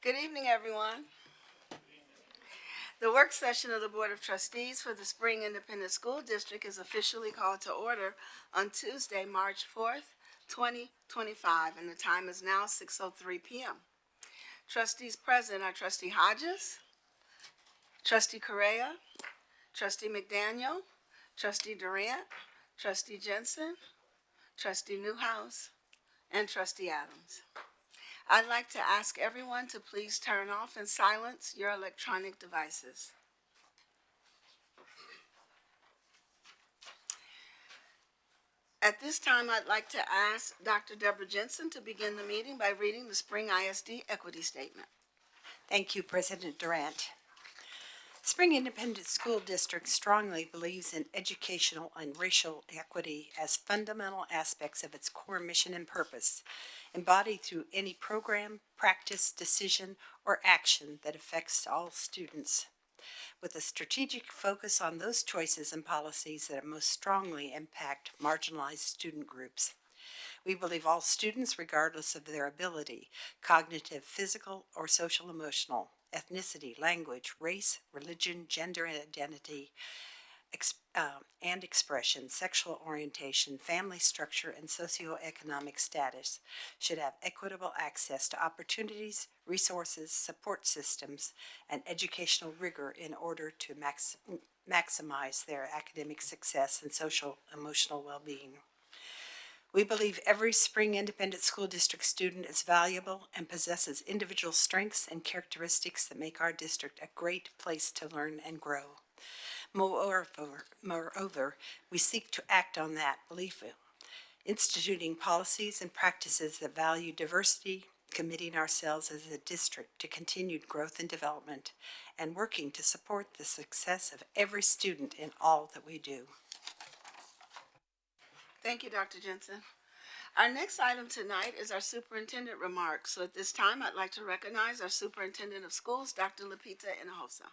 Good evening, everyone. The work session of the Board of Trustees for the Spring Independent School District is officially called to order on Tuesday, March 4th, 2025, and the time is now 6:03 p.m. Trustees present are Trustee Hodges, Trustee Correa, Trustee McDaniel, Trustee Durant, Trustee Jensen, Trustee Newhouse, and Trustee Adams. I'd like to ask everyone to please turn off and silence your electronic devices. At this time, I'd like to ask Dr. Deborah Jensen to begin the meeting by reading the Spring ISD Equity Statement. Thank you, President Durant. Spring Independent School District strongly believes in educational and racial equity as fundamental aspects of its core mission and purpose, embodied through any program, practice, decision, or action that affects all students, with a strategic focus on those choices and policies that most strongly impact marginalized student groups. We believe all students, regardless of their ability, cognitive, physical, or social emotional, ethnicity, language, race, religion, gender identity, and expression, sexual orientation, family structure, and socioeconomic status should have equitable access to opportunities, resources, support systems, and educational rigor in order to maximize their academic success and social emotional well-being. We believe every Spring Independent School District student is valuable and possesses individual strengths and characteristics that make our district a great place to learn and grow. Moreover, we seek to act on that belief, instituting policies and practices that value diversity, committing ourselves as a district to continued growth and development, and working to support the success of every student in all that we do. Thank you, Dr. Jensen. Our next item tonight is our superintendent remarks. So at this time, I'd like to recognize our superintendent of schools, Dr. Lapita Hinojosa.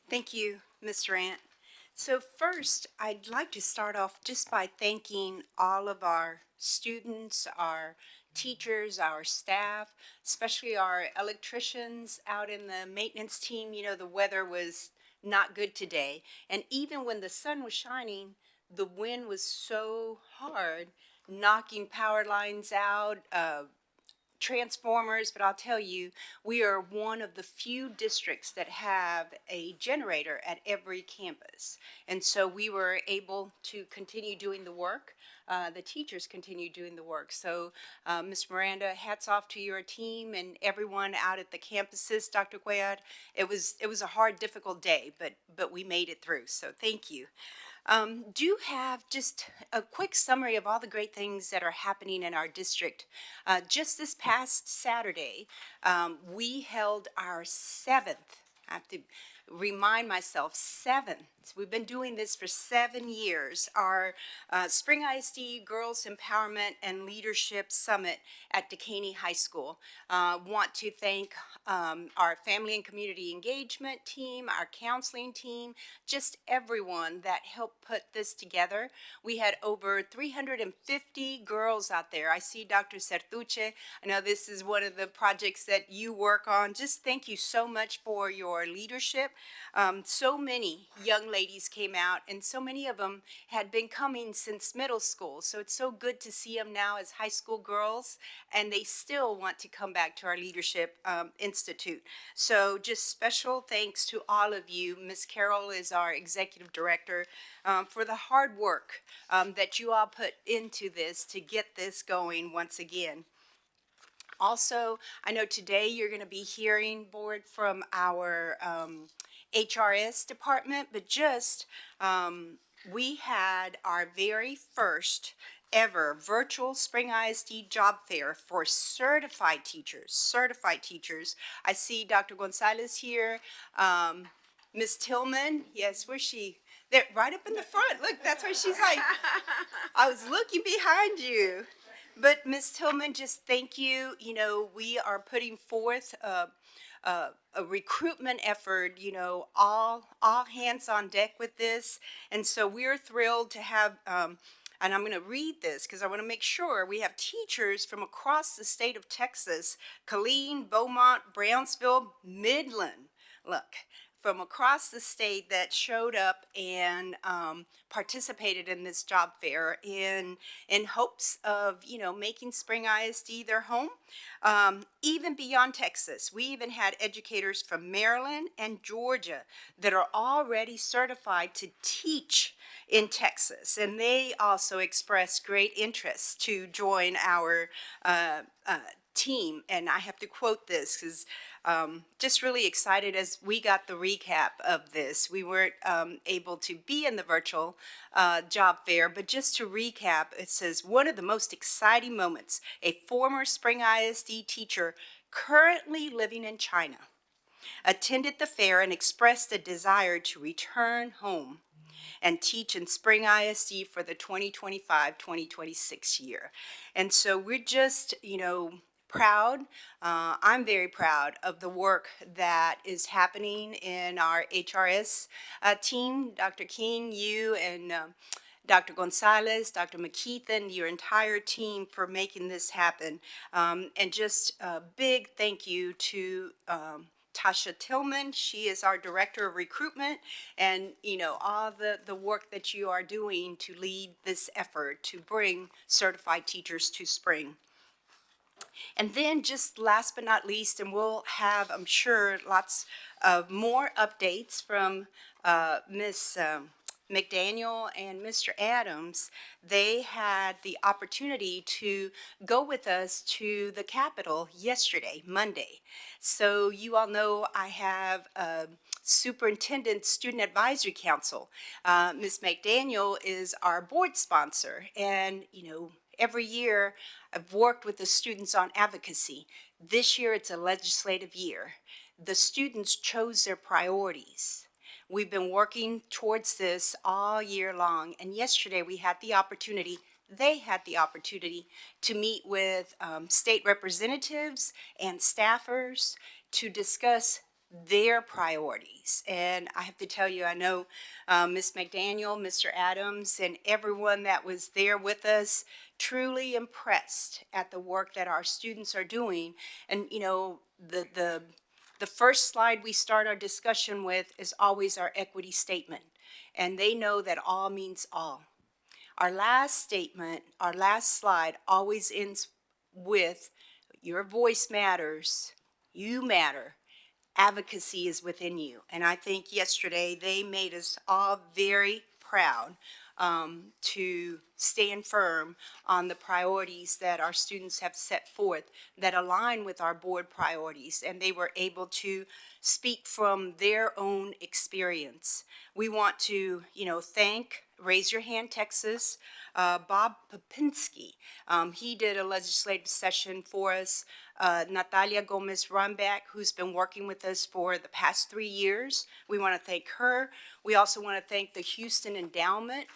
Thank you, Ms. Durant. So first, I'd like to start off just by thanking all of our students, our teachers, our staff, especially our electricians out in the maintenance team. You know, the weather was not good today. And even when the sun was shining, the wind was so hard, knocking power lines out, transformers, but I'll tell you, we are one of the few districts that have a generator at every campus. And so we were able to continue doing the work. The teachers continue doing the work. So Ms. Miranda, hats off to your team and everyone out at the campuses, Dr. Cuellar. It was a hard, difficult day, but we made it through. So thank you. Do have just a quick summary of all the great things that are happening in our district. Just this past Saturday, we held our seventh, I have to remind myself, seventh. We've been doing this for 7 years. Our Spring ISD Girls Empowerment and Leadership Summit at Dekaney High School. Want to thank our family and community engagement team, our counseling team, just everyone that helped put this together. We had over 350 girls out there. I see Dr. Sertuche. I know this is one of the projects that you work on. Just thank you so much for your leadership. So many young ladies came out, and so many of them had been coming since middle school. So it's so good to see them now as high school girls, and they still want to come back to our Leadership Institute. So just special thanks to all of you. Ms. Carroll is our executive director, for the hard work that you all put into this to get this going once again. Also, I know today you're going to be hearing, board, from our HRS department, but just we had our very first ever virtual Spring ISD job fair for certified teachers. I see Dr. Gonzalez here, Ms. Tillman. Yes, where's she? There, right up in the front. Look, that's where she's like, I was looking behind you. But Ms. Tillman, just thank you. You know, we are putting forth a recruitment effort, you know, all hands on deck with this. And so we're thrilled to have and I'm going to read this because I want to make sure we have teachers from across the state of Texas, Killeen, Beaumont, Brownsville, Midland. Look, from across the state that showed up and participated in this job fair in hopes of, you know, making Spring ISD their home. Even beyond Texas, we even had educators from Maryland and Georgia that are already certified to teach in Texas, and they also expressed great interest to join our team. And I have to quote this because just really excited as we got the recap of this. We weren't able to be in the virtual job fair, but just to recap, it says, one of the most exciting moments, a former Spring ISD teacher currently living in China attended the fair and expressed a desire to return home and teach in Spring ISD for the 2025-2026 year. And so we're just, you know, proud. I'm very proud of the work that is happening in our HRS team. Dr. King, you and Dr. Gonzalez, Dr. McKeithen, your entire team for making this happen. And just a big thank you to Tasha Tillman. She is our director of recruitment, and you know, all the work that you are doing to lead this effort to bring certified teachers to Spring. And then just last but not least, and we'll have, I'm sure, lots of more updates from Ms. McDaniel and Mr. Adams. They had the opportunity to go with us to the Capitol yesterday, Monday. So you all know I have a Superintendent Student Advisory Council. Ms. McDaniel is our board sponsor, and you know, every year I've worked with the students on advocacy. This year it's a legislative year. The students chose their priorities. We've been working towards this all year long, and yesterday we had the opportunity, they had the opportunity to meet with state representatives and staffers to discuss their priorities. And I have to tell you, I know Ms. McDaniel, Mr. Adams, and everyone that was there with us truly impressed at the work that our students are doing. And you know, the first slide we start our discussion with is always our equity statement, and they know that all means all. Our last statement, our last slide always ends with, your voice matters, you matter, advocacy is within you. And I think yesterday they made us all very proud to stand firm on the priorities that our students have set forth that align with our board priorities, and they were able to speak from their own experience. We want to, you know, thank Raise Your Hand Texas, Bob Popinski. He did a legislative session for us. Natalia Gomez-Rumbach, who's been working with us for the past 3 years. We want to thank her. We also want to thank the Houston Endowment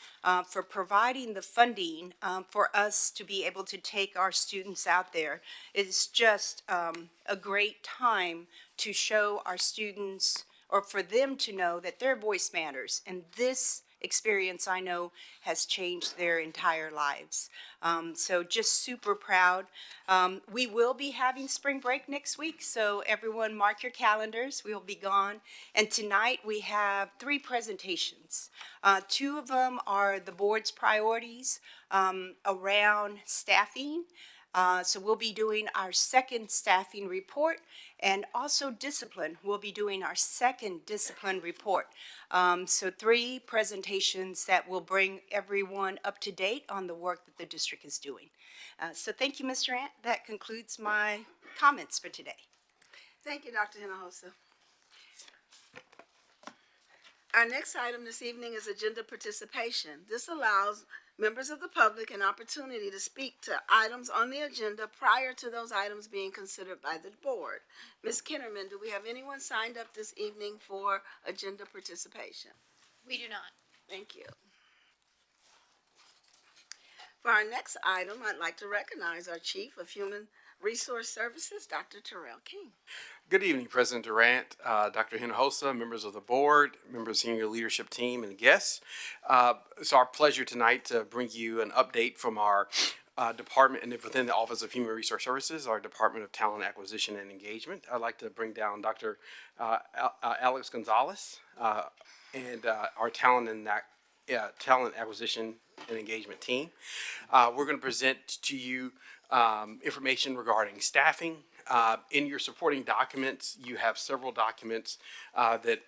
for providing the funding for us to be able to take our students out there. It's just a great time to show our students, or for them to know that their voice matters. And this experience, I know, has changed their entire lives. So just super proud. We will be having spring break next week, so everyone mark your calendars. We will be gone. And tonight we have 3 presentations. 2 of them are the board's priorities around staffing. So we'll be doing our second staffing report, and also discipline. We'll be doing our second discipline report. So 3 presentations that will bring everyone up to date on the work that the district is doing. So thank you, Mr. Ant. That concludes my comments for today. Thank you, Dr. Hinojosa. Our next item this evening is agenda participation. This allows members of the public an opportunity to speak to items on the agenda prior to those items being considered by the board. Ms. Kinnerman, do we have anyone signed up this evening for agenda participation? We do not. Thank you. For our next item, I'd like to recognize our Chief of Human Resource Services, Dr. Terrell King. Good evening, President Durant, Dr. Hinojosa, members of the board, members of the senior leadership team, and guests. It's our pleasure tonight to bring you an update from our department and within the Office of Human Resource Services, our Department of Talent Acquisition and Engagement. I'd like to bring down Dr. Alex Gonzalez and our talent acquisition and engagement team. We're going to present to you information regarding staffing. In your supporting documents, you have several documents that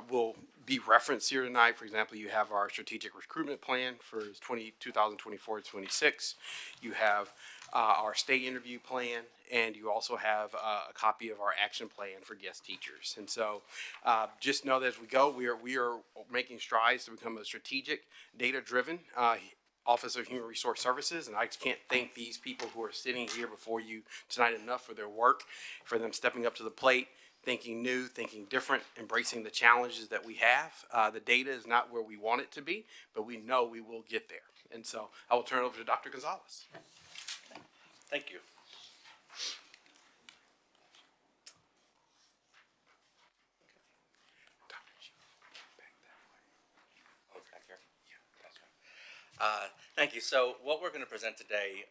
will be referenced here tonight. For example, you have our strategic recruitment plan for 2024-26. You have our state interview plan, and you also have a copy of our action plan for guest teachers. And so just know that as we go, we are making strides to become a strategic, data-driven Office of Human Resource Services, and I can't thank these people who are sitting here before you tonight enough for their work, for them stepping up to the plate, thinking new, thinking different, embracing the challenges that we have. The data is not where we want it to be, but we know we will get there. And so I will turn it over to Dr. Gonzalez. Thank you. Thank you. So what we're going to present today,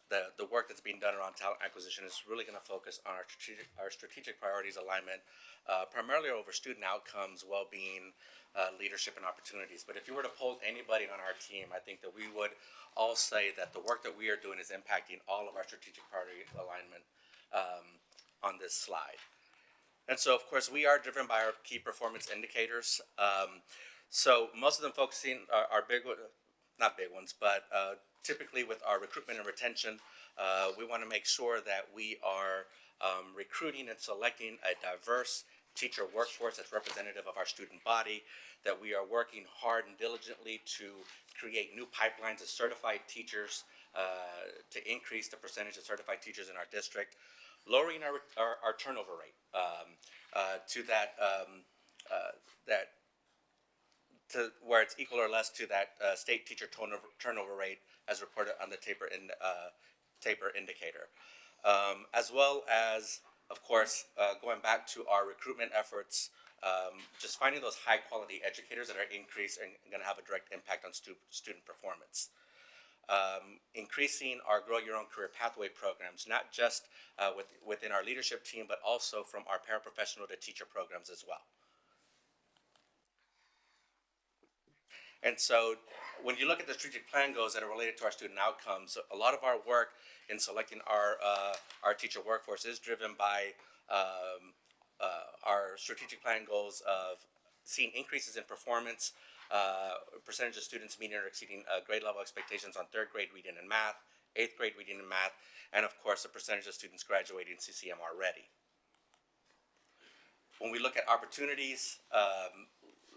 the work that's being done around talent acquisition is really going to focus on our strategic priorities alignment, primarily over student outcomes, well-being, leadership, and opportunities. But if you were to poll anybody on our team, I think that we would all say that the work that we are doing is impacting all of our strategic priority alignment on this slide. And so, of course, we are driven by our key performance indicators. So most of them focusing are big, not big ones, but typically with our recruitment and retention, we want to make sure that we are recruiting and selecting a diverse teacher workforce that's representative of our student body, that we are working hard and diligently to create new pipelines of certified teachers to increase the percentage of certified teachers in our district, lowering our turnover rate to to where it's equal or less to that state teacher turnover rate as reported on the taper indicator, as well as, of course, going back to our recruitment efforts, just finding those high quality educators that are increased and going to have a direct impact on student performance. Increasing our Grow Your Own Career Pathway programs, not just within our leadership team, but also from our paraprofessional to teacher programs as well. And so when you look at the strategic plan goals that are related to our student outcomes, a lot of our work in selecting our teacher workforce is driven by our strategic plan goals of seeing increases in performance, percentage of students meeting or exceeding grade level expectations on third grade reading and math, 8th grade reading and math, and of course the percentage of students graduating CCMR ready. When we look at opportunities,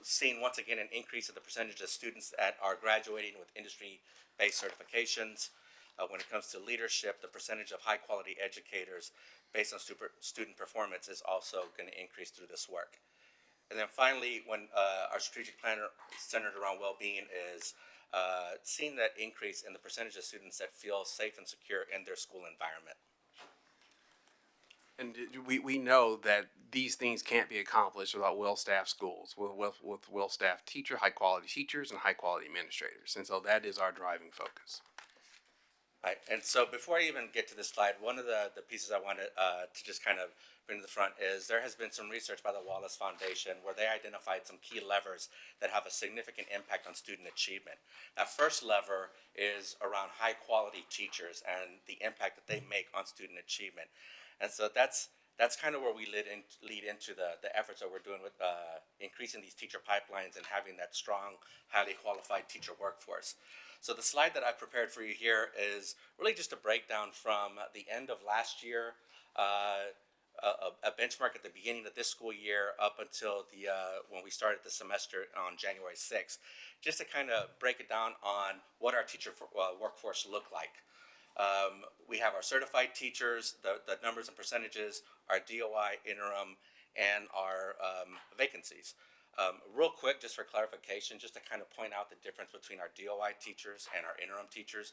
seeing once again an increase in the percentage of students that are graduating with industry-based certifications. When it comes to leadership, the percentage of high-quality educators based on student performance is also going to increase through this work. And then finally, when our strategic plan centered around well-being is seeing that increase in the percentage of students that feel safe and secure in their school environment. And we know that these things can't be accomplished without well-staffed schools, with well-staffed high-quality teachers and high-quality administrators. And so that is our driving focus. Right. And so before I even get to this slide, one of the pieces I wanted to just kind of bring to the front is there has been some research by the Wallace Foundation where they identified some key levers that have a significant impact on student achievement. That first lever is around high-quality teachers and the impact that they make on student achievement. And so that's kind of where we lead into the efforts that we're doing with increasing these teacher pipelines and having that strong, highly qualified teacher workforce. So the slide that I prepared for you here is really just a breakdown from the end of last year, a benchmark at the beginning of this school year up until when we started the semester on January 6th, just to kind of break it down on what our teacher workforce looked like. We have our certified teachers, the numbers and percentages, our DOI, interim, and our vacancies. Real quick, just for clarification, just to kind of point out the difference between our DOI teachers and our interim teachers.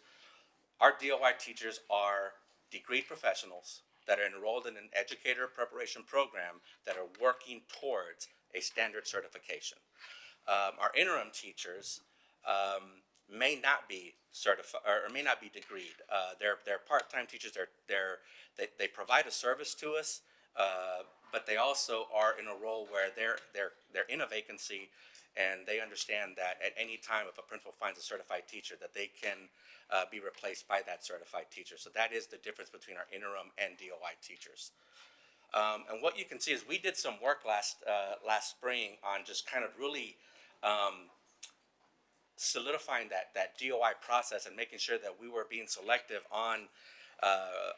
Our DOI teachers are degree professionals that are enrolled in an educator preparation program that are working towards a standard certification. Our interim teachers may not be certified or may not be degreed. They're part-time teachers. They provide a service to us, but they also are in a role where they're in a vacancy, and they understand that at any time, if a principal finds a certified teacher, that they can be replaced by that certified teacher. So that is the difference between our interim and DOI teachers. And what you can see is we did some work last spring on just kind of really solidifying that DOI process and making sure that we were being selective on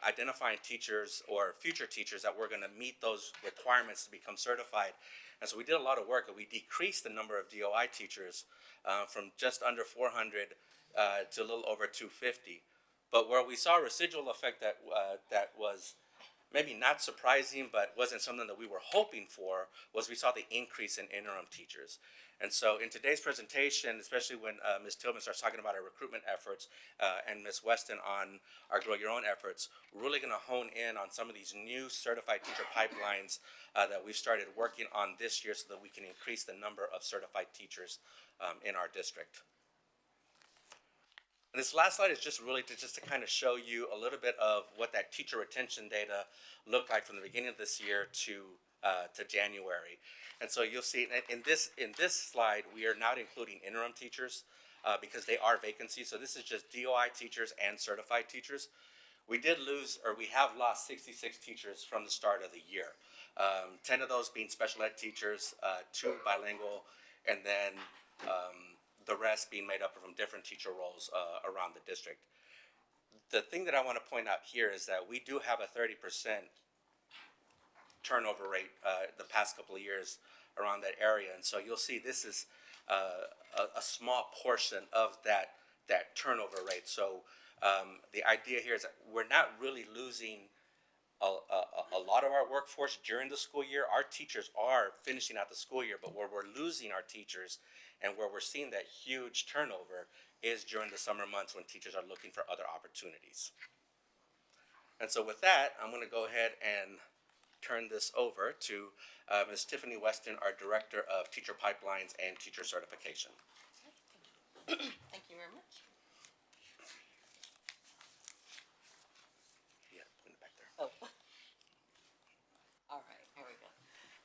identifying teachers or future teachers that were going to meet those requirements to become certified. And so we did a lot of work, and we decreased the number of DOI teachers from just under 400 to a little over 250. But where we saw a residual effect that was maybe not surprising, but wasn't something that we were hoping for, was we saw the increase in interim teachers. And so in today's presentation, especially when Ms. Tillman starts talking about our recruitment efforts and Ms. Weston on our Grow Your Own efforts, we're really going to hone in on some of these new certified teacher pipelines that we've started working on this year so that we can increase the number of certified teachers in our district. And this last slide is just really to kind of show you a little bit of what that teacher retention data looked like from the beginning of this year to January. And so you'll see in this slide, we are not including interim teachers because they are vacancies. So this is just DOI teachers and certified teachers. We have lost 66 teachers from the start of the year. 10 of those being special ed teachers, 2 bilingual, and then the rest being made up from different teacher roles around the district. The thing that I want to point out here is that we do have a 30% turnover rate the past couple of years around that area. And so you'll see this is a small portion of that turnover rate. So the idea here is that we're not really losing a lot of our workforce during the school year. Our teachers are finishing out the school year, but where we're losing our teachers and where we're seeing that huge turnover is during the summer months when teachers are looking for other opportunities. And so with that, I'm going to go ahead and turn this over to Ms. Tiffany Weston, our Director of Teacher Pipelines and Teacher Certification. Thank you very much. Yeah, in the back there. Oh. All right, here we go.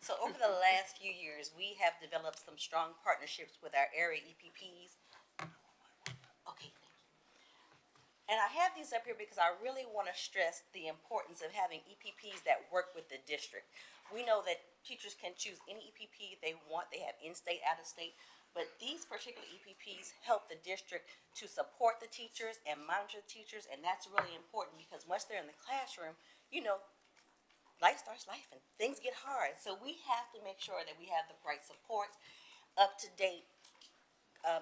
So over the last few years, we have developed some strong partnerships with our area EPPs. Okay, thank you. And I have these up here because I really want to stress the importance of having EPPs that work with the district. We know that teachers can choose any EPP they want. They have in-state, out-of-state. But these particular EPPs help the district to support the teachers and monitor the teachers. And that's really important because once they're in the classroom, you know, life starts life and things get hard. So we have to make sure that we have the right supports, up-to-date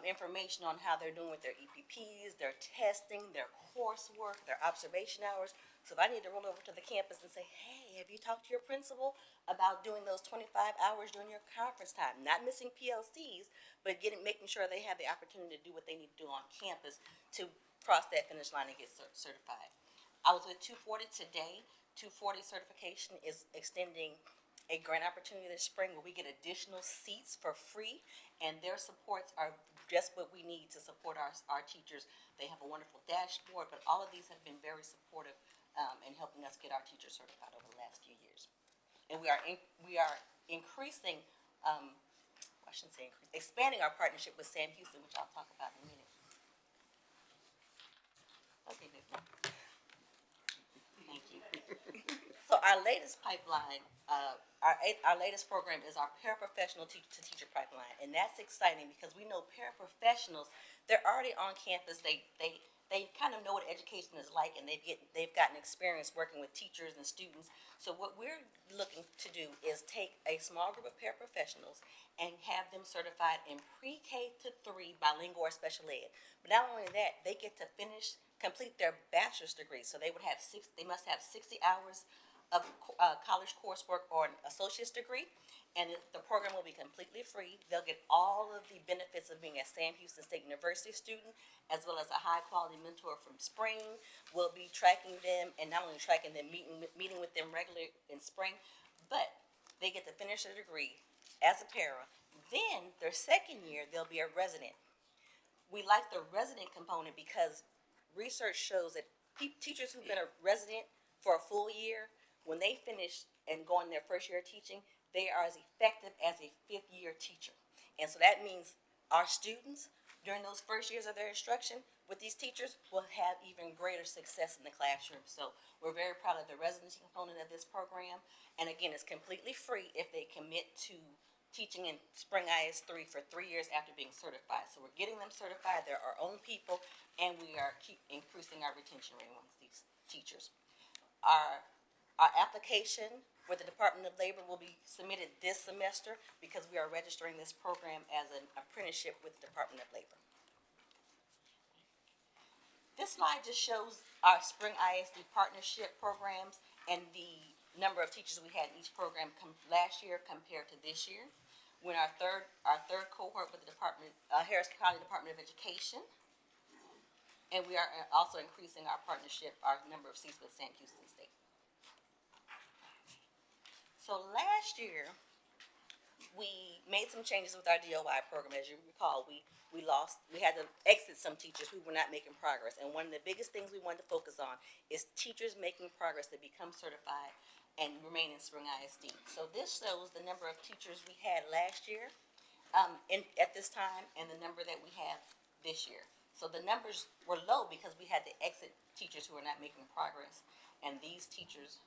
information on how they're doing with their EPPs, their testing, their coursework, their observation hours. So if I need to roll over to the campus and say, hey, have you talked to your principal about doing those 25 hours during your conference time? Not missing PLCs, but making sure they have the opportunity to do what they need to do on campus to cross that finish line and get certified. I was with 240 today. 240 certification is extending a grant opportunity this spring where we get additional seats for free, and their supports are just what we need to support our teachers. They have a wonderful dashboard, but all of these have been very supportive in helping us get our teachers certified over the last few years. And we are increasing, I shouldn't say increase, expanding our partnership with Sam Houston, which I'll talk about in a minute. Okay, Vic. Thank you. So our latest pipeline, our latest program is our paraprofessional to teacher pipeline, and that's exciting because we know paraprofessionals, they're already on campus. They kind of know what education is like, and they've gotten experience working with teachers and students. So what we're looking to do is take a small group of paraprofessionals and have them certified in pre-K to 3 bilingual or special ed. But not only that, they get to complete their bachelor's degree. So they must have 60 hours of college coursework or an associate's degree, and the program will be completely free. They'll get all of the benefits of being a Sam Houston State University student, as well as a high-quality mentor from Spring. We'll be tracking them, and not only tracking them, meeting with them regularly in spring, but they get to finish their degree as a para. Then, their second year, they'll be a resident. We like the resident component because research shows that teachers who've been a resident for a full year, when they finish and go in their first year of teaching, they are as effective as a fifth-year teacher. And so that means our students, during those first years of their instruction with these teachers, will have even greater success in the classroom. So we're very proud of the residency component of this program. And again, it's completely free if they commit to teaching in Spring IS3 for 3 years after being certified. So we're getting them certified. They're our own people, and we are keep increasing our retention rate amongst these teachers. Our application with the Department of Labor will be submitted this semester because we are registering this program as an apprenticeship with the Department of Labor. This slide just shows our Spring ISD partnership programs and the number of teachers we had in each program last year compared to this year. We're in our third cohort with the Harris County Department of Education, and we are also increasing our number of seats with Sam Houston State. So last year, we made some changes with our DOI program. As you recall, we had to exit some teachers who were not making progress. And one of the biggest things we wanted to focus on is teachers making progress to become certified and remain in Spring ISD. So this shows the number of teachers we had last year at this time and the number that we have this year. So the numbers were low because we had to exit teachers who were not making progress. And these teachers,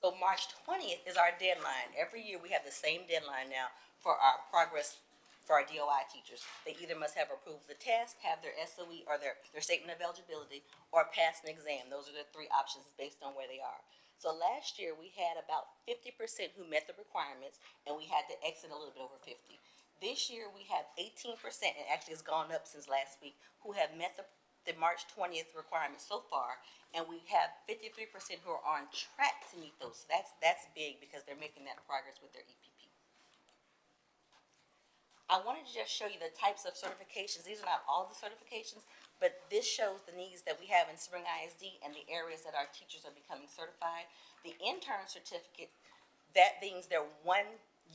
So March 20th is our deadline. Every year we have the same deadline now for our progress for our DOI teachers. They either must have approved the test, have their SOE or their statement of eligibility, or pass an exam. Those are the three options based on where they are. So last year we had about 50% who met the requirements, and we had to exit a little bit over 50. This year we have 18%, and actually it's gone up since last week, who have met the March 20th requirements so far, and we have 53% who are on track to meet those. So that's big because they're making that progress with their EPP. I wanted to just show you the types of certifications. These are not all the certifications, but this shows the needs that we have in Spring ISD and the areas that our teachers are becoming certified. The intern certificate, that means they're 1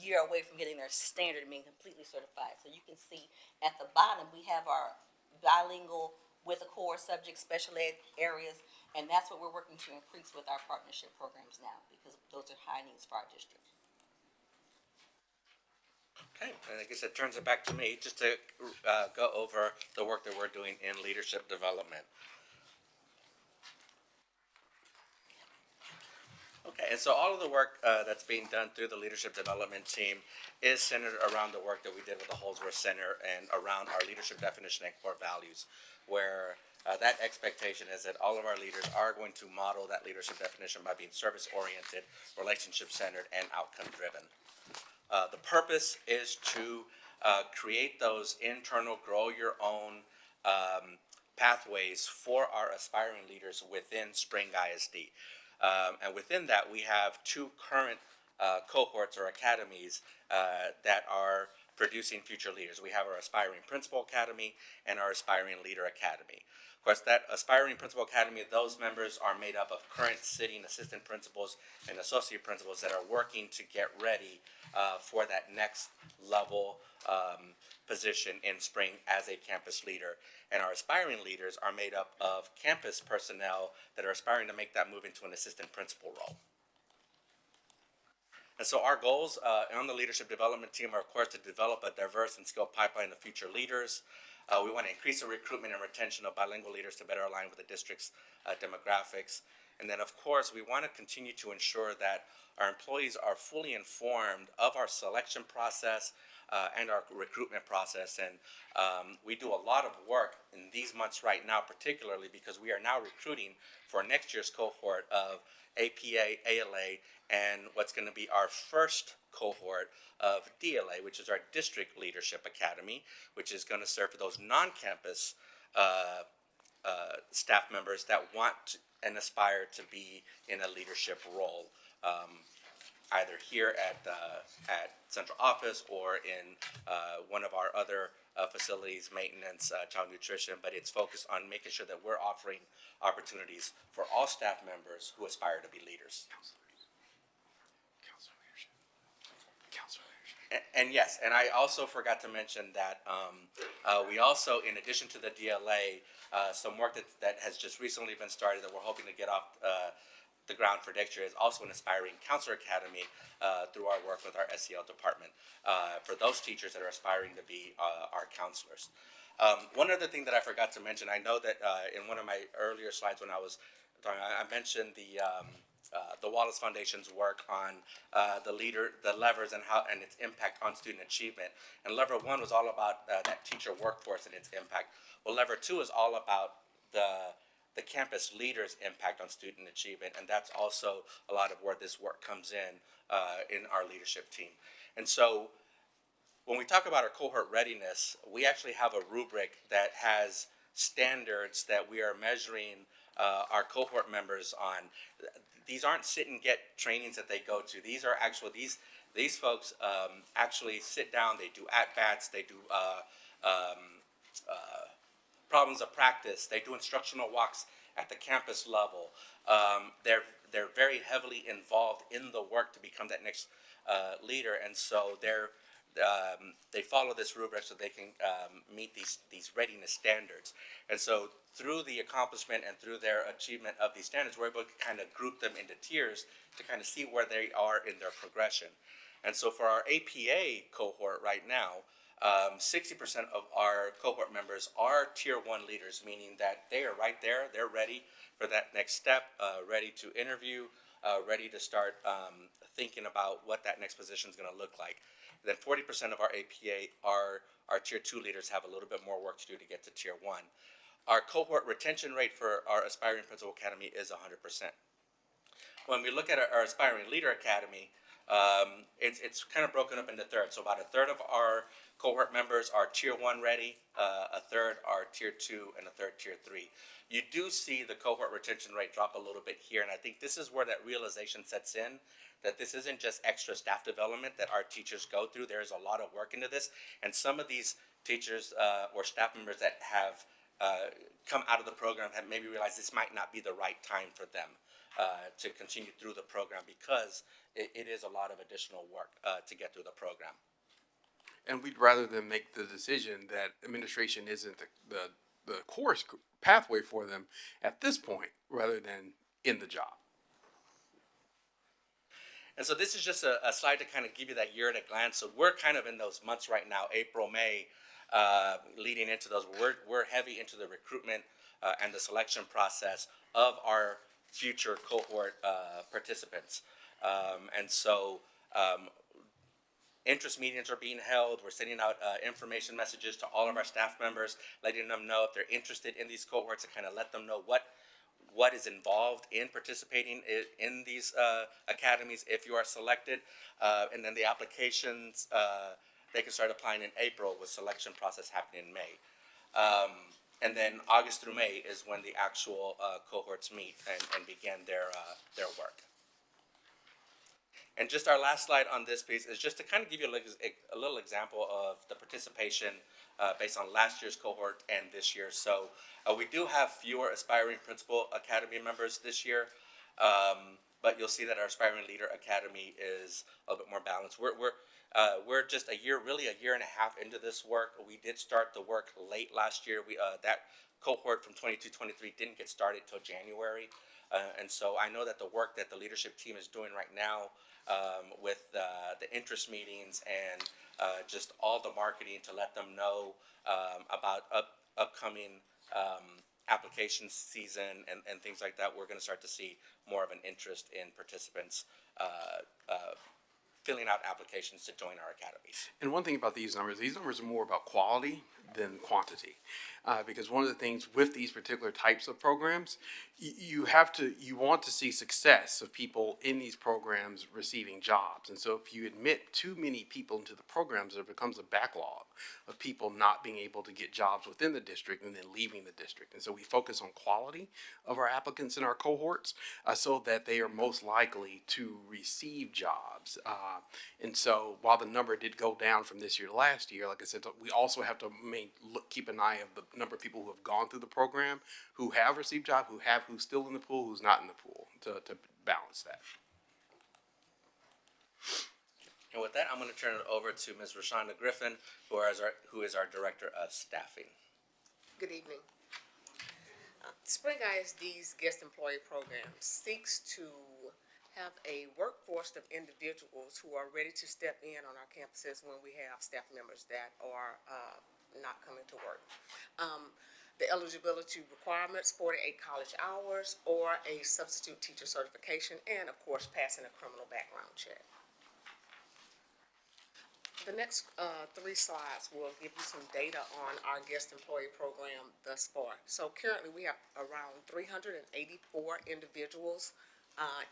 year away from getting their standard and being completely certified. So you can see at the bottom, we have our bilingual with a core subject, special ed areas, and that's what we're working to increase with our partnership programs now, because those are high needs for our district. Okay, and I guess it turns it back to me just to go over the work that we're doing in leadership development. Okay, and so all of the work that's being done through the leadership development team is centered around the work that we did with the Holdsworth Center and around our leadership definition and core values, where that expectation is that all of our leaders are going to model that leadership definition by being service-oriented, relationship-centered, and outcome-driven. The purpose is to create those internal grow your own pathways for our aspiring leaders within Spring ISD. And within that, we have two current cohorts or academies that are producing future leaders. We have our Aspiring Principal Academy and our Aspiring Leader Academy. Of course, that Aspiring Principal Academy, those members are made up of current sitting assistant principals and associate principals that are working to get ready for that next level position in Spring as a campus leader. And our aspiring leaders are made up of campus personnel that are aspiring to make that move into an assistant principal role. And so our goals on the leadership development team are, of course, to develop a diverse and skilled pipeline of future leaders. We want to increase the recruitment and retention of bilingual leaders to better align with the district's demographics. And then, of course, we want to continue to ensure that our employees are fully informed of our selection process and our recruitment process. And we do a lot of work in these months right now, particularly because we are now recruiting for next year's cohort of APA, ALA, and what's going to be our first cohort of DLA, which is our District Leadership Academy, which is going to serve for those non-campus staff members that want and aspire to be in a leadership role, either here at central office or in one of our other facilities, maintenance, child nutrition. But it's focused on making sure that we're offering opportunities for all staff members who aspire to be leaders. And yes, and I also forgot to mention that we also, in addition to the DLA, some work that has just recently been started that we're hoping to get off the ground for next year is also an Aspiring Counselor Academy through our work with our SEL department for those teachers that are aspiring to be our counselors. One other thing that I forgot to mention, I know that in one of my earlier slides when I was talking, I mentioned the Wallace Foundation's work on the levers and its impact on student achievement. And lever 1 was all about that teacher workforce and its impact. Well, lever 2 is all about the campus leaders' impact on student achievement, and that's also a lot of where this work comes in our leadership team. And so when we talk about our cohort readiness, we actually have a rubric that has standards that we are measuring our cohort members on. These aren't sit and get trainings that they go to. These are actual, these folks actually sit down, they do at-bats, they do problems of practice, they do instructional walks at the campus level. They're very heavily involved in the work to become that next leader, and so they follow this rubric so they can meet these readiness standards. And so through the accomplishment and through their achievement of these standards, we're able to kind of group them into tiers to kind of see where they are in their progression. And so for our APA cohort right now, 60% of our cohort members are tier 1 leaders, meaning that they are right there, they're ready for that next step, ready to interview, ready to start thinking about what that next position is going to look like. Then 40% of our APA, our tier 2 leaders, have a little bit more work to do to get to tier 1. Our cohort retention rate for our Aspiring Principal Academy is 100%. When we look at our Aspiring Leader Academy, it's kind of broken up into thirds. So about a third of our cohort members are tier 1 ready, a third are tier 2, and a third tier 3. You do see the cohort retention rate drop a little bit here, and I think this is where that realization sets in, that this isn't just extra staff development that our teachers go through. There's a lot of work into this, and some of these teachers or staff members that have come out of the program have maybe realized this might not be the right time for them to continue through the program, because it is a lot of additional work to get through the program. And we'd rather them make the decision that administration isn't the course pathway for them at this point, rather than in the job. And so this is just a slide to kind of give you that year at a glance. So we're kind of in those months right now, April, May, leading into those. We're heavy into the recruitment and the selection process of our future cohort participants. And so interest meetings are being held. We're sending out information messages to all of our staff members, letting them know if they're interested in these cohorts, and kind of let them know what is involved in participating in these academies if you are selected. And then the applications, they can start applying in April, with selection process happening in May. And then August through May is when the actual cohorts meet and begin their work. And just our last slide on this piece is just to kind of give you a little example of the participation based on last year's cohort and this year. So we do have fewer Aspiring Principal Academy members this year, but you'll see that our Aspiring Leader Academy is a little bit more balanced. We're just a year and a half into this work. We did start the work late last year. That cohort from 22-23 didn't get started till January. And so I know that the work that the leadership team is doing right now with the interest meetings and just all the marketing to let them know about upcoming application season and things like that, we're going to start to see more of an interest in participants filling out applications to join our academies. And one thing about these numbers are more about quality than quantity. Because one of the things with these particular types of programs, you want to see success of people in these programs receiving jobs. And so if you admit too many people into the programs, there becomes a backlog of people not being able to get jobs within the district and then leaving the district. And so we focus on quality of our applicants in our cohorts so that they are most likely to receive jobs. And so while the number did go down from this year to last year, like I said, we also have to keep an eye of the number of people who have gone through the program, who have received jobs, who's still in the pool, who's not in the pool, to balance that. And with that, I'm going to turn it over to Ms. Rashonda Griffin, who is our Director of Staffing. Good evening. Spring ISD's guest employee program seeks to have a workforce of individuals who are ready to step in on our campuses when we have staff members that are not coming to work. The eligibility requirements, 48 college hours or a substitute teacher certification, and of course, passing a criminal background check. The next 3 slides will give you some data on our guest employee program thus far. So currently we have around 384 individuals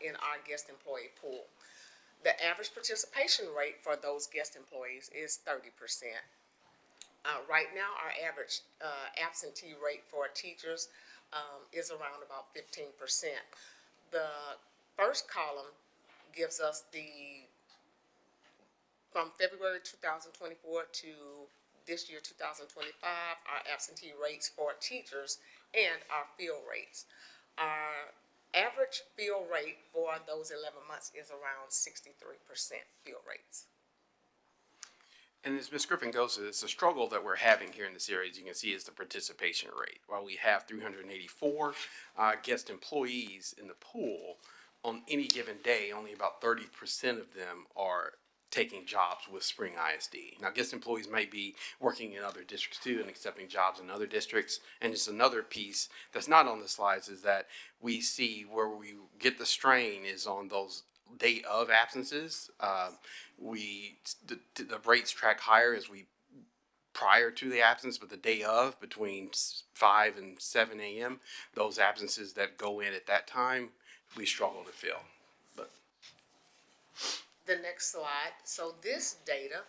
in our guest employee pool. The average participation rate for those guest employees is 30%. Right now, our average absentee rate for teachers is around about 15%. The first column gives us from February 2024 to this year, 2025, our absentee rates for teachers and our fill rates. Our average fill rate for those 11 months is around 63% fill rates. And as Ms. Griffin goes to, it's a struggle that we're having here in this area, as you can see, is the participation rate. While we have 384 guest employees in the pool, on any given day, only about 30% of them are taking jobs with Spring ISD. Now, guest employees might be working in other districts too and accepting jobs in other districts. And just another piece that's not on the slides is that we see where we get the strain is on those day of absences. The rates track higher as we prior to the absence, but the day of between 5 and 7 a.m., those absences that go in at that time, we struggle to fill. But The next slide. So this data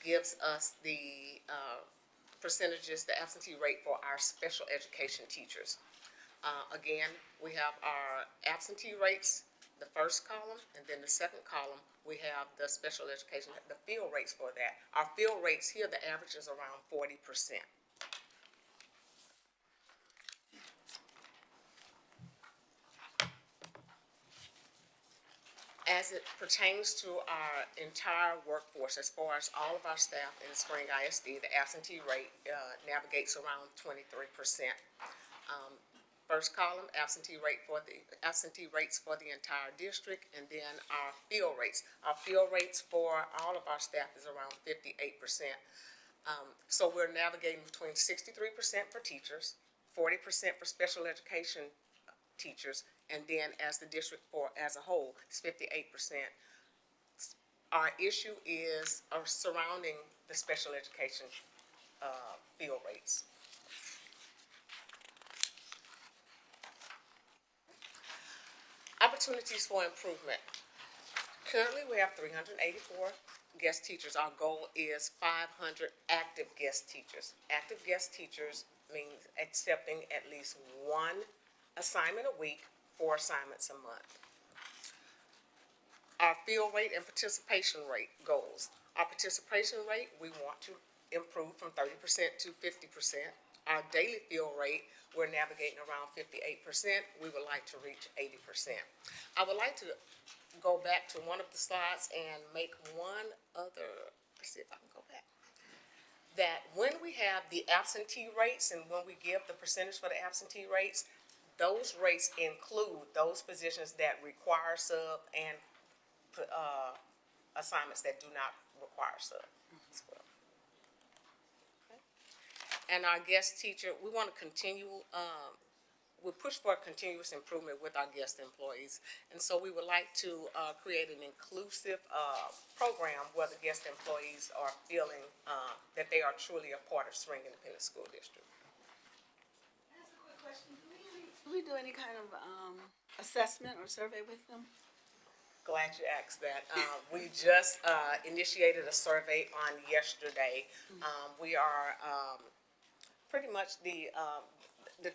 gives us the percentages, the absentee rate for our special education teachers. Again, we have our absentee rates, the first column, and then the second column, we have the special education, the fill rates for that. Our fill rates here, the average is around 40%. As it pertains to our entire workforce, as far as all of our staff in Spring ISD, the absentee rate navigates around 23%. First column, absentee rates for the entire district, and then our fill rates. Our fill rates for all of our staff is around 58%. So we're navigating between 63% for teachers, 40% for special education teachers, and then as the district as a whole, it's 58%. Our issue is surrounding the special education fill rates. Opportunities for improvement. Currently, we have 384 guest teachers. Our goal is 500 active guest teachers. Active guest teachers means accepting at least 1 assignment a week, 4 assignments a month. Our fill rate and participation rate goals. Our participation rate, we want to improve from 30% to 50%. Our daily fill rate, we're navigating around 58%. We would like to reach 80%. I would like to go back to one of the slides and make one other, let's see if I can go back. That when we have the absentee rates and when we give the percentage for the absentee rates, those rates include those positions that require sub and assignments that do not require sub as well. Okay. And our guest teacher, we want to continue we push for continuous improvement with our guest employees. And so we would like to create an inclusive program where the guest employees are feeling that they are truly a part of Spring Independent School District. That's a quick question. Do we do any kind of assessment or survey with them? Glad you asked that. We just initiated a survey on yesterday. We are pretty much the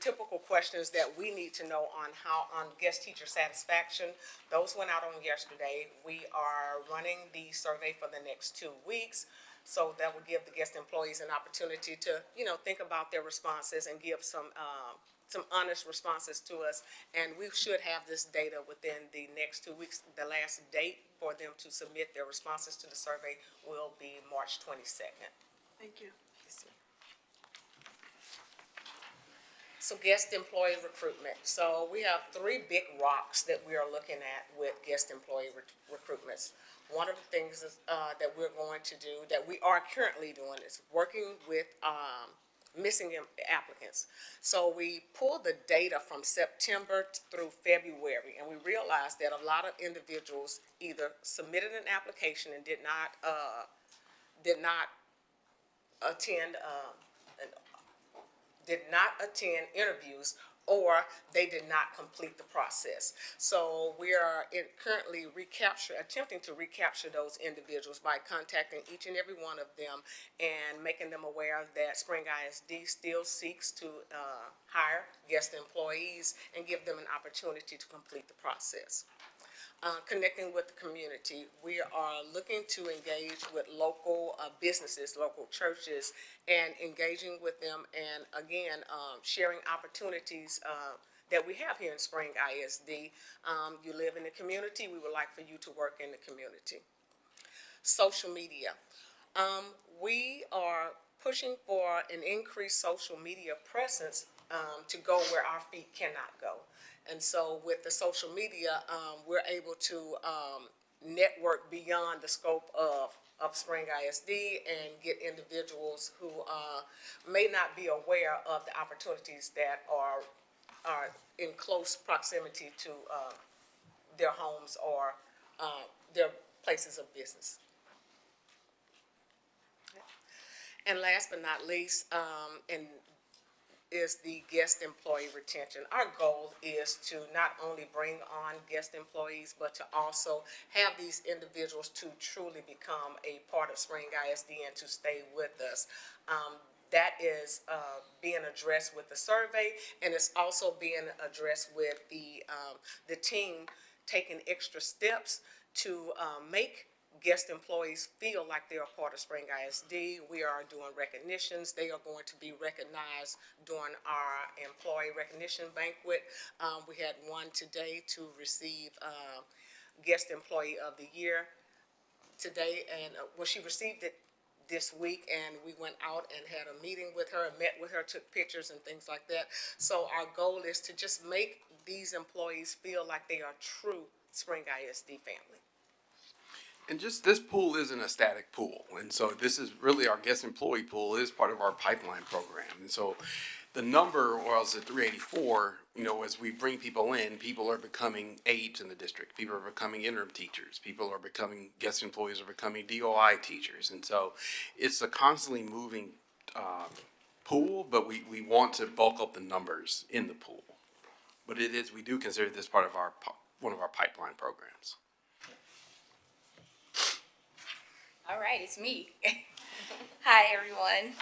typical questions that we need to know on guest teacher satisfaction. Those went out on yesterday. We are running the survey for the next 2 weeks. So that will give the guest employees an opportunity to, think about their responses and give some honest responses to us. And we should have this data within the next 2 weeks. The last date for them to submit their responses to the survey will be March 22nd. Thank you. So guest employee recruitment. So we have 3 big rocks that we are looking at with guest employee recruitments. One of the things is, that we're going to do, that we are currently doing, is working with missing applicants. So we pulled the data from September through February, and we realized that a lot of individuals either submitted an application and did not attend interviews, or they did not complete the process. So we are currently attempting to recapture those individuals by contacting each and every one of them and making them aware that Spring ISD still seeks to hire guest employees and give them an opportunity to complete the process. Connecting with the community. We are looking to engage with local businesses, local churches, and engaging with them, and again, sharing opportunities that we have here in Spring ISD. You live in the community, we would like for you to work in the community. Social media. We are pushing for an increased social media presence to go where our feet cannot go. And so with the social media, we're able to network beyond the scope of Spring ISD and get individuals who may not be aware of the opportunities that are in close proximity to their homes or their places of business. And last but not least, is the guest employee retention. Our goal is to not only bring on guest employees, but to also have these individuals to truly become a part of Spring ISD and to stay with us. That is being addressed with the survey, and it's also being addressed with the team taking extra steps to make guest employees feel like they're a part of Spring ISD. We are doing recognitions. They are going to be recognized during our employee recognition banquet. We had one today to receive Guest Employee of the Year today, and she received it this week, and we went out and had a meeting with her and met with her, took pictures and things like that. So our goal is to just make these employees feel like they are true Spring ISD family. And just this pool isn't a static pool. And so this is really our guest employee pool is part of our pipeline program. And so the number was at 384, as we bring people in, people are becoming aides in the district. People are becoming interim teachers. People are becoming, guest employees are becoming DOI teachers. And so it's a constantly moving pool, but we want to bulk up the numbers in the pool. But we do consider this part of one of our pipeline programs. All right, it's me. Hi, everyone.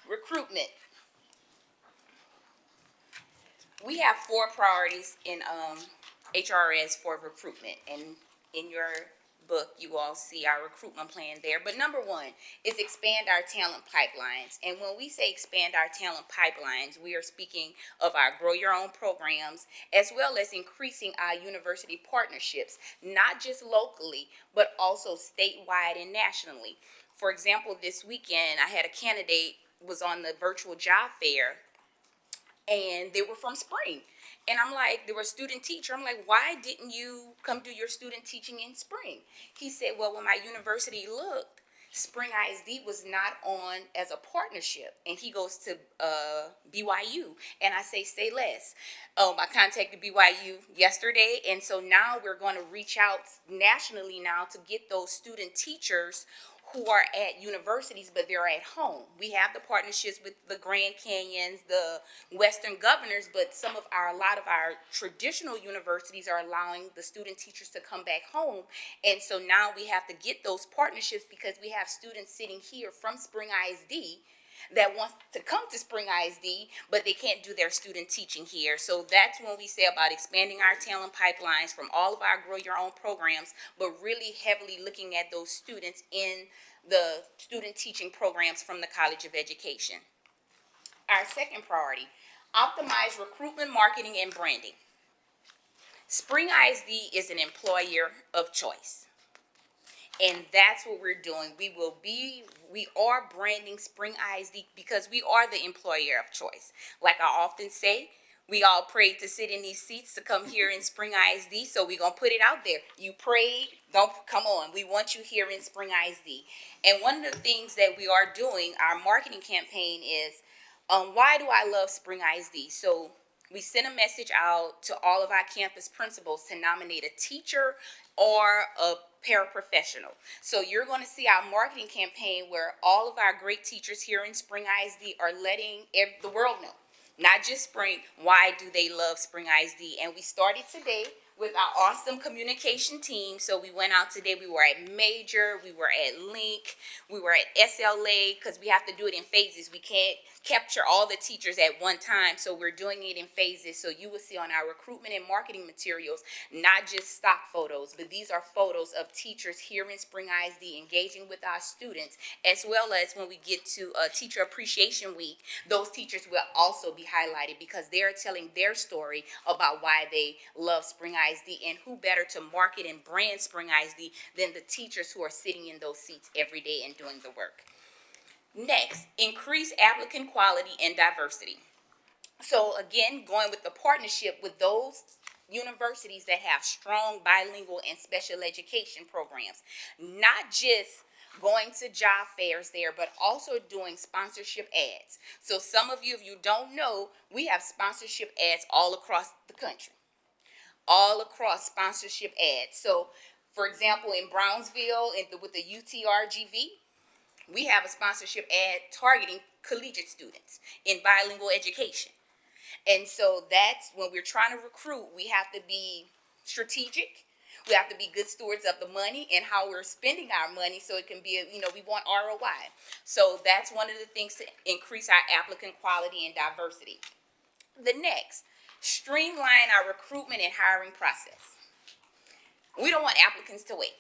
Recruitment. We have 4 priorities in HRS for recruitment, and in your book, you all see our recruitment plan there. But number 1 is expand our talent pipelines. And when we say expand our talent pipelines, we are speaking of our Grow Your Own programs, as well as increasing our university partnerships, not just locally, but also statewide and nationally. For example, this weekend, I had a candidate was on the virtual job fair, and they were from Spring. And I'm like, they were a student teacher. I'm like, why didn't you come do your student teaching in Spring? He said, well, when my university looked, Spring ISD was not on as a partnership, and he goes to BYU, and I say less. I contacted BYU yesterday, and so now we're going to reach out nationally now to get those student teachers who are at universities, but they're at home. We have the partnerships with the Grand Canyons, the Western Governors, but a lot of our traditional universities are allowing the student teachers to come back home. And so now we have to get those partnerships because we have students sitting here from Spring ISD that want to come to Spring ISD, but they can't do their student teaching here. So that's when we say about expanding our talent pipelines from all of our Grow Your Own programs, but really heavily looking at those students in the student teaching programs from the College of Education. Our second priority, optimize recruitment, marketing, and branding. Spring ISD is an employer of choice. And that's what we're doing. We are branding Spring ISD because we are the employer of choice. Like I often say, we all prayed to sit in these seats to come here in Spring ISD, so we're going to put it out there. You prayed, don't come on. We want you here in Spring ISD. And one of the things that we are doing, our marketing campaign is, why do I love Spring ISD? So we sent a message out to all of our campus principals to nominate a teacher or a paraprofessional. So you're going to see our marketing campaign where all of our great teachers here in Spring ISD are letting the world know, not just Spring, why do they love Spring ISD. And we started today with our awesome communication team. So we went out today, we were at Major, we were at Link, we were at SLA, because we have to do it in phases. We can't capture all the teachers at one time, so we're doing it in phases. So you will see on our recruitment and marketing materials, not just stock photos, but these are photos of teachers here in Spring ISD engaging with our students, as well as when we get to Teacher Appreciation Week, those teachers will also be highlighted because they're telling their story about why they love Spring ISD, and who better to market and brand Spring ISD than the teachers who are sitting in those seats every day and doing the work. Next, increase applicant quality and diversity. So again, going with the partnership with those universities that have strong bilingual and special education programs, not just going to job fairs there, but also doing sponsorship ads. So some of you, if you don't know, we have sponsorship ads all across the country. All across sponsorship ads. So, for example, in Brownsville, with the UTRGV, we have a sponsorship ad targeting collegiate students in bilingual education. And so that's when we're trying to recruit, we have to be strategic. We have to be good stewards of the money and how we're spending our money, so it can be, we want ROI. So that's one of the things to increase our applicant quality and diversity. The next, streamline our recruitment and hiring process. We don't want applicants to wait.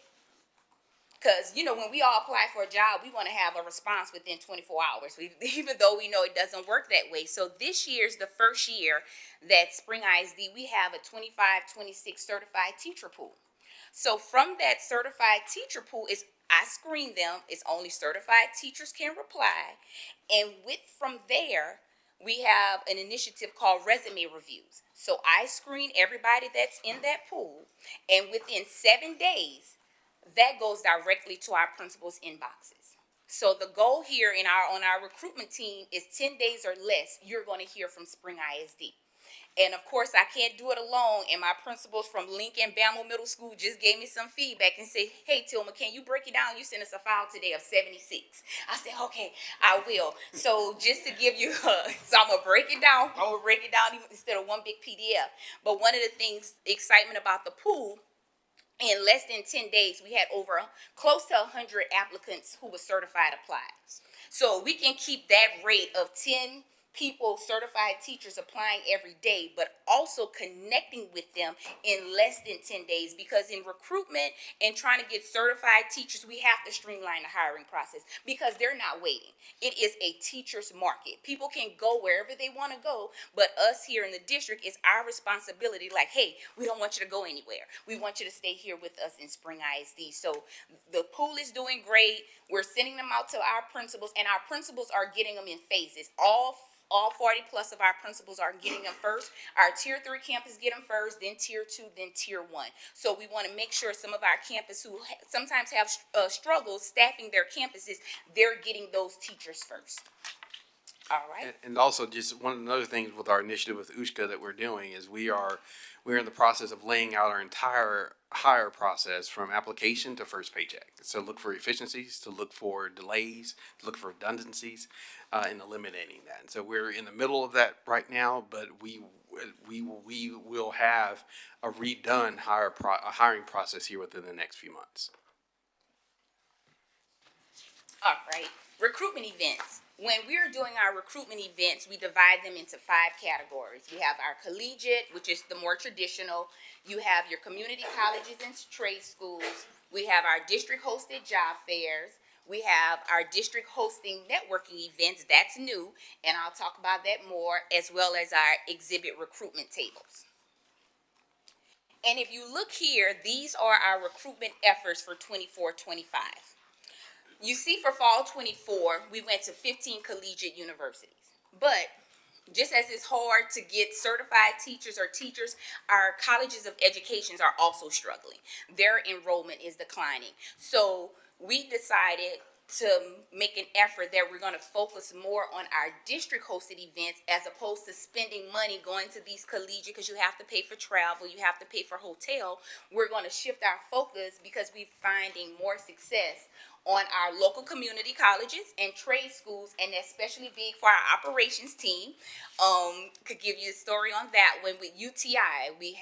Because, when we all apply for a job, we want to have a response within 24 hours, even though we know it doesn't work that way. So this year is the first year that Spring ISD, we have a 25-26 certified teacher pool. So from that certified teacher pool, I screen them. It's only certified teachers can reply. And from there, we have an initiative called resume reviews. So I screen everybody that's in that pool, and within 7 days, that goes directly to our principals' inboxes. So the goal here on our recruitment team is 10 days or less, you're going to hear from Spring ISD. And of course, I can't do it alone. And my principals from Lincoln Bama Middle School just gave me some feedback and said, hey, Tilma, can you break it down? You sent us a file today of 76. I said, okay, I will. So just to give you, so I'm going to break it down. I'm going to break it down instead of one big PDF. But one of the things, excitement about the pool, in less than 10 days, we had close to 100 applicants who were certified applies. So we can keep that rate of 10 people, certified teachers applying every day, but also connecting with them in less than 10 days. Because in recruitment and trying to get certified teachers, we have to streamline the hiring process because they're not waiting. It is a teacher's market. People can go wherever they want to go, but us here in the district, it's our responsibility. Like, hey, we don't want you to go anywhere. We want you to stay here with us in Spring ISD. So the pool is doing great. We're sending them out to our principals, and our principals are getting them in phases. All all 40+ of our principals are getting them first. Our tier 3 campus get them first, then tier 2, then tier 1. So we want to make sure some of our campus who sometimes have struggles staffing their campuses, they're getting those teachers first. All right. And also, just one of the other things with our initiative with USHCA that we're doing is we're in the process of laying out our entire hire process from application to first paycheck. So look for efficiencies, to look for delays, to look for redundancies, and eliminating that. And so we're in the middle of that right now, but we will have a redone hiring process here within the next few months. All right. Recruitment events. When we're doing our recruitment events, we divide them into 5 categories. We have our collegiate, which is the more traditional. You have your community colleges and trade schools. We have our district hosted job fairs. We have our district hosting networking events. That's new, and I'll talk about that more, as well as our exhibit recruitment tables. And if you look here, these are our recruitment efforts for 24-25. You see, for fall 24, we went to 15 collegiate universities. But just as it's hard to get certified teachers or teachers, our colleges of education are also struggling. Their enrollment is declining. So we decided to make an effort that we're going to focus more on our district hosted events as opposed to spending money going to these collegiate, because you have to pay for travel, you have to pay for hotel. We're going to shift our focus because we're finding more success on our local community colleges and trade schools, and especially big for our operations team. Could give you a story on that. When with UTI, we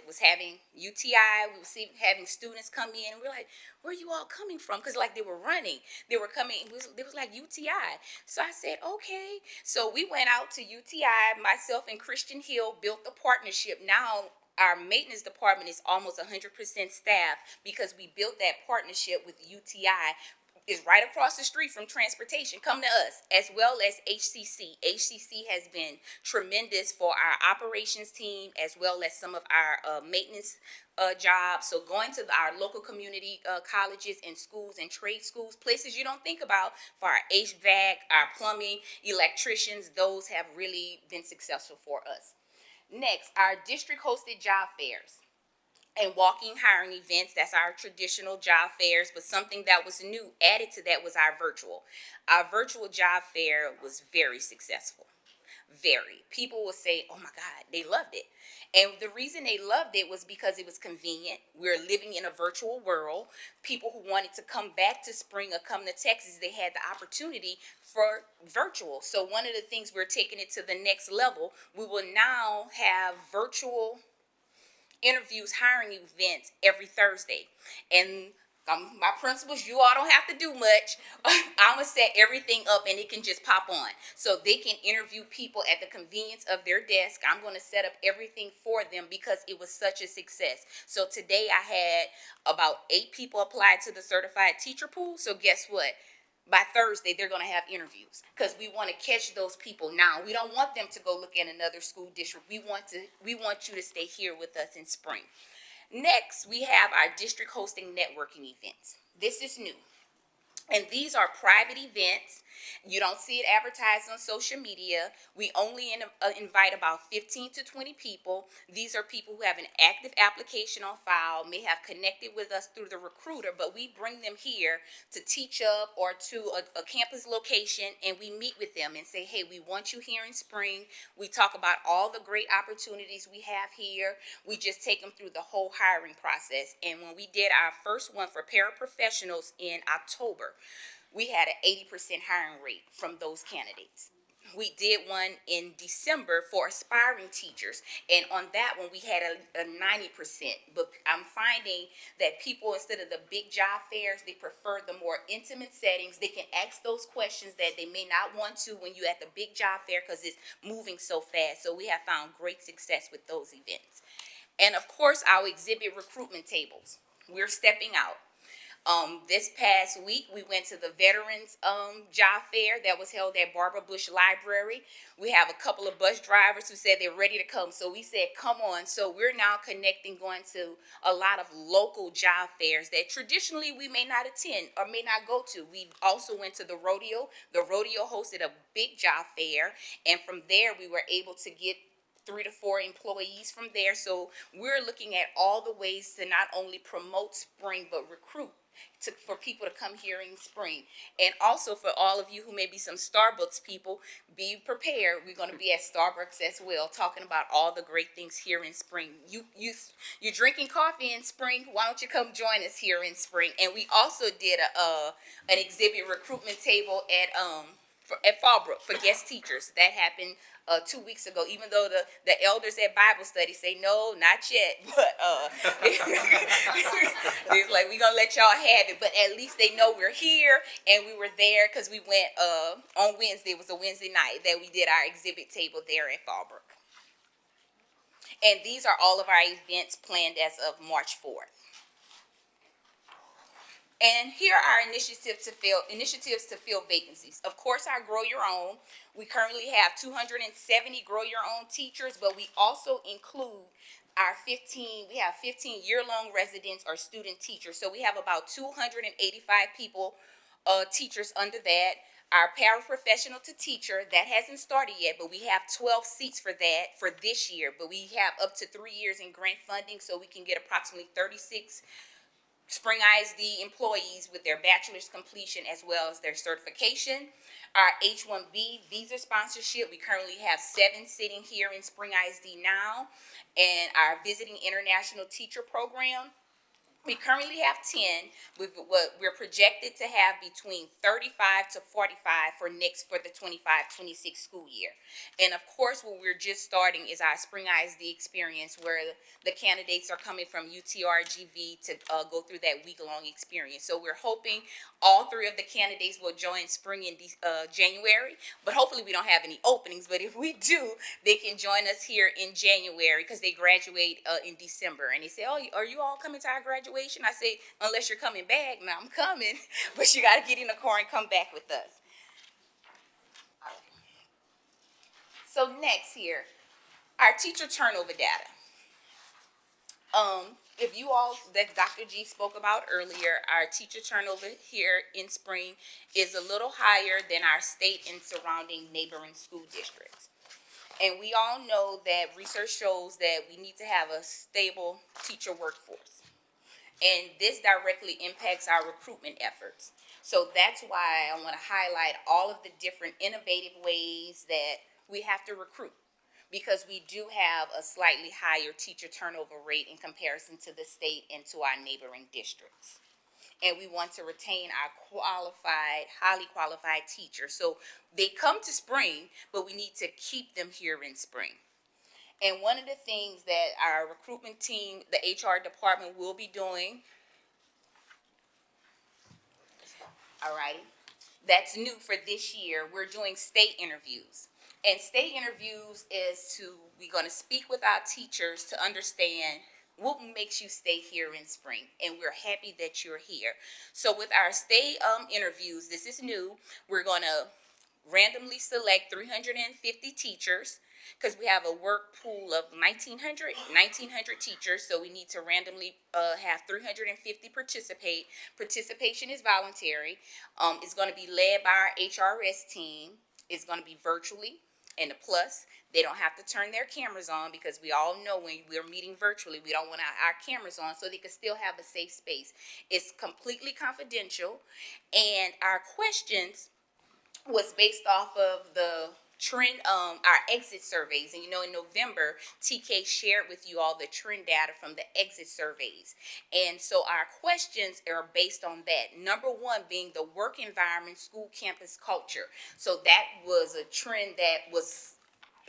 was having having students come in, and we're like, where are you all coming from? Because like they were running, they were coming, it was like UTI. So I said, okay. So we went out to UTI, myself and Christian Hill built a partnership. Now our maintenance department is almost 100% staff because we built that partnership with UTI. Is right across the street from transportation. Come to us, as well as HCC. HCC has been tremendous for our operations team, as well as some of our maintenance jobs. So going to our local community colleges and schools and trade schools, places you don't think about for our HVAC, our plumbing, electricians, those have really been successful for us. Next, our district hosted job fairs and walking hiring events. That's our traditional job fairs, but something that was new added to that was our virtual. Our virtual job fair was very successful. Very. People will say, oh my God, they loved it. And the reason they loved it was because it was convenient. We're living in a virtual world. People who wanted to come back to Spring or come to Texas, they had the opportunity for virtual. So one of the things, we're taking it to the next level. We will now have virtual interviews, hiring events every Thursday. And my principals, you all don't have to do much. I'm going to set everything up and it can just pop on. So they can interview people at the convenience of their desk. I'm going to set up everything for them because it was such a success. So today I had about 8 people apply to the certified teacher pool. So guess what? By Thursday, they're going to have interviews because we want to catch those people now. We don't want them to go look at another school district. We want you to stay here with us in Spring. Next, we have our district hosting networking events. This is new. And these are private events. You don't see it advertised on social media. We only invite about 15 to 20 people. These are people who have an active application on file, may have connected with us through the recruiter, but we bring them here to teach up or to a campus location, and we meet with them and say, hey, we want you here in Spring. We talk about all the great opportunities we have here. We just take them through the whole hiring process. And when we did our first one for paraprofessionals in October, we had an 80% hiring rate from those candidates. We did one in December for aspiring teachers, and on that one we had a 90%. But I'm finding that people, instead of the big job fairs, they prefer the more intimate settings. They can ask those questions that they may not want to when you're at the big job fair because it's moving so fast. So we have found great success with those events. And of course, our exhibit recruitment tables. We're stepping out. This past week, we went to the Veterans Job Fair that was held at Barbara Bush Library. We have a couple of bus drivers who said they're ready to come, so we said, come on. So we're now connecting, going to a lot of local job fairs that traditionally we may not attend or may not go to. We also went to the rodeo. The rodeo hosted a big job fair, and from there we were able to get 3 to 4 employees from there. So we're looking at all the ways to not only promote spring, but recruit for people to come here in spring. And also for all of you who may be some Starbucks people, be prepared. We're going to be at Starbucks as well, talking about all the great things here in spring. You're drinking coffee in spring. Why don't you come join us here in spring? And we also did an exhibit recruitment table at Fallbrook for guest teachers. That happened 2 weeks ago, even though the elders at Bible study say, no, not yet, but it's like, we're going to let y'all have it, but at least they know we're here, and we were there because we went on Wednesday. It was a Wednesday night that we did our exhibit table there at Fallbrook. And these are all of our events planned as of March 4th. And here are initiatives to fill vacancies. Of course, our Grow Your Own. We currently have 270 Grow Your Own teachers, but we also include our 15 year-long residents or student teachers. So we have about 285 people, teachers under that. Our paraprofessional to teacher, that hasn't started yet, but we have 12 seats for that for this year. But we have up to 3 years in grant funding, so we can get approximately 36 Spring ISD employees with their bachelor's completion as well as their certification. Our H-1B visa sponsorship, we currently have 7 sitting here in Spring ISD now. And our visiting international teacher program, we currently have 10. We're projected to have between 35 to 45 for the 25-26 school year. And of course, what we're just starting is our Spring ISD experience, where the candidates are coming from UTRGV to go through that week-long experience. So we're hoping all 3 of the candidates will join Spring in January, but hopefully we don't have any openings. But if we do, they can join us here in January because they graduate in December. And they say, oh, are you all coming to our graduation? I say, unless you're coming back. Now I'm coming, but you got to get in the car and come back with us. So next here, our teacher turnover data. If you all, that Dr. G spoke about earlier, our teacher turnover here in spring is a little higher than our state and surrounding neighboring school districts. And we all know that research shows that we need to have a stable teacher workforce. And this directly impacts our recruitment efforts. So that's why I want to highlight all of the different innovative ways that we have to recruit, because we do have a slightly higher teacher turnover rate in comparison to the state and to our neighboring districts. And we want to retain our highly qualified teachers. So they come to spring, but we need to keep them here in spring. And one of the things that our recruitment team, the HR department, will be doing, that's new for this year, we're doing state interviews. And state interviews we're going to speak with our teachers to understand what makes you stay here in spring. And we're happy that you're here. So with our state interviews, this is new. We're going to randomly select 350 teachers, because we have a work pool of 1,900 teachers, so we need to randomly have 350 participate. Participation is voluntary. It's going to be led by our HRS team. It's going to be virtually, and the plus, they don't have to turn their cameras on, because we all know when we're meeting virtually, we don't want our cameras on, so they can still have a safe space. It's completely confidential, and our questions was based off of the trend, our exit surveys. And in November, TK shared with you all the trend data from the exit surveys. And so our questions are based on that. Number 1 being the work environment, school campus culture. So that was a trend that was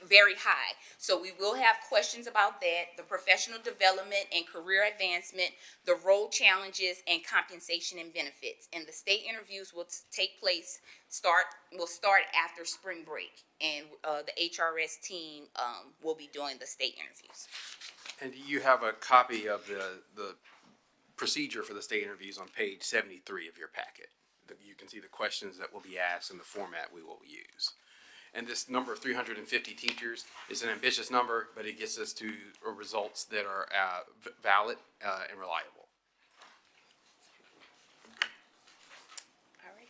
very high. So we will have questions about that, the professional development and career advancement, the role challenges, and compensation and benefits. And the state interviews will start after spring break, and the HRS team will be doing the state interviews. And do you have a copy of the procedure for the state interviews on page 73 of your packet. You can see the questions that will be asked and the format we will use. And this number of 350 teachers is an ambitious number, but it gets us to results that are valid and reliable. All right.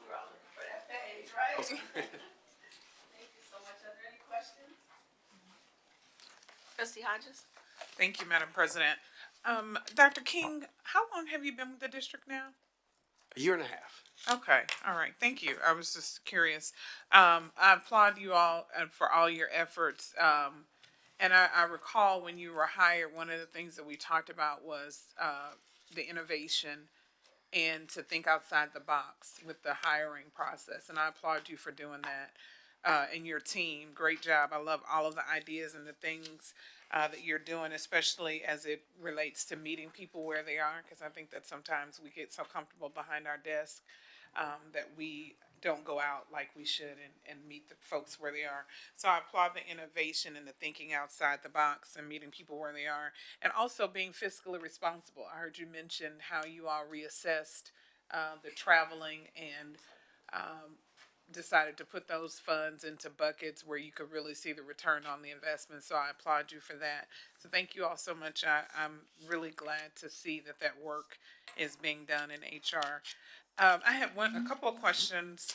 We're all looking for that page, right? Thank you so much. Are there any questions? Trustee Hodges? Thank you, Madam President. Dr. King, how long have you been with the district now? A year and a half. Okay, all right, thank you. I was just curious. I applaud you all for all your efforts. And I recall when you were hired, one of the things that we talked about was the innovation and to think outside the box with the hiring process. And I applaud you for doing that and your team. Great job. I love all of the ideas and the things that you're doing, especially as it relates to meeting people where they are, because I think that sometimes we get so comfortable behind our desk that we don't go out like we should and meet the folks where they are. So I applaud the innovation and the thinking outside the box and meeting people where they are, and also being fiscally responsible. I heard you mention how you all reassessed the traveling and decided to put those funds into buckets where you could really see the return on the investment. So I applaud you for that. So thank you all so much. I'm really glad to see that that work is being done in HR. I have a couple of questions.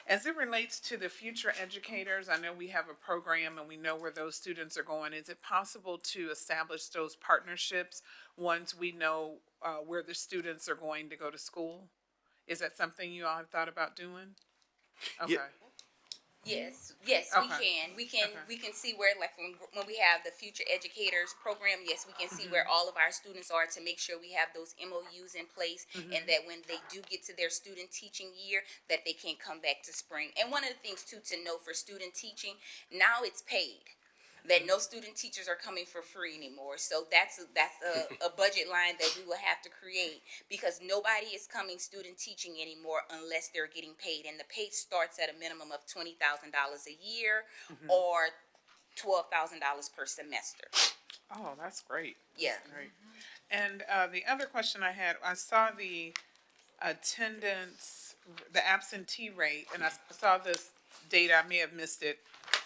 As it relates to the future educators, I know we have a program and we know where those students are going. Is it possible to establish those partnerships once we know where the students are going to go to school? Is that something you all have thought about doing? Okay. Yeah. Yes, we Okay. can. We can see where, like, when we have the Future Educators program, yes, we can see where all of our students are to make sure we have those MOUs in place, and that when they do get to their student teaching year, that they can come back to spring. And one of the things, too, to know for student teaching, now it's paid. That no student teachers are coming for free anymore. So that's a budget line that we will have to create, because nobody is coming student teaching anymore unless they're getting paid. And the pay starts at a minimum of $20,000 a year or $12,000 per semester. Oh, that's great. Yeah. That's great. And the other question I had, I saw the attendance, the absentee rate, and I saw this data, I may have missed it,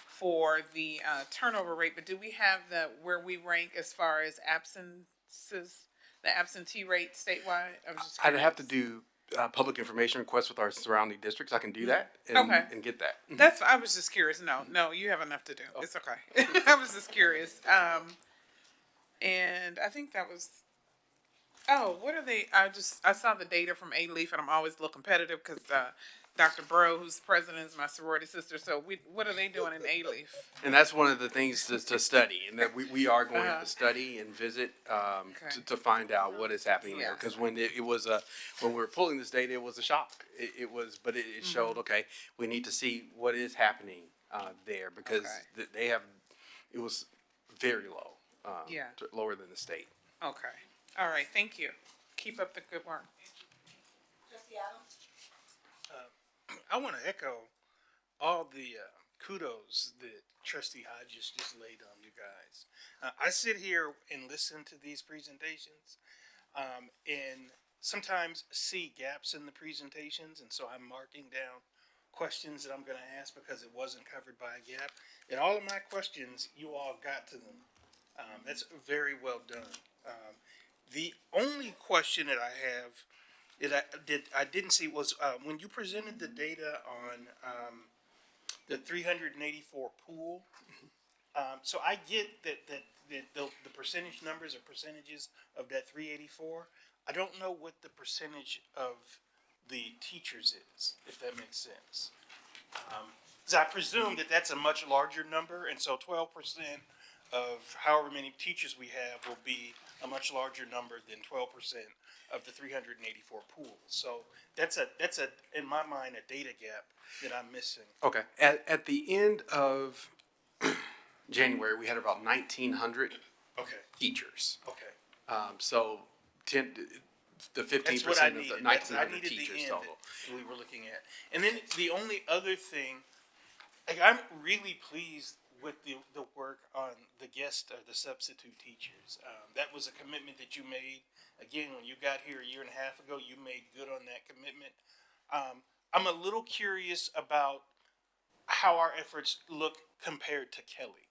for the turnover rate, but do we have where we rank as far as absences, the absentee rate statewide? I was just I'd have to curious. do public information requests with our surrounding districts. I can do that Okay. and get that. I was just curious. No, you have enough to do. It's okay. I was just curious. And I think that was, what are they? I saw the data from A-Leaf, and I'm always a little competitive because Dr. Bro, who's president, is my sorority sister. So what are they doing in A-Leaf? And that's one of the things to study, and that we are going to study and visit to find out what is happening there. Because when it was when we were pulling this data, it was a shock. But it showed, okay, we need to see what is happening there, because they have, it was very low, lower than the state. Okay. All right. Thank you. Keep up the good work. Trustee Adams? I want to echo all the kudos that Trustee Hodges just laid on you guys. I sit here and listen to these presentations and sometimes see gaps in the presentations, and so I'm marking down questions that I'm going to ask because it wasn't covered by a gap. And all of my questions, you all got to them. That's very well done. The only question that I have I didn't see was when you presented the data on the 384 pool. So I get that the percentage numbers or percentages of that 384. I don't know what the percentage of the teachers is, if that makes sense. So I presume that that's a much larger number, and so 12% of however many teachers we have will be a much larger number than 12% of the 384 pools. So that's in my mind, a data gap that I'm missing. Okay. At the end of January, we had about 1,900 Okay, teachers. okay. So the 15% That's what I of the needed. 1,900 needed teachers the end total. that we were looking at. And then the only other thing, like, I'm really pleased with the work on the guest or the substitute teachers. That was a commitment that you made. Again, when you got here a year and a half ago, you made good on that commitment. I'm a little curious about how our efforts look compared to Kelly.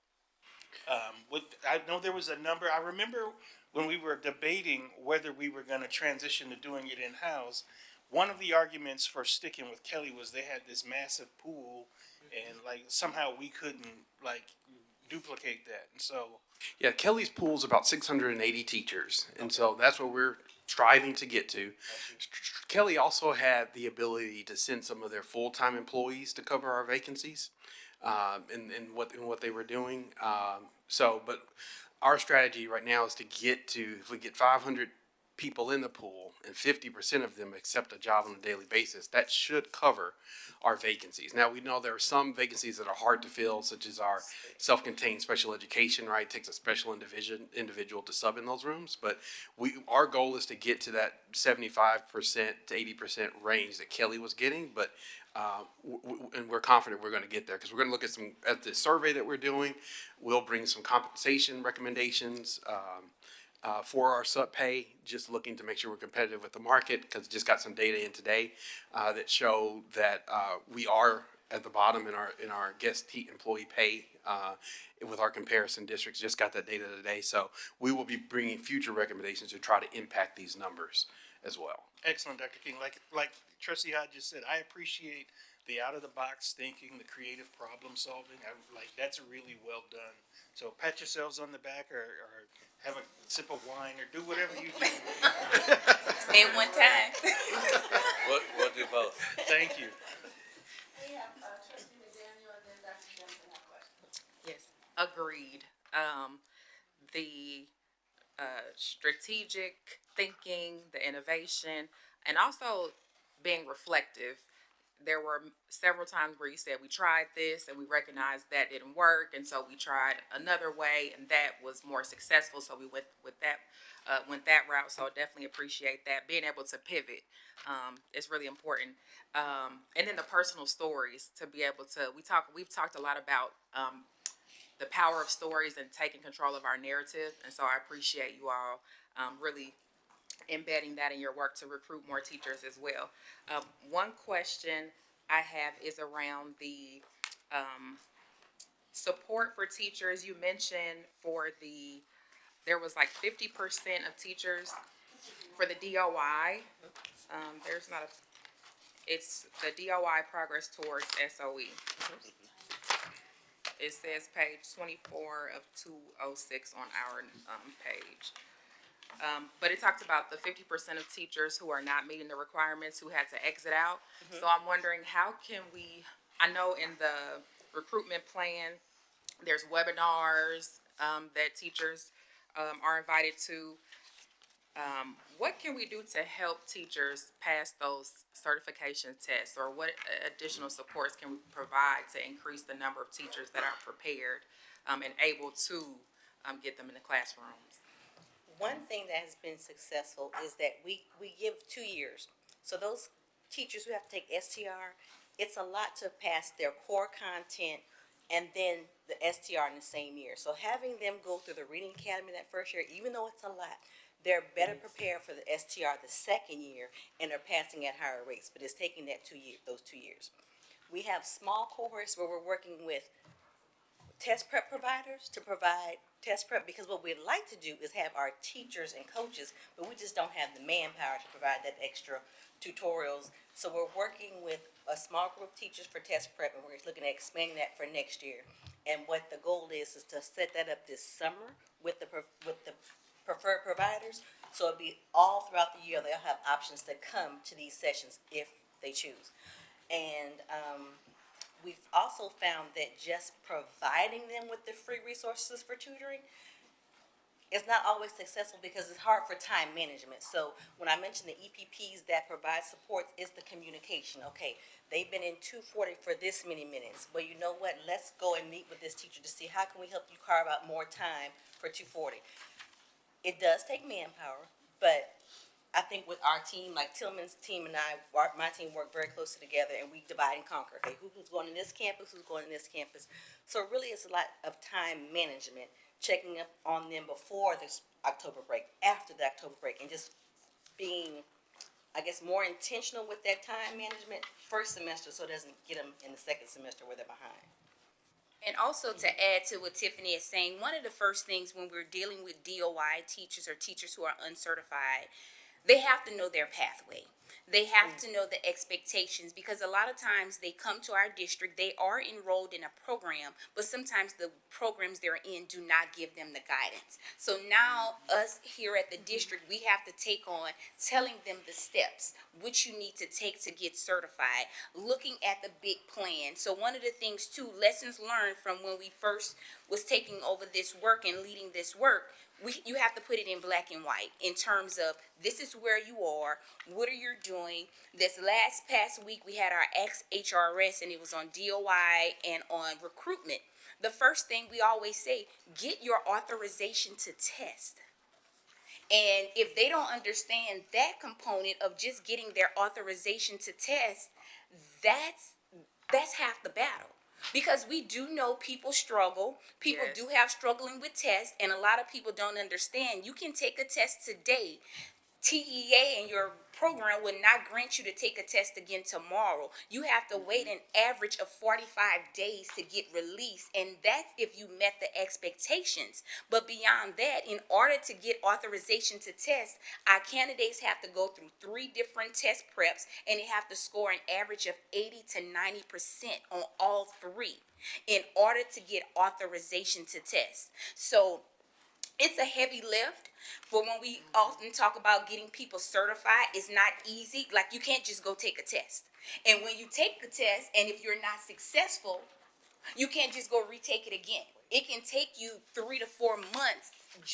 I know there was a number. I remember when we were debating whether we were going to transition to doing it in house. One of the arguments for sticking with Kelly was they had this massive pool, and like somehow we couldn't like duplicate that. And so, Yeah, Kelly's pool's about 680 teachers, and so that's what we're striving to get to. Kelly also had the ability to send some of their full-time employees to cover our vacancies, in what they were doing. But our strategy right now is to get to, if we get 500 people in the pool and 50% of them accept a job on a daily basis, that should cover our vacancies. Now, we know there are some vacancies that are hard to fill, such as our self-contained special education, right? It takes a special individual to sub in those rooms, but our goal is to get to that 75% to 80% range that Kelly was getting, but and we're confident we're going to get there, because we're going to look at the survey that we're doing. We'll bring some compensation recommendations for our sub pay, just looking to make sure we're competitive with the market, because just got some data in today that show that we are at the bottom in our employee pay with our comparison districts. Just got that data today, so we will be bringing future recommendations to try to impact these numbers as well. excellent, Dr. King. Like Trustee Hodge just said, I appreciate the out of the box thinking, the creative problem solving. That's really well done. So pat yourselves on the back, or have a sip of wine, or do whatever you do. Say it one time. We'll do both. Thank you. We have, trustee McDaniel and then Dr. Johnson have questions. Yes, agreed. The strategic thinking, the innovation, and also being reflective. There were several times where you said we tried this and we recognized that didn't work, and so we tried another way, and that was more successful. So we went that route. So I definitely appreciate that. Being able to pivot is really important. And then the personal stories, to be able to we've talked a lot about the power of stories and taking control of our narrative, and so I appreciate you all really embedding that in your work to recruit more teachers as well. One question I have is around the support for teachers. You mentioned there was like 50% of teachers for the DOI. It's the DOI progress towards SOE. It says page 24 of 206 on our page. But it talked about the 50% of teachers who are not meeting the requirements, who had to exit out. So I'm wondering, how can I know in the recruitment plan, there's webinars that teachers are invited to. What can we do to help teachers pass those certification tests, or what additional supports can we provide to increase the number of teachers that are prepared and able to get them in the classrooms? One thing that has been successful is that we give 2 years. So those teachers who have to take STR, it's a lot to pass their core content and then the STR in the same year. So having them go through the Reading Academy that first year, even though it's a lot, they're better prepared for the STR the second year, and they're passing at higher rates. But it's taking those 2 years. We have small cohorts where we're working with test prep providers to provide test prep, because what we'd like to do is have our teachers and coaches, but we just don't have the manpower to provide that extra tutorials. So we're working with a small group of teachers for test prep, and we're looking at expanding that for next year. And what the goal is to set that up this summer with the preferred providers. So it'll be all throughout the year. They'll have options to come to these sessions if they choose. And we've also found that just providing them with the free resources for tutoring it's not always successful because it's hard for time management. So when I mentioned the EPPs that provide support, is the communication. Okay, they've been in 240 for this many minutes. Well, you know what? Let's go and meet with this teacher to see how can we help you carve out more time for 240. It does take manpower, but I think with our team, like Tillman's team and my team work very closely together, and we divide and conquer. Okay, who's going to this campus, who's going to this campus. So really, it's a lot of time management, checking up on them before this October break, after the October break, and just being, I guess, more intentional with that time management first semester, so it doesn't get them in the second semester where they're behind. And also to add to what Tiffany is saying, one of the first things when we're dealing with DOI teachers or teachers who are uncertified, they have to know their pathway. They have to know the expectations, because a lot of times they come to our district, they are enrolled in a program, but sometimes the programs they're in do not give them the guidance. So now us here at the district, we have to take on telling them the steps, which you need to take to get certified, looking at the big plan. So one of the things too, lessons learned from when we first was taking over this work and leading this work, you have to put it in black and white in terms of this is where you are, what are you doing. This past week we had our HRS, and it was on DOI and on recruitment. The first thing we always say, get your authorization to test. And if they don't understand that component of just getting their authorization to test, that's half the battle. Because we do know people struggle. People Yes. do have struggling with tests, and a lot of people don't understand. You can take a test today. TEA and your program will not grant you to take a test again tomorrow. You have to wait an average of 45 days to get released, and that's if you met the expectations. But beyond that, in order to get authorization to test, our candidates have to go through 3 different test preps, and they have to score an average of 80 to 90% on all 3 in order to get authorization to test. So it's a heavy lift. For when we often talk about getting people certified, it's not easy. Like, you can't just go take a test. And when you take the test, and if you're not successful, you can't just go retake it again. It can take you 3 to 4 months,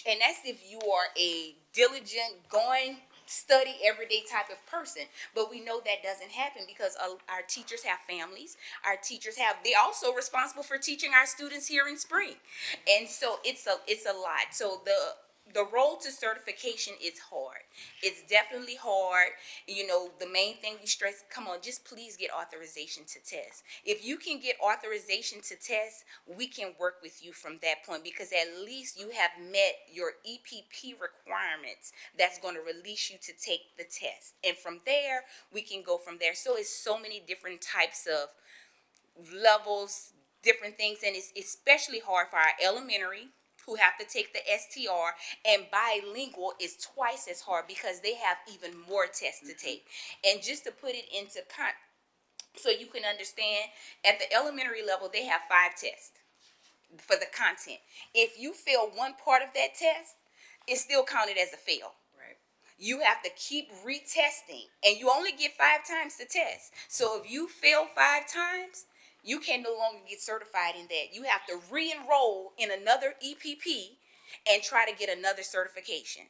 and that's if you are a diligent, going, study everyday type of person. But we know that doesn't happen because our teachers have families. Our teachers they're also responsible for teaching our students here in spring. And so it's a lot. So the road to certification is hard. It's definitely hard. You know, the main thing we stress, come on, just please get authorization to test. If you can get authorization to test, we can work with you from that point, because at least you have met your EPP requirements that's going to release you to take the test. And from there, we can go from there. So it's so many different types of levels, different things, and it's especially hard for our elementary, who have to take the STR, and bilingual is twice as hard because they have even more tests to take. And just to put it into so you can understand, at the elementary level, they have 5 tests for the content. If you fail one part of that test, it's still counted as a fail. Right. You have to keep retesting, and you only get 5 times to test. So if you fail 5 times, you can no longer get certified in that. You have to re-enroll in another EPP and try to get another certification.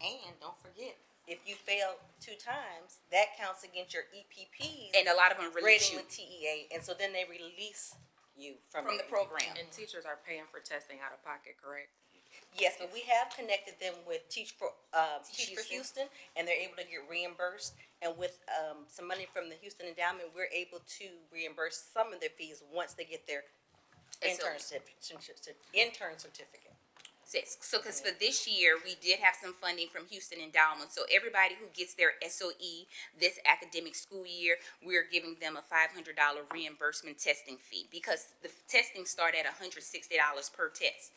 And don't forget, if you fail 2 times, that counts against your EPPs. And a lot of them release rating you with TEA, and so then they release you from from the program. And teachers are paying for testing out of pocket, correct? Yes, but we have connected them with Teach for Houston, and they're able to get reimbursed. And with some money from the Houston Endowment, we're able to reimburse some of their fees once they get their intern certificate. So, because for this year, we did have some funding from Houston Endowment. So everybody who gets their SOE this academic school year, we're giving them a $500 reimbursement testing fee, because the testing start at $160 per test.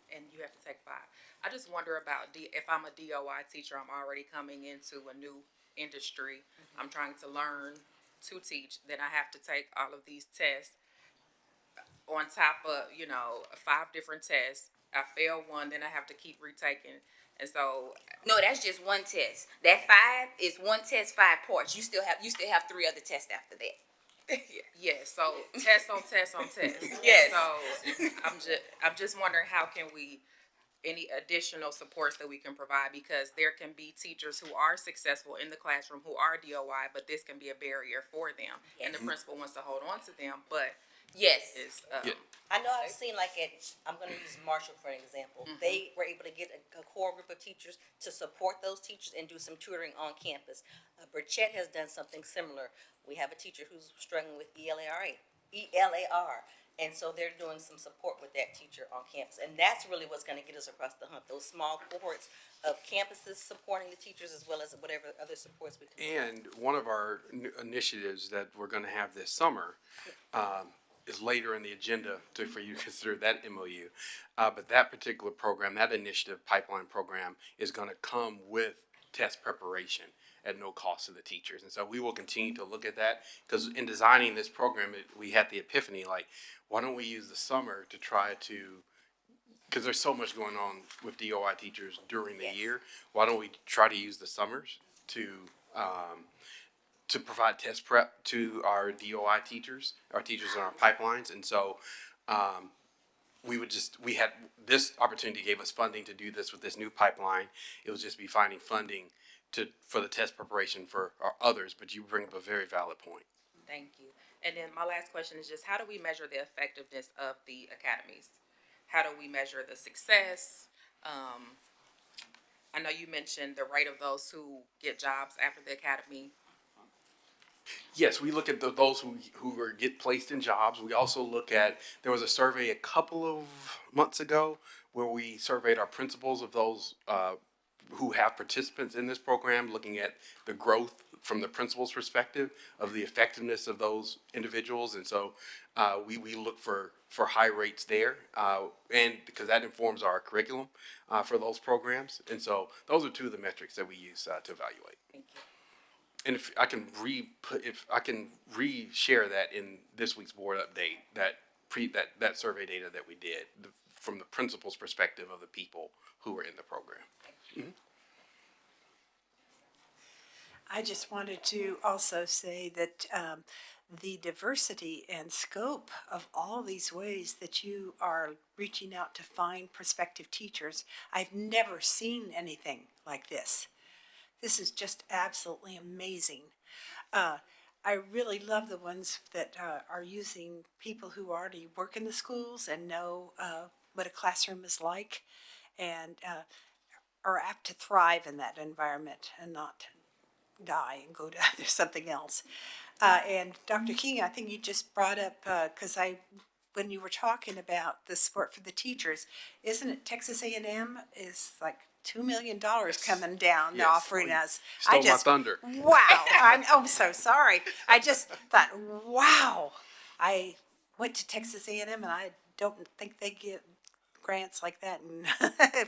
And you have to take 5. I just wonder about if I'm a DOI teacher, I'm already coming into a new industry. I'm trying to learn to teach. Then I have to take all of these tests on top of, 5 different tests. I fail one, then I have to keep retaking. And so, No, that's just one test. That 5 is one test, 5 parts. You still have 3 other tests after that. yes, so test on test on test. Yes. So I'm just wondering, how can we any additional supports that we can provide, because there can be teachers who are successful in the classroom who are DOI, but this can be a barrier for them. And the principal wants to hold on to them, but Yes. is, Yeah. I know I've seen like I'm gonna use Marshall for an example. They were able to get a core group of teachers to support those teachers and do some tutoring on campus. Burchett has done something similar. We have a teacher who's struggling with ELAR. And so they're doing some support with that teacher on campus. And that's really what's gonna get us across the hump, those small cohorts of campuses supporting the teachers as well as whatever other supports we can. And one of our initiatives that we're going to have this summer is later in the agenda for you to consider that MOU. But that particular program, that initiative pipeline program, is going to come with test preparation at no cost to the teachers. And so we will continue to look at that, because in designing this program, we had the epiphany, like, why don't we use the summer to try to, because there's so much going on with DOI teachers during the Yes. year, why don't we try to use the summers to provide test prep to our DOI teachers, our teachers in our pipelines. And so we had this opportunity, gave us funding to do this with this new pipeline. It was just be finding funding for the test preparation for our others, but you bring up a very valid point. thank you. And then my last question is just, how do we measure the effectiveness of the academies? How do we measure the success? I know you mentioned the rate of those who get jobs after the academy. Yes, we look at those who get placed in jobs. We also look at, there was a survey a couple of months ago where we surveyed our principals of those who have participants in this program, looking at the growth from the principal's perspective of the effectiveness of those individuals. And so we look for high rates there, and because that informs our curriculum for those programs. And so those are two of the metrics that we use to evaluate. Thank you. And if I can re-share that in this week's board update, that survey data that we did from the principal's perspective of the people who were in the program. I just wanted to also say that the diversity and scope of all these ways that you are reaching out to find prospective teachers, I've never seen anything like this. This is just absolutely amazing. I really love the ones that are using people who already work in the schools and know what a classroom is like, and are apt to thrive in that environment and not die and go to something else. And Dr. King, I think you just brought up, because when you were talking about the support for the teachers, isn't it Texas A&M is like $2 million coming down, Yes. offering us. Stole my thunder. Wow, I'm so sorry. I just thought, wow. I went to Texas A&M and I don't think they get grants like that and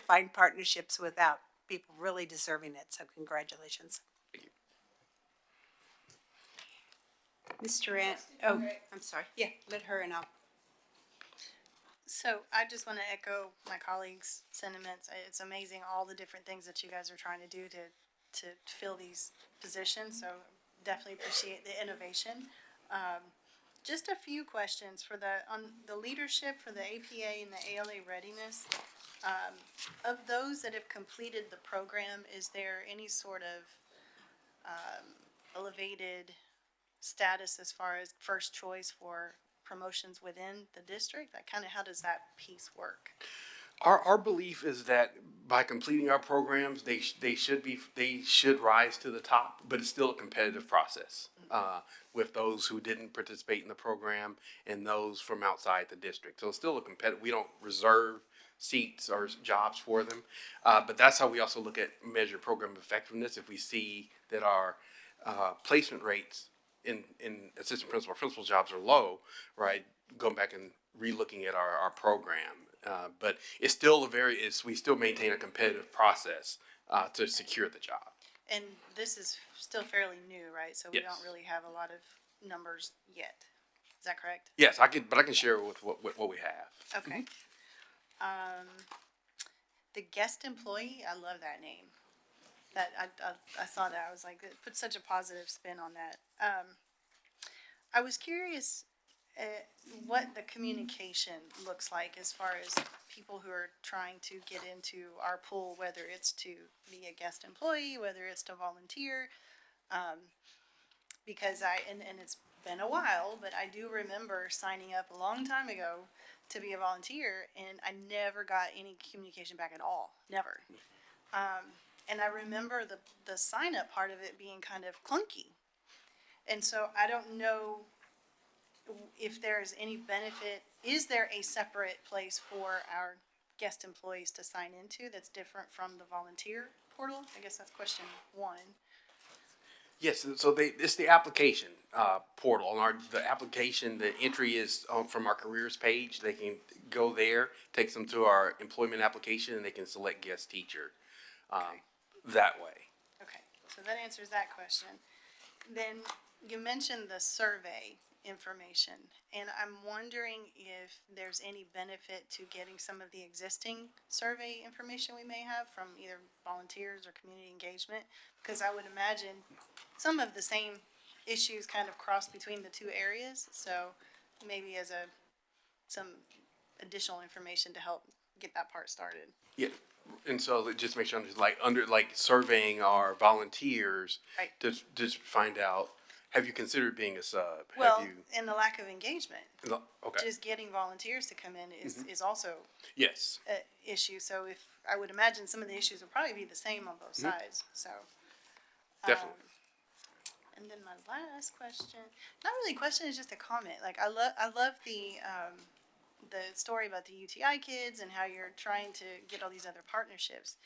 find partnerships without people really deserving it. So congratulations. Ms. Durant, oh, I'm sorry. Yeah, let her and I'll. So I just want to echo my colleagues' sentiments. It's amazing all the different things that you guys are trying to do to fill these positions. So definitely appreciate the innovation. Just a few questions on the leadership for the APA and the ALA readiness. Of those that have completed the program, is there any sort of elevated status as far as first choice for promotions within the district? How does that piece work? Our belief is that by completing our programs, they should rise to the top, but it's still a competitive process with those who didn't participate in the program and those from outside the district. So it's still a competitive. We don't reserve seats or jobs for them, but that's how we also look at measure program effectiveness. If we see that our placement rates in assistant principal jobs are low, right? Going back and re-looking at our program. But it's still we still maintain a competitive process to secure the job. And this is still fairly new, right? So we Yes. don't really have a lot of numbers yet. Is that correct? Yes, I can share with what we have. Okay. The guest employee, I love that name. That I saw that. I was like, it puts such a positive spin on that. I was curious what the communication looks like as far as people who are trying to get into our pool, whether it's to be a guest employee, whether it's to volunteer. Because and it's been a while, but I do remember signing up a long time ago to be a volunteer, and I never got any communication back at all. Never. And I remember the sign up part of it being kind of clunky. And so I don't know if there's any benefit. Is there a separate place for our guest employees to sign into that's different from the volunteer portal? I guess that's question one. Yes, so it's the application portal. The application, the entry is from our careers page. They can go there, takes them to our employment application, and they can select guest teacher that way. Okay, so that answers that question. Then you mentioned the survey information, and I'm wondering if there's any benefit to getting some of the existing survey information we may have from either volunteers or community engagement, because I would imagine some of the same issues kind of cross between the two areas, so maybe as some additional information to help get that part started. Yeah, and so just make sure under surveying our volunteers Right. to just find out. Have you considered being a sub? Well, Have you? and the lack of engagement, Okay. just getting volunteers to come in is also Yes. a issue, so if, I would imagine some of the issues will probably be the same on both sides, so. Definitely. And then my last question, not really a question, it's just a comment. Like I love the story about the UTI kids and how you're trying to get all these other partnerships.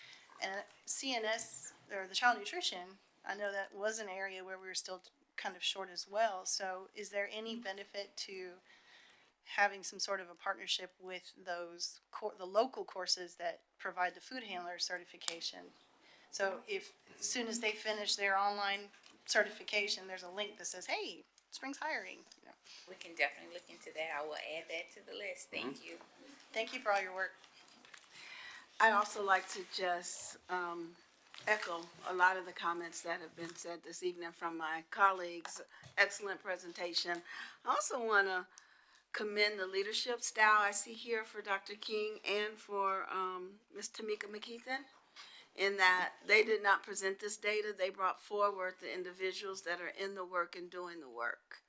And CNS or the child nutrition, I know that was an area where we were still kind of short as well. So is there any benefit to having some sort of a partnership with those the local courses that provide the food handler certification? So if as soon as they finish their online certification, there's a link that says, "Hey, Spring's hiring." You know. We can definitely look into that. I will add that to the list. Thank you. Thank you for all your work. I'd also like to just echo a lot of the comments that have been said this evening from my colleagues. Excellent presentation. I also want to commend the leadership style I see here for Dr. King and for Ms. Tamika McKeithen, in that they did not present this data. They brought forward the individuals that are in the work and doing the work.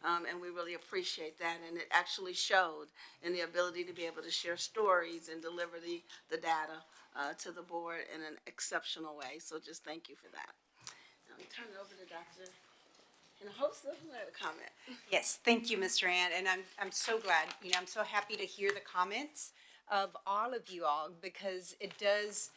And we really appreciate that. And it actually showed in the ability to be able to share stories and deliver the data to the board in an exceptional way. So just thank you for that. Now we turn it over to Dr. Hinojosa, who had a comment. Yes, thank you, Mr. Ant, and I'm so glad, I'm so happy to hear the comments of all of you all, because it does,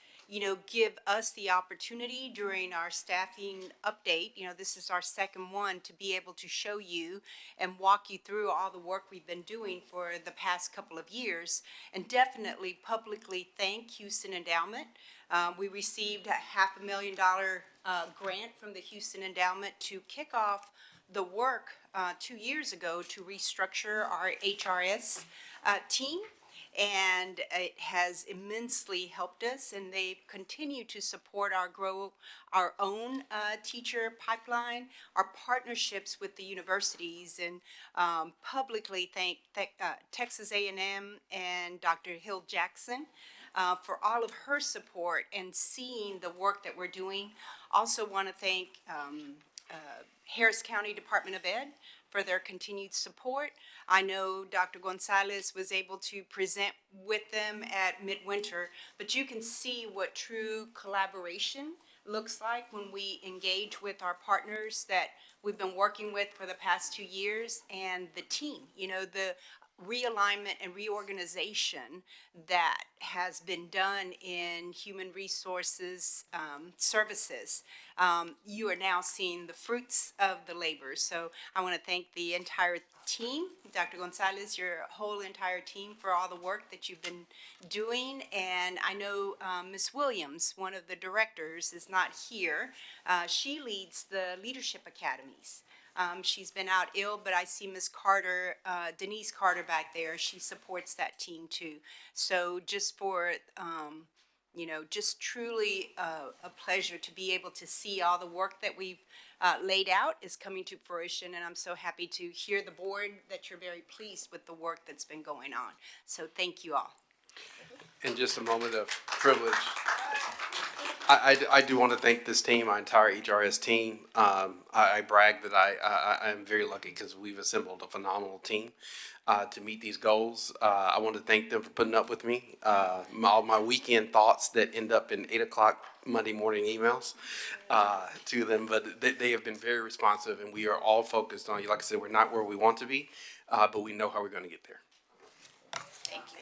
give us the opportunity during our staffing update, this is our second one, to be able to show you and walk you through all the work we've been doing for the past couple of years, and definitely publicly thank Houston Endowment. We received a $500,000 grant from the Houston Endowment to kick off the work 2 years ago to restructure our HRS team. And it has immensely helped us, and they've continued to support our own teacher pipeline, our partnerships with the universities, and publicly thank Texas A&M and Dr. Hill Jackson for all of her support and seeing the work that we're doing. Also want to thank Harris County Department of Ed for their continued support. I know Dr. Gonzalez was able to present with them at Midwinter, but you can see what true collaboration looks like when we engage with our partners that we've been working with for the past 2 years, and the team, the realignment and reorganization that has been done in human resources services. You are now seeing the fruits of the labor. So I want to thank the entire team, Dr. Gonzalez, your whole entire team, for all the work that you've been doing. And I know Ms. Williams, one of the directors, is not here. She leads the leadership academies. She's been out ill, but I see Ms. Carter, Denise Carter back there. She supports that team too. So just for just truly a pleasure to be able to see all the work that we've laid out is coming to fruition. And I'm so happy to hear the board that you're very pleased with the work that's been going on. So thank you all. In just a moment of privilege, I do want to thank this team, my entire HRS team. I brag that I am very lucky because we've assembled a phenomenal team to meet these goals. I want to thank them for putting up with me. All my weekend thoughts that end up in 8 o'clock Monday morning emails to them, but they have been very responsive, and we are all focused on you. Like I said, we're not where we want to be, but we know how we're going to get there. Thank you.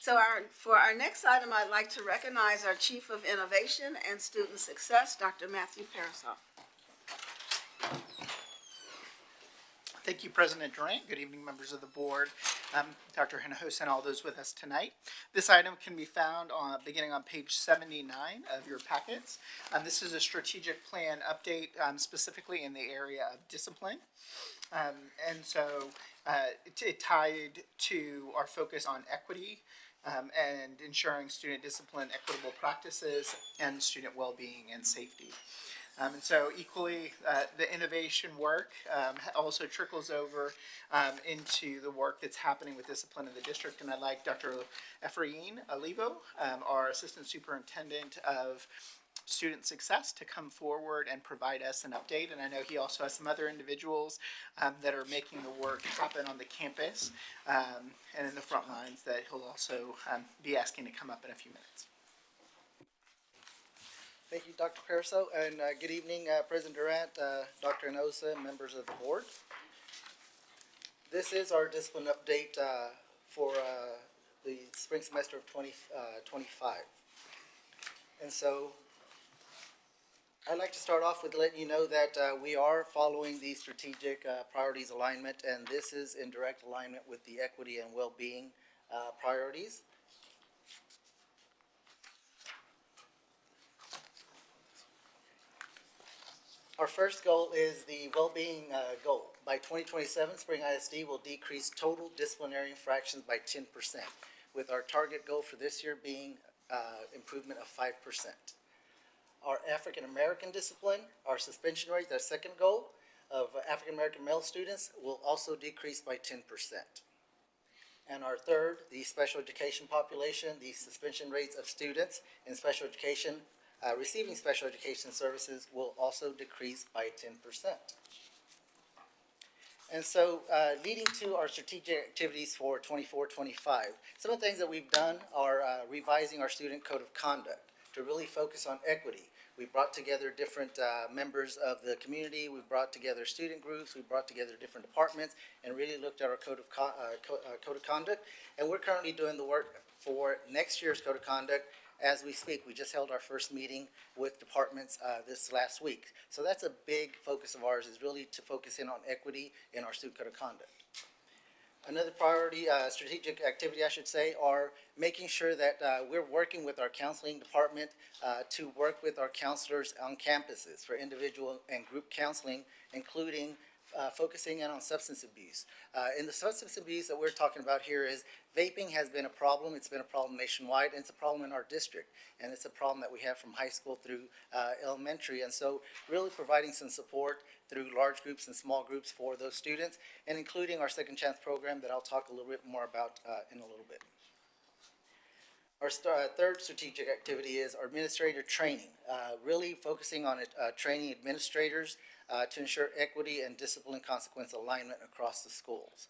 So for our next item, I'd like to recognize our Chief of Innovation and Student Success, Dr. Matthew Parasol. Thank you, President Durant. Good evening, members of the board, Dr. Hinojosa, and all those with us tonight. This item can be found beginning on page 79 of your packets. This is a strategic plan update specifically in the area of discipline. And so it tied to our focus on equity and ensuring student discipline, equitable practices, and student well-being and safety. And so equally, the innovation work also trickles over into the work that's happening with discipline in the district. And I'd like Dr. Efrain Olivo, our Assistant Superintendent of Student Success, to come forward and provide us an update. And I know he also has some other individuals that are making the work happen on the campus and in the front lines that he'll also be asking to come up in a few minutes. Thank you, Dr. Parasol, and good evening, President Durant, Dr. Hinojosa, members of the board. This is our discipline update for the spring semester of 2025. And so I'd like to start off with letting you know that we are following the strategic priorities alignment, and this is in direct alignment with the equity and well-being priorities. Our first goal is the well-being goal. By 2027, Spring ISD will decrease total disciplinary infractions by 10%, with our target goal for this year being improvement of 5%. Our African American discipline, our suspension rate, our second goal of African American male students will also decrease by 10%. And our third, the special education population, the suspension rates of students in special education receiving special education services will also decrease by 10%. And so leading to our strategic activities for 24-25, some of the things that we've done are revising our student code of conduct to really focus on equity. We brought together different members of the community. We brought together student groups. We brought together different departments and really looked at our code of conduct. And we're currently doing the work for next year's code of conduct. As we speak, we just held our first meeting with departments this last week. So that's a big focus of ours, is really to focus in on equity in our student code of conduct. Another priority, strategic activity, I should say, are making sure that we're working with our counseling department to work with our counselors on campuses for individual and group counseling, including focusing in on substance abuse. And the substance abuse that we're talking about here is vaping has been a problem. It's been a problem nationwide, and it's a problem in our district. And it's a problem that we have from high school through elementary. And so really providing some support through large groups and small groups for those students, and including our Second Chance program that I'll talk a little bit more about in a little bit. Our third strategic activity is our administrator training, really focusing on training administrators to ensure equity and discipline consequence alignment across the schools.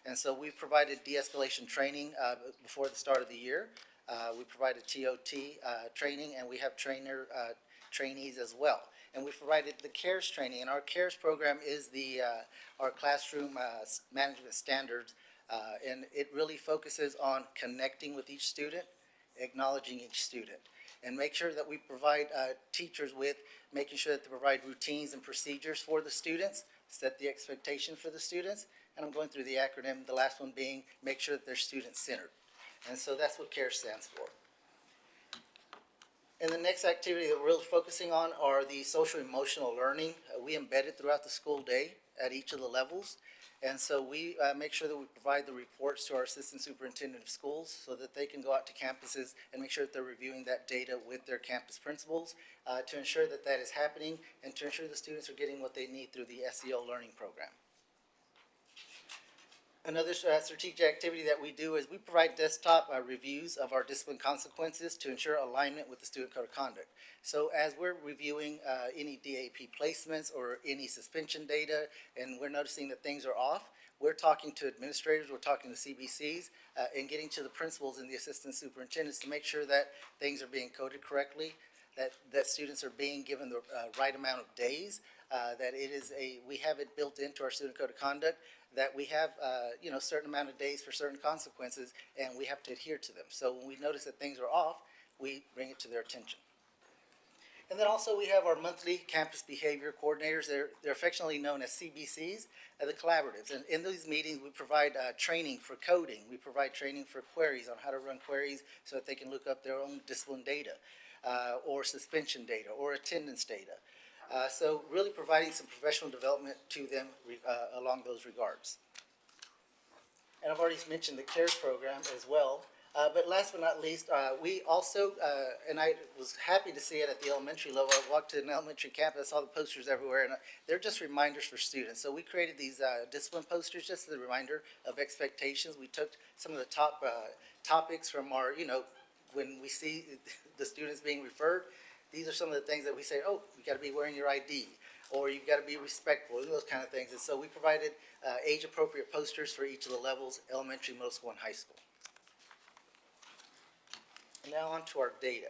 And so we've provided de-escalation training before the start of the year. We provided TOT training, and we have trainees as well. And we've provided the CARES training, and our CARES program is our classroom management standards, and it really focuses on connecting with each student, acknowledging each student, and make sure that we provide teachers with making sure that they provide routines and procedures for the students, set the expectation for the students, and I'm going through the acronym, the last one being make sure that they're student-centered. And so that's what CARE stands for. And the next activity that we're really focusing on are the social emotional learning. We embed it throughout the school day at each of the levels. And so we make sure that we provide the reports to our assistant superintendent of schools so that they can go out to campuses and make sure that they're reviewing that data with their campus principals to ensure that that is happening and to ensure the students are getting what they need through the SEL learning program. Another strategic activity that we do is we provide desktop reviews of our discipline consequences to ensure alignment with the student code of conduct. So as we're reviewing any DAP placements or any suspension data and we're noticing that things are off, we're talking to administrators, we're talking to CBCs, and getting to the principals and the assistant superintendents to make sure that things are being coded correctly, that students are being given the right amount of days, that it is we have it built into our student code of conduct, that we have, certain amount of days for certain consequences, and we have to adhere to them. So when we notice that things are off, we bring it to their attention. And then also we have our monthly campus behavior coordinators. They're affectionately known as CBCs, the collaboratives. And in these meetings, we provide training for coding. We provide training for queries on how to run queries so that they can look up their own discipline data, or suspension data, or attendance data. So really providing some professional development to them along those regards. And I've already mentioned the CARES program as well. But last but not least, we also, and I was happy to see it at the elementary level. I walked to an elementary campus, I saw the posters everywhere, and they're just reminders for students. So we created these discipline posters just as a reminder of expectations. We took some of the top topics from our, when we see the students being referred, these are some of the things that we say, oh, you got to be wearing your ID, or you've got to be respectful, those kind of things. And so we provided age-appropriate posters for each of the levels, elementary, middle school, and high school. And now on to our data.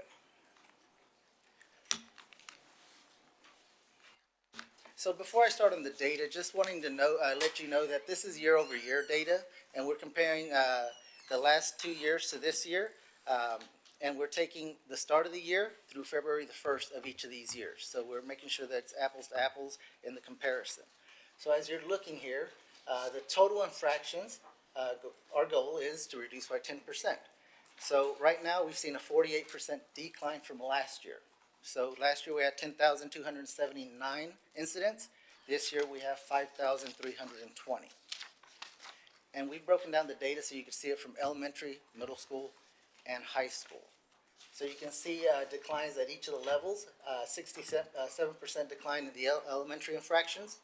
So before I start on the data, just wanting to let you know that this is year-over-year data, and we're comparing the last 2 years to this year. And we're taking the start of the year through February the 1st of each of these years. So we're making sure that it's apples to apples in the comparison. So as you're looking here, the total infractions, our goal is to reduce by 10%. So right now we've seen a 48% decline from last year. So last year we had 10,279 incidents. This year we have 5,320. And we've broken down the data so you can see it from elementary, middle school, and high school. So you can see declines at each of the levels, 67% decline in the elementary infractions,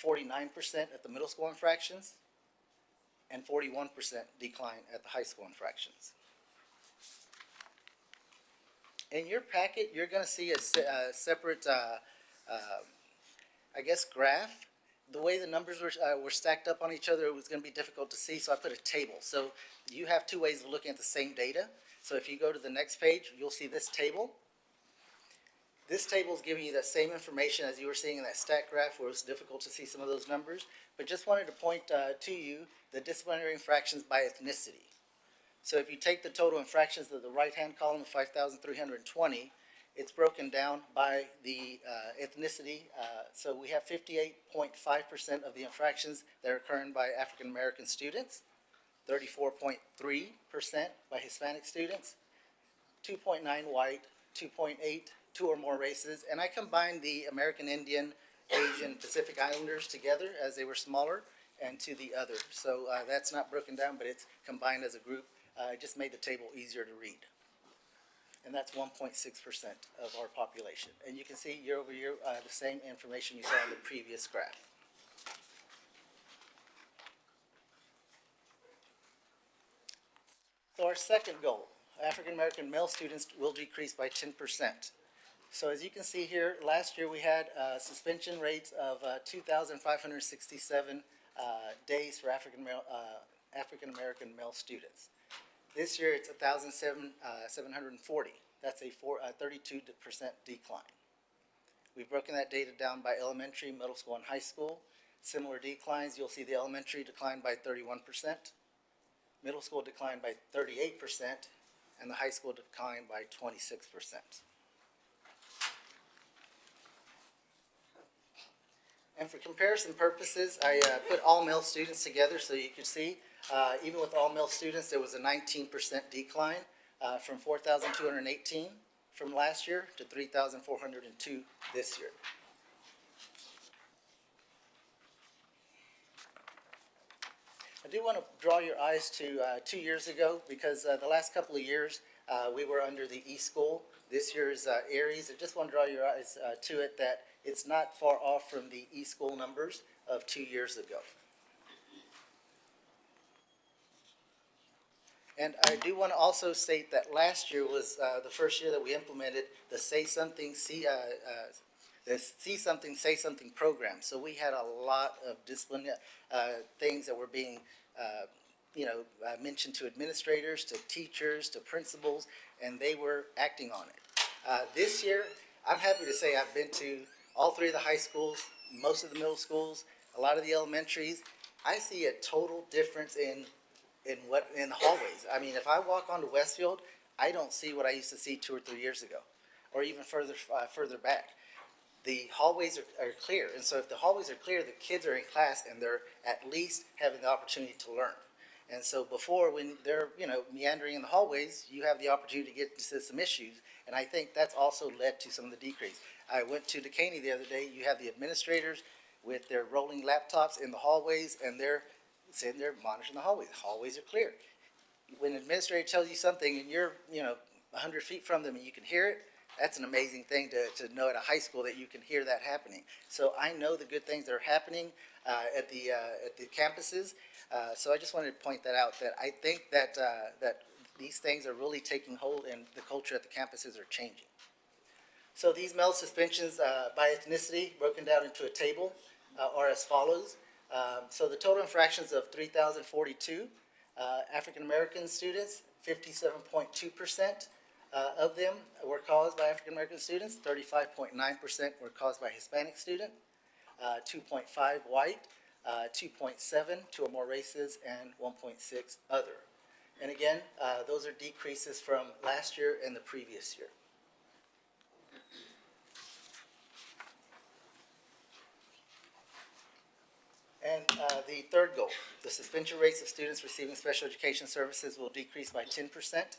49% at the middle school infractions, and 41% decline at the high school infractions. In your packet, you're going to see a separate, graph. The way the numbers were stacked up on each other, it was going to be difficult to see, so I put a table. So you have two ways of looking at the same data. So if you go to the next page, you'll see this table. This table is giving you the same information as you were seeing in that stack graph where it was difficult to see some of those numbers. But just wanted to point to you the disciplinary infractions by ethnicity. So if you take the total infractions of the right-hand column of 5,320, it's broken down by the ethnicity. So we have 58.5% of the infractions that are occurring by African American students, 34.3% by Hispanic students, 2.9 white, 2.8 two or more races, and I combined the American Indian, Asian, Pacific Islanders together as they were smaller, and to the other. So that's not broken down, but it's combined as a group. It just made the table easier to read. And that's 1.6% of our population. And you can see year over year the same information you saw in the previous graph. So our second goal, African American male students will decrease by 10%. So as you can see here, last year we had suspension rates of 2,567 days for African American male students. This year it's 1,740. That's a 32% decline. We've broken that data down by elementary, middle school, and high school. Similar declines, you'll see the elementary declined by 31%, middle school declined by 38%, and the high school declined by 26%. And for comparison purposes, I put all male students together so you can see, even with all male students, there was a 19% decline from 4,218 from last year to 3,402 this year. I do want to draw your eyes to 2 years ago, because the last couple of years we were under the eSchool. This year's Aries. I just want to draw your eyes to it, that it's not far off from the eSchool numbers of 2 years ago. And I do want to also state that last year was the first year that we implemented the See Something, Say Something program. So we had a lot of discipline things that were being, mentioned to administrators, to teachers, to principals, and they were acting on it. This year, I'm happy to say I've been to all three of the high schools, most of the middle schools, a lot of the elementaries. I see a total difference in the hallways. I mean, if I walk onto Westfield, I don't see what I used to see 2 or 3 years ago, or even further back. The hallways are clear, and so if the hallways are clear, the kids are in class and they're at least having the opportunity to learn. And so before, when they're meandering in the hallways, you have the opportunity to get into some issues, and I think that's also led to some of the decrease. I went to Dekaney the other day. You have the administrators with their rolling laptops in the hallways, and they're sitting there monitoring the hallways. The hallways are clear. When an administrator tells you something and you're 100 feet from them and you can hear it, that's an amazing thing to know at a high school, that you can hear that happening. So I know the good things that are happening at the campuses. So I just wanted to point that out, that I think that these things are really taking hold, and the culture at the campuses are changing. So these MEL suspensions by ethnicity, broken down into a table, are as follows. So the total infractions of 3,042, African-American students, 57.2%. Of them were caused by African-American students, 35.9% were caused by Hispanic student, 2.5 white, 2.7 two or more races, and 1.6 other. And again, those are decreases from last year and the previous year. And the third goal, the suspension rates of students receiving special education services will decrease by 10%.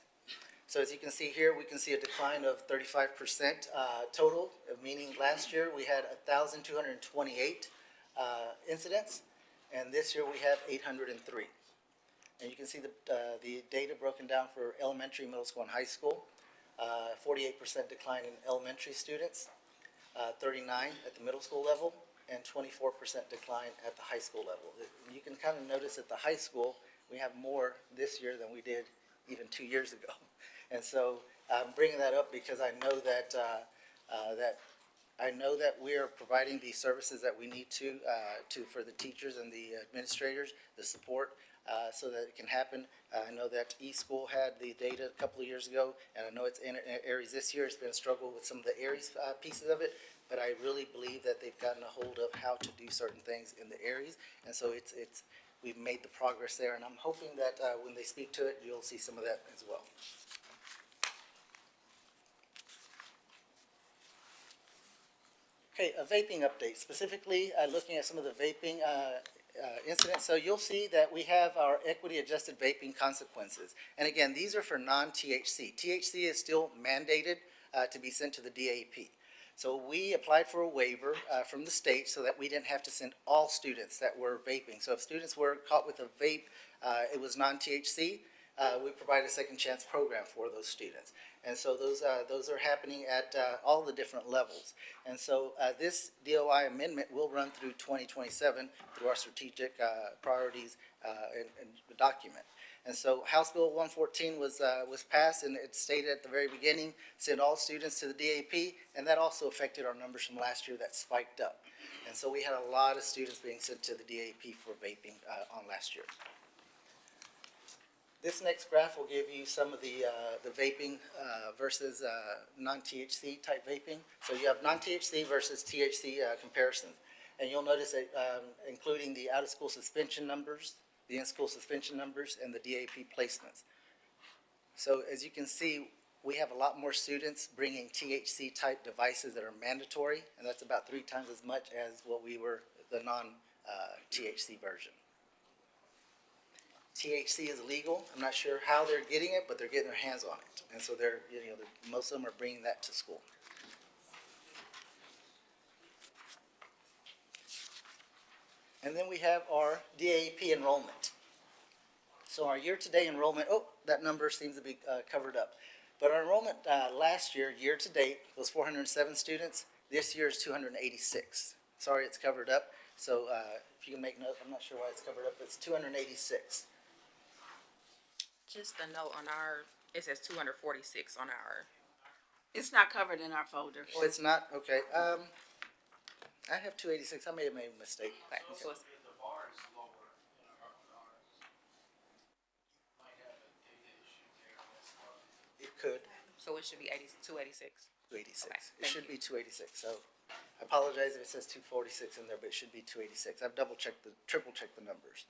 So as you can see here, we can see a decline of 35% total, meaning last year we had 1,228 incidents, and this year we have 803. And you can see the data broken down for elementary, middle school, and high school. 48% decline in elementary students, 39 at the middle school level, and 24% decline at the high school level. You can kind of notice at the high school, we have more this year than we did even 2 years ago. And so I'm bringing that up because I know that we are providing the services that we need to for the teachers and the administrators, the support, so that it can happen. I know that eSchool had the data a couple of years ago, and I know it's in Aries this year. It's been a struggle with some of the Aries pieces of it, but I really believe that they've gotten a hold of how to do certain things in the Aries, and so we've made the progress there, and I'm hoping that when they speak to it, you'll see some of that as well. Okay, a vaping update, specifically looking at some of the vaping incidents. So you'll see that we have our equity-adjusted vaping consequences. And again, these are for non-THC. THC is still mandated to be sent to the DAP. So we applied for a waiver from the state so that we didn't have to send all students that were vaping. So if students were caught with a vape, it was non-THC, we provide a second chance program for those students. And so those are happening at all the different levels. And so this DOI amendment will run through 2027 through our strategic priorities and document. And so House Bill 114 was passed, and it stated at the very beginning, send all students to the DAP, and that also affected our numbers from last year that spiked up. And so we had a lot of students being sent to the DAP for vaping on last year. This next graph will give you some of the vaping versus non-THC type vaping. So you have non-THC versus THC comparisons. And you'll notice that including the out-of-school suspension numbers, the in-school suspension numbers, and the DAP placements. So as you can see, we have a lot more students bringing THC type devices that are mandatory, and that's about 3 times as much as what we were, the non-THC version. THC is legal. I'm not sure how they're getting it, but they're getting their hands on it. And so most of them are bringing that to school. And then we have our DAP enrollment. So our year-to-date enrollment, that number seems to be covered up. But our enrollment last year, year-to-date, was 407 students. This year is 286. Sorry, it's covered up. So if you can make note, I'm not sure why it's covered up, but it's 286. Just a note on it says 246 on our. It's not covered in our folder. Oh, it's not? Okay. I have 286. I may have made a mistake. Okay, so it's, It could. so it should be 286. 286. Okay, It thank should you. be 286. So I apologize if it says 246 in there, but it should be 286. I've triple checked the numbers.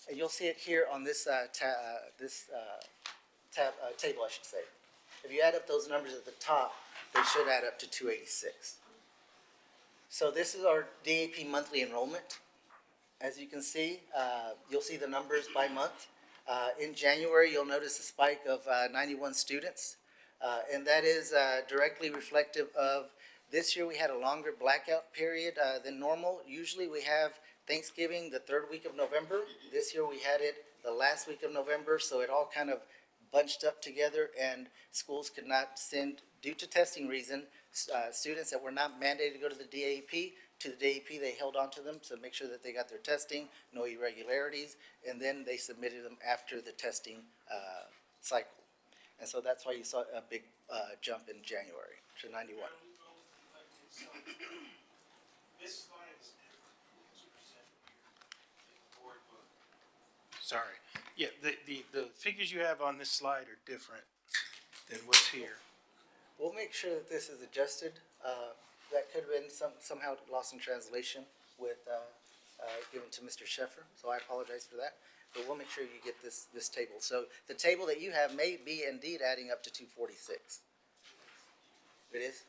And you'll see it here on this table, I should say. If you add up those numbers at the top, they should add up to 286. So this is our DAP monthly enrollment. As you can see, you'll see the numbers by month. In January, you'll notice a spike of 91 students. And that is directly reflective of this year we had a longer blackout period than normal. Usually we have Thanksgiving the third week of November. This year we had it the last week of November, so it all kind of bunched up together, and schools could not send, due to testing reason, students that were not mandated to go to the DAP. To the DAP, they held on to them to make sure that they got their testing, no irregularities, and then they submitted them after the testing cycle. And so that's why you saw a big jump in January to 91. This slide is different from what's presented here in the board book. Sorry. Yeah, the figures you have on this slide are different than what's here. We'll make sure that this is adjusted. That could have been somehow lost in translation with, given to Mr. Sheffer, so I apologize for that. But we'll make sure you get this table. So the table that you have may be indeed adding up to 246. It is?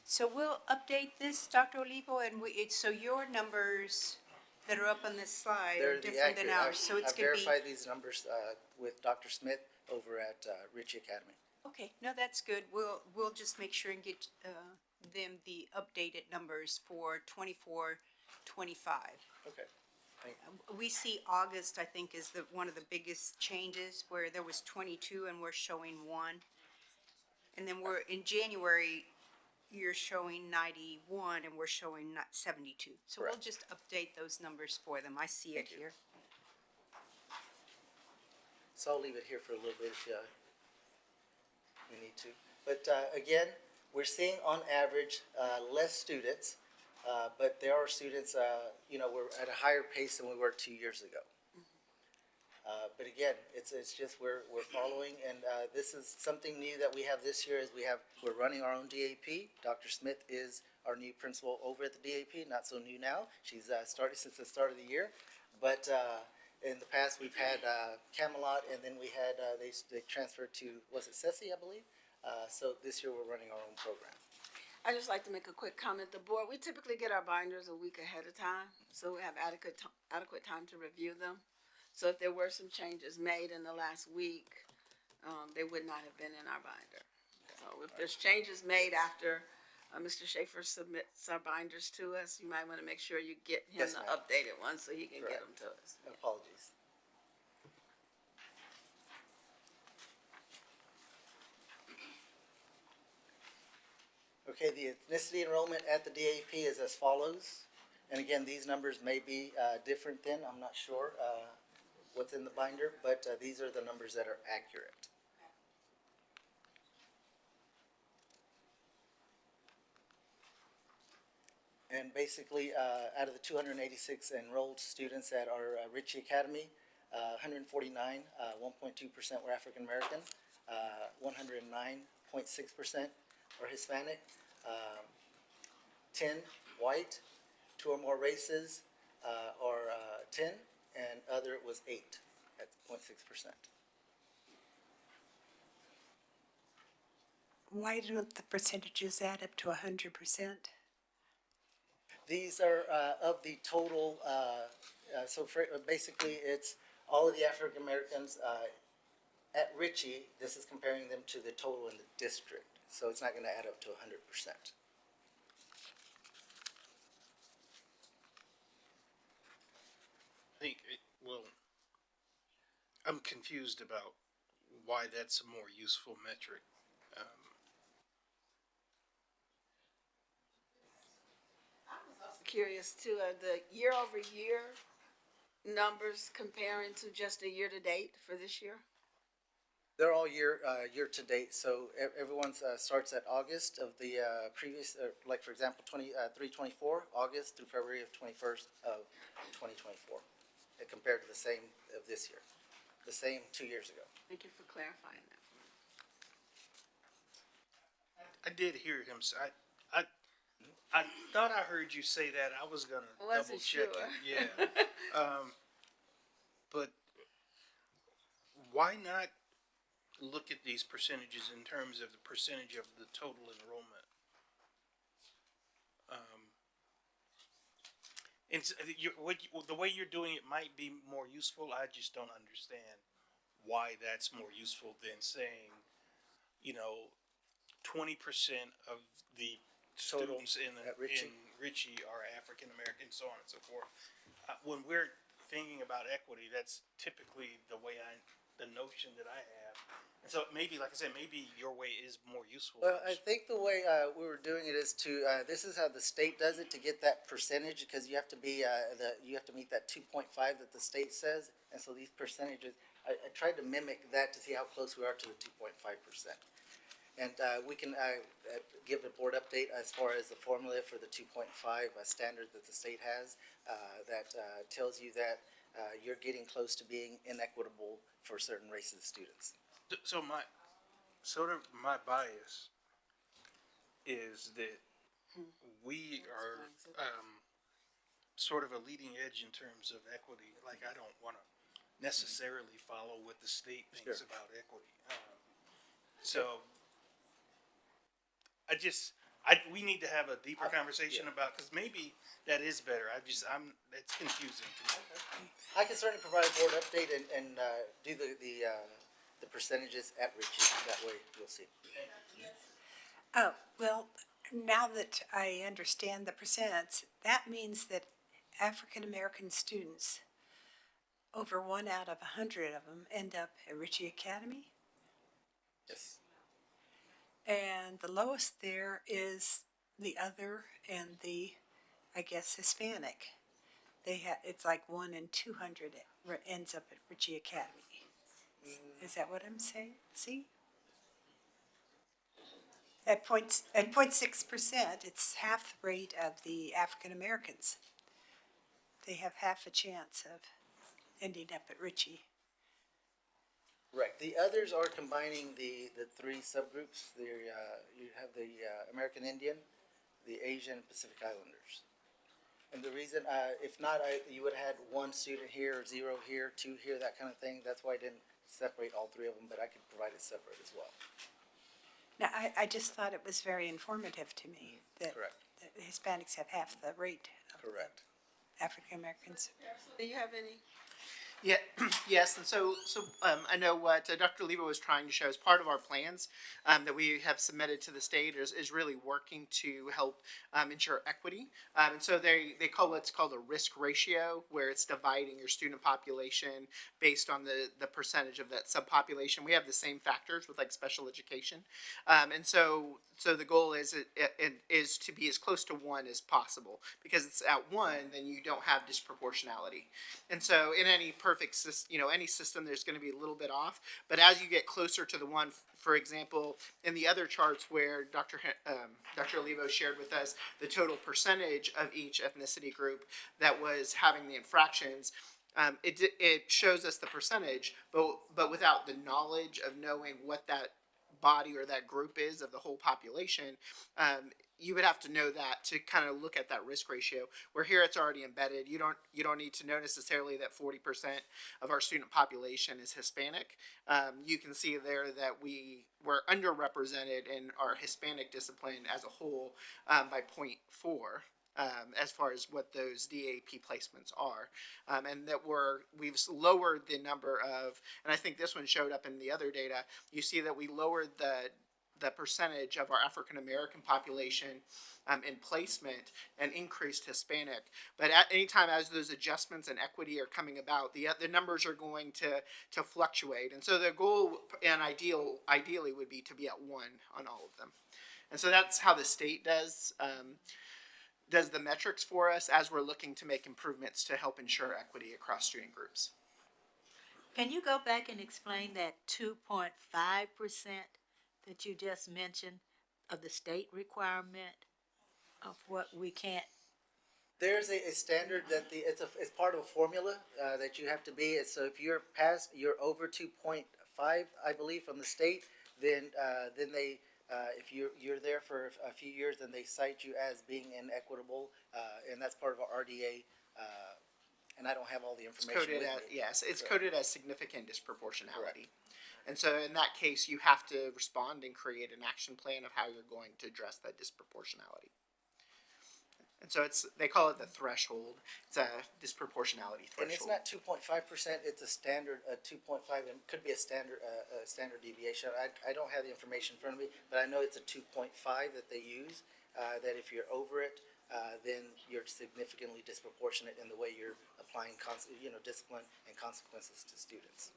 So we'll update this, Dr. Olivo, and so your numbers that are up on this slide They're are the different than accurate. ours, so it's I've gonna be. verified these numbers with Dr. Smith over at Ritchie Academy. Okay, no, that's good. We'll just make sure and get them the updated numbers for 24, 25. Okay. Thank you. We see August, I think, is one of the biggest changes, where there was 22 and we're showing 1. And then in January, you're showing 91 and we're showing 72. So we'll Correct. just update those numbers for them. I see it here. So I'll leave it here for a little bit if we need to. But again, we're seeing on average less students, but there are students, we're at a higher pace than we were 2 years ago. But again, it's just we're following, and this is something new that we have this year. We're running our own DAP. Dr. Smith is our new principal over at the DAP. Not so new now. She's started since the start of the year, but in the past we've had Camelot, and then we had they transferred to, was it Ceci, I believe. So this year we're running our own program. I'd just like to make a quick comment. The board, we typically get our binders a week ahead of time, so we have adequate time to review them. So if there were some changes made in the last week, they would not have been in our binder. So if there's changes made after Mr. Schaefer submits our binders to us, you might want to make sure you get him Yes, the ma'am. updated ones so he can get Correct. them to us. Apologies. Okay, the ethnicity enrollment at the DAP is as follows. And again, these numbers may be different than, I'm not sure what's in the binder, but these are the numbers that are accurate. And basically, out of the 286 enrolled students at our Ritchie Academy, 149, 1.2% were African American, 109.6% are Hispanic, 10 white, 2 or more races are 10, and other was 8 at 0.6%. Why don't the percentages add up to 100%? These are of the total Basically, it's all of the African Americans at Ritchie. This is comparing them to the total in the district, so it's not going to add up to 100%. Well, I'm confused about why that's a more useful metric. Curious too, are the year-over-year numbers comparing to just a year-to-date for this year? They're all year to date, so everyone's starts at August of the previous, like for example, 3/24, August through February of 21st of 2024, compared to the same of this year, the same 2 years ago. Thank you for clarifying that. I did hear him say. I thought I heard you say that. I was gonna I wasn't double check sure. it. Yeah. But why not look at these percentages in terms of the percentage of the total enrollment? The way you're doing it might be more useful. I just don't understand why that's more useful than saying, 20% of the students in Ritchie are African American, so on and so forth. When we're thinking about equity, that's typically the notion that I have. And so maybe, like I said, maybe your way is more useful. Well, I think the way we were doing it is this is how the state does it to get that percentage, because you have to be you have to meet that 2.5 that the state says, and so these percentages, I tried to mimic that to see how close we are to the 2.5%. And we can give a board update as far as the formula for the 2.5 standard that the state has that tells you that you're getting close to being inequitable for certain races of students. So my bias is that we are sort of a leading edge in terms of equity. Like, I don't want to necessarily follow what the state thinks about equity. So we need to have a deeper conversation about, because maybe that is better. It's confusing to me. I can certainly provide a board update and do the percentages at Ritchie. That way you'll see. Oh, well, now that I understand the percents, that means that African-American students, over 1 out of 100 of them, end up at Ritchie Academy? Yes. And the lowest there is the other and the, I guess, Hispanic. It's like 1 in 200 ends up at Ritchie Academy. Is that what I'm saying? See? At 0.6%, it's half the rate of the African Americans. They have half a chance of ending up at Ritchie. Right. The others are combining the three subgroups. You have the American Indian, the Asian, Pacific Islanders. And the reason, if not, you would have had 1 student here, 0 here, 2 here, that kind of thing. That's why I didn't separate all 3 of them, but I could provide it separate as well. Now, I just thought it was very informative to me that Correct. the Hispanics have half the rate of Correct. African Americans. Do you have any? Yeah, yes, and so I know what Dr. Olivo was trying to show as part of our plans that we have submitted to the state is really working to help ensure equity. And so they call what's called a risk ratio, where it's dividing your student population based on the percentage of that subpopulation. We have the same factors with like special education. And so the goal is to be as close to 1 as possible, because it's at 1, then you don't have disproportionality. And so in any perfect system, any system, there's going to be a little bit off. But as you get closer to the 1, for example, in the other charts where Dr. Olivo shared with us the total percentage of each ethnicity group that was having the infractions, it shows us the percentage, but without the knowledge of knowing what that body or that group is of the whole population, you would have to know that to kind of look at that risk ratio, where here it's already embedded. You don't need to know necessarily that 40% of our student population is Hispanic. You can see there that we were underrepresented in our Hispanic discipline as a whole by 0.4. as far as what those DAP placements are. And that we've lowered the number of, and I think this one showed up in the other data, you see that we lowered the percentage of our African American population in placement and increased Hispanic. But at any time as those adjustments and equity are coming about, the numbers are going to fluctuate. And so the goal and ideally would be to be at 1 on all of them. And so that's how the state does the metrics for us as we're looking to make improvements to help ensure equity across student groups. Can you go back and explain that 2.5% that you just mentioned of the state requirement of what we can't? There's a standard that it's part of a formula that you have to be. So if you're over 2.5, I believe, from the state, then they if you're there for a few years, then they cite you as being inequitable, and that's part of our RDA. And I don't have all the information with me. It's coded as significant disproportionality. And so in that case, you have to respond and create an action plan of how you're going to address that disproportionality. And so they call it the threshold. It's a disproportionality threshold. And it's not 2.5%. It's a standard 2.5, and could be a standard deviation. I don't have the information in front of me, but I know it's a 2.5 that they use. That if you're over it, then you're significantly disproportionate in the way you're applying discipline and consequences to students.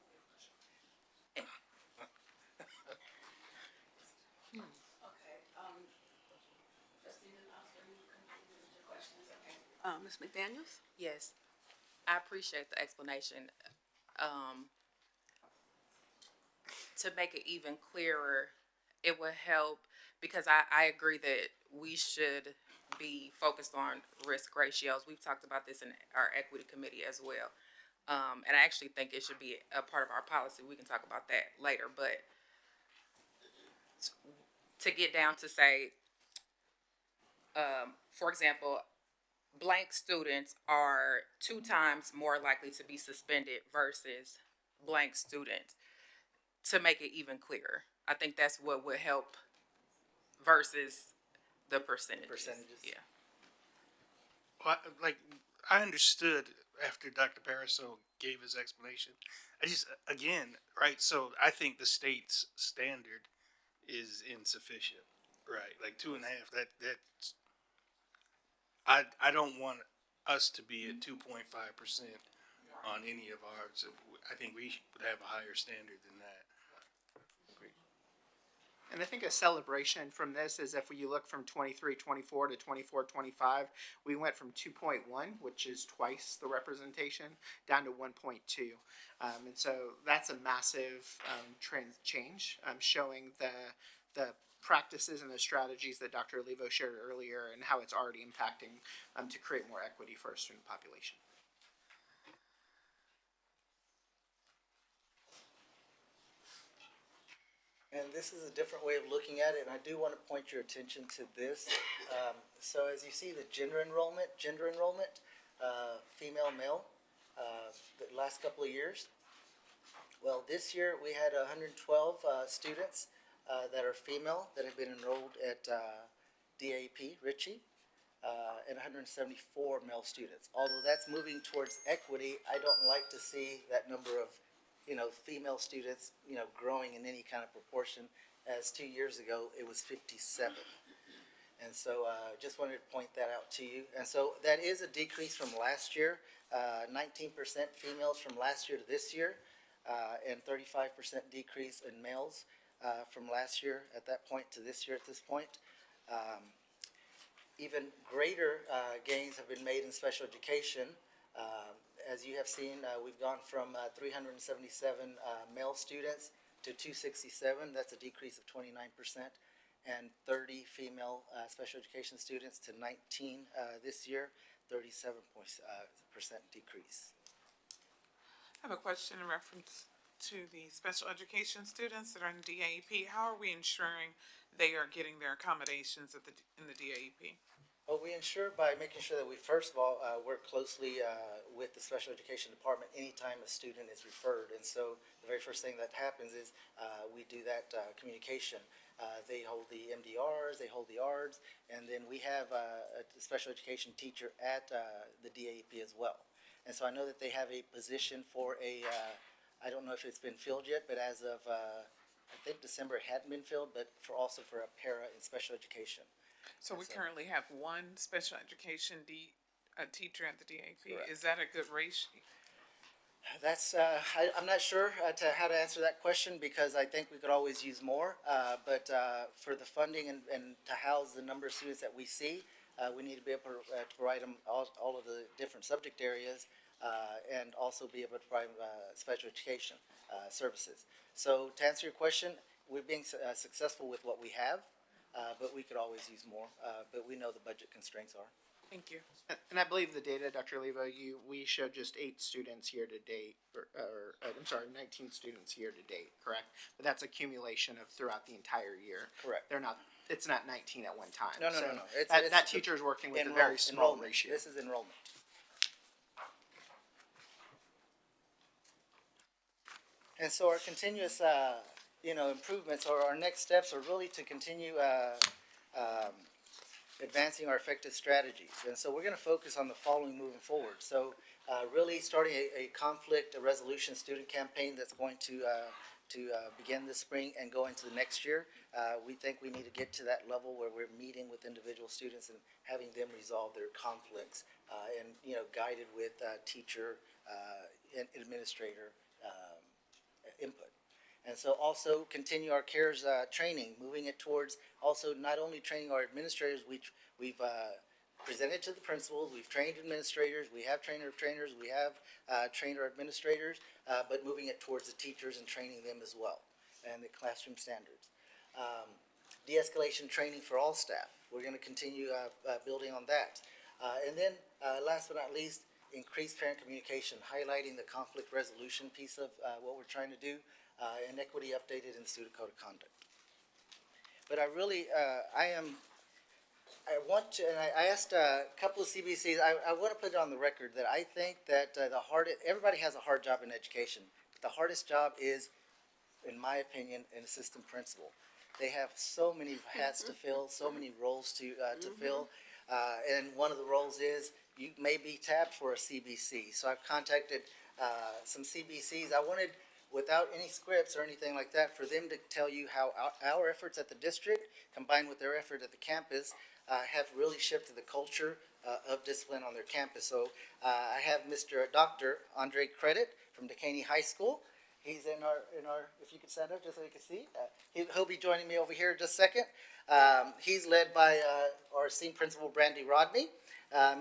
Ms. McDaniels? Yes, I appreciate the explanation. To make it even clearer, it would help, because I agree that we should be focused on risk ratios. We've talked about this in our equity committee as well. And I actually think it should be a part of our policy. We can talk about that later, but to get down to say, for example, blank students are 2 times more likely to be suspended versus blank students, to make it even clearer. I think that's what would help versus the percentages. Yeah. Well, I understood after Dr. Pariseau gave his explanation. Right, so I think the state's standard is insufficient, right? Like 2.5, that's, I don't want us to be at 2.5% on any of ours. I think we would have a higher standard than that. And I think a celebration from this is if you look from 23-24 to 24-25, we went from 2.1, which is twice the representation, down to 1.2. And so that's a massive change, showing the practices and the strategies that Dr. Olivo shared earlier and how it's already impacting to create more equity for our student population. And this is a different way of looking at it, and I do want to point your attention to this. So as you see, the gender enrollment, female, male, the last couple of years. Well, this year we had 112 students that are female that have been enrolled at DAP, Ritchie, and 174 male students. Although that's moving towards equity, I don't like to see that number of female students, growing in any kind of proportion, as 2 years ago, it was 57. And so, just wanted to point that out to you. And so that is a decrease from last year, 19% females from last year to this year, and 35% decrease in males from last year at that point to this year at this point. Even greater gains have been made in special education. As you have seen, we've gone from 377 male students to 267. That's a decrease of 29%, and 30 female special education students to 19 this year, 37% decrease. I have a question in reference to the special education students that are in DAEP. How are we ensuring they are getting their accommodations in the DAEP? Well, we ensure by making sure that we, first of all, work closely with the special education department anytime a student is referred. And so the very first thing that happens is we do that communication. They hold the MDRs, they hold the ARDs, and then we have a special education teacher at the DAEP as well. And so I know that they have a position for I don't know if it's been filled yet, but as of, I think December it hadn't been filled, but also for a para in special education. So we currently have one special education teacher at the DAP. Correct. Is that a good ratio? That's, I'm not sure how to answer that question because I think we could always use more. But for the funding and to house the number of students that we see, we need to be able to provide them all of the different subject areas and also be able to provide special education services. So to answer your question, we're being successful with what we have, but we could always use more. But we know the budget constraints are. Thank you. And I believe the data, Dr. Olivo, we showed just 8 students here to date, I'm sorry, 19 students year to date, correct? But that's accumulation of throughout the entire year. Correct. It's not 19 at one time. No. So It's that teacher is working with a very small enrollment. ratio. This is enrollment. And so our continuous, improvements or our next steps are really to continue advancing our effective strategies. And so we're going to focus on the following moving forward. So really starting a conflict resolution student campaign that's going to begin this spring and go into the next year. We think we need to get to that level where we're meeting with individual students and having them resolve their conflicts and, guided with teacher and administrator input. And so also continue our CARES training, moving it towards also not only training our administrators, we've presented to the principals, we've trained administrators, we have trainer of trainers, we have trainer administrators, but moving it towards the teachers and training them as well, and the classroom standards. De-escalation training for all staff. We're going to continue building on that. And then last but not least, increased parent communication, highlighting the conflict resolution piece of what we're trying to do, and equity updated in the student code of conduct. But I want to, and I asked a couple of CBCs, I want to put it on the record that I think that everybody has a hard job in education, but the hardest job is, in my opinion, an assistant principal. They have so many hats to fill, so many roles to fill, and one of the roles is you may be tapped for a CBC. So I've contacted some CBCs. I wanted, without any scripts or anything like that, for them to tell you how our efforts at the district, combined with their effort at the campus, have really shifted the culture of discipline on their campus. So I have Dr. Andre Credit from Dekaney High School. He's in our, if you could stand up just so you can see. He'll be joining me over here in just a second. He's led by our esteemed principal, Brandy Rodney,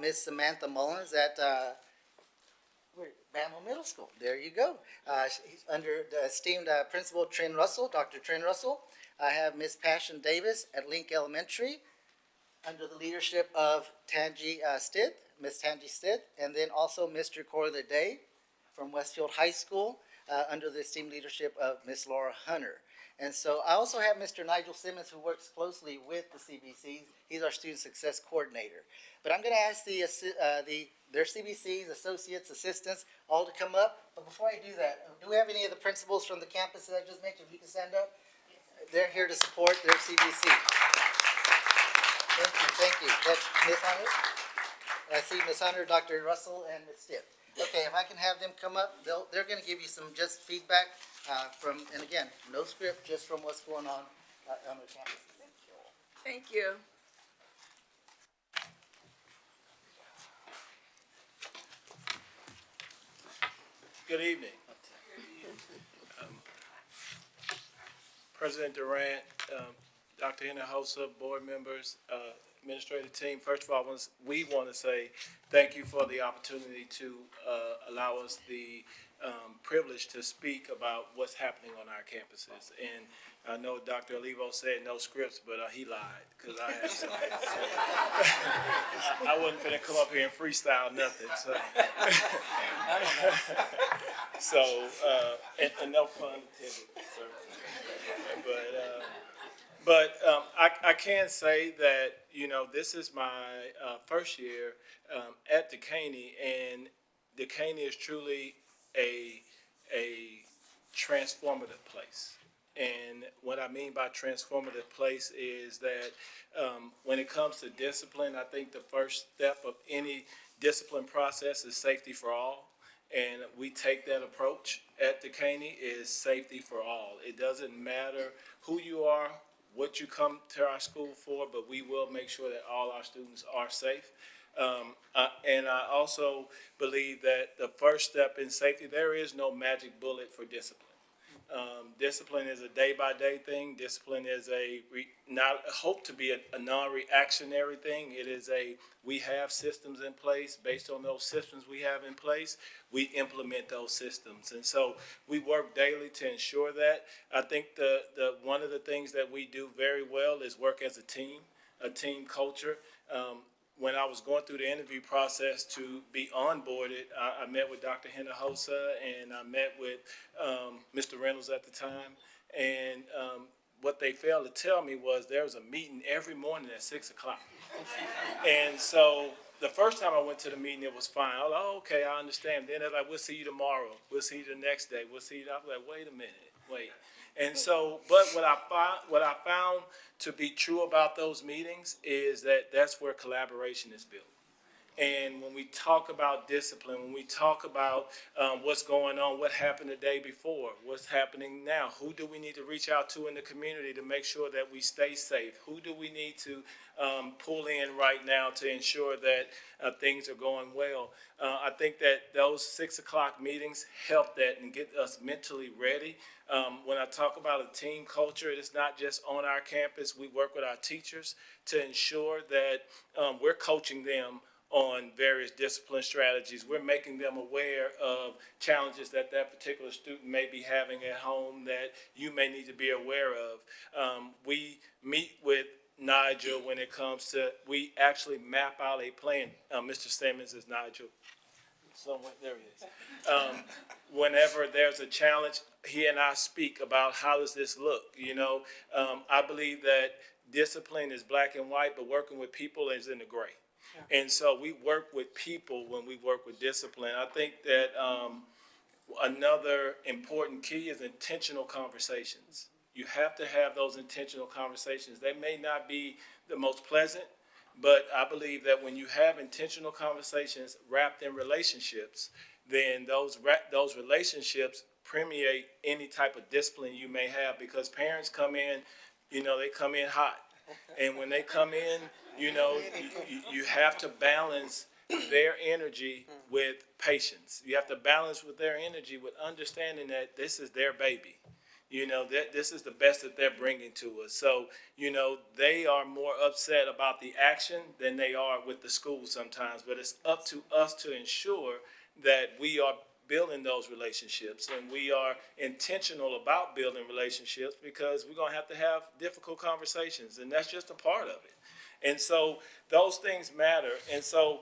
Miss Samantha Mullins at Bamwell Middle School. There you go. He's under the esteemed principal, Trin Russell, Dr. Trin Russell. I have Miss Passion Davis at Link Elementary, under the leadership of Tangi Stith, Miss Tangi Stith, and then also Mr. Corley Day from Westfield High School, under the esteemed leadership of Miss Laura Hunter. And so I also have Mr. Nigel Simmons, who works closely with the CBCs. He's our student success coordinator. But I'm going to ask their CBCs, associates, assistants, all to come up. But before I do that, do we have any of the principals from the campus that I just mentioned? If you can stand up. They're here to support their CBC. Thank you. That's Ms. Hunter. I see Ms. Hunter, Dr. Russell, and Ms. Stitt. Okay, if I can have them come up, they're going to give you some just feedback from, and again, no script, just from what's going on the campus. Thank you. Good evening. President Durant, Dr. Hinojosa, board members, administrative team. First of all, we want to say thank you for the opportunity to allow us the privilege to speak about what's happening on our campuses. And I know Dr. Olivo said no scripts, but he lied, because I had some. I wasn't going to come up here and freestyle nothing. So, and no pun intended, sir. But I can say that, this is my first year at Dekaney, and Dekaney is truly a transformative place. And what I mean by transformative place is that when it comes to discipline, I think the first step of any discipline process is safety for all. And we take that approach at Dekaney is safety for all. It doesn't matter who you are, what you come to our school for, but we will make sure that all our students are safe. And I also believe that the first step in safety, there is no magic bullet for discipline. Discipline is a day-by-day thing. Discipline is not hope to be a non-reactionary thing. It is we have systems in place. Based on those systems we have in place, we implement those systems. And so we work daily to ensure that. I think the one of the things that we do very well is work as a team culture. When I was going through the interview process to be onboarded, I met with Dr. Hinojosa and I met with Mr. Reynolds at the time. And what they failed to tell me was there was a meeting every morning at 6 o'clock. And so the first time I went to the meeting, it was fine. I was like, oh, okay, I understand. Then they're like, we'll see you tomorrow. We'll see you the next day. We'll see you. I was like, wait a minute, wait. And so, but what I found to be true about those meetings is that that's where collaboration is built. And when we talk about discipline, when we talk about what's going on, what happened the day before, what's happening now, who do we need to reach out to in the community to make sure that we stay safe? Who do we need to pull in right now to ensure that things are going well? I think that those 6 o'clock meetings help that and get us mentally ready. When I talk about a team culture, it's not just on our campus. We work with our teachers to ensure that we're coaching them on various discipline strategies. We're making them aware of challenges that particular student may be having at home that you may need to be aware of. We meet with Nigel when it comes to, we actually map out a plan. Mr. Simmons is Nigel. Somewhere, there he is. Whenever there's a challenge, he and I speak about how does this look. I believe that discipline is black and white, but working with people is in the gray. And so we work with people when we work with discipline. I think that another important key is intentional conversations. You have to have those intentional conversations. They may not be the most pleasant, but I believe that when you have intentional conversations wrapped in relationships, then those relationships permeate any type of discipline you may have, because parents come in, they come in hot. And when they come in, you have to balance their energy with patience. You have to balance with their energy with understanding that this is their baby. That this is the best that they're bringing to us. So, they are more upset about the action than they are with the school sometimes. But it's up to us to ensure that we are building those relationships and we are intentional about building relationships, because we're going to have difficult conversations, and that's just a part of it. And so those things matter. And so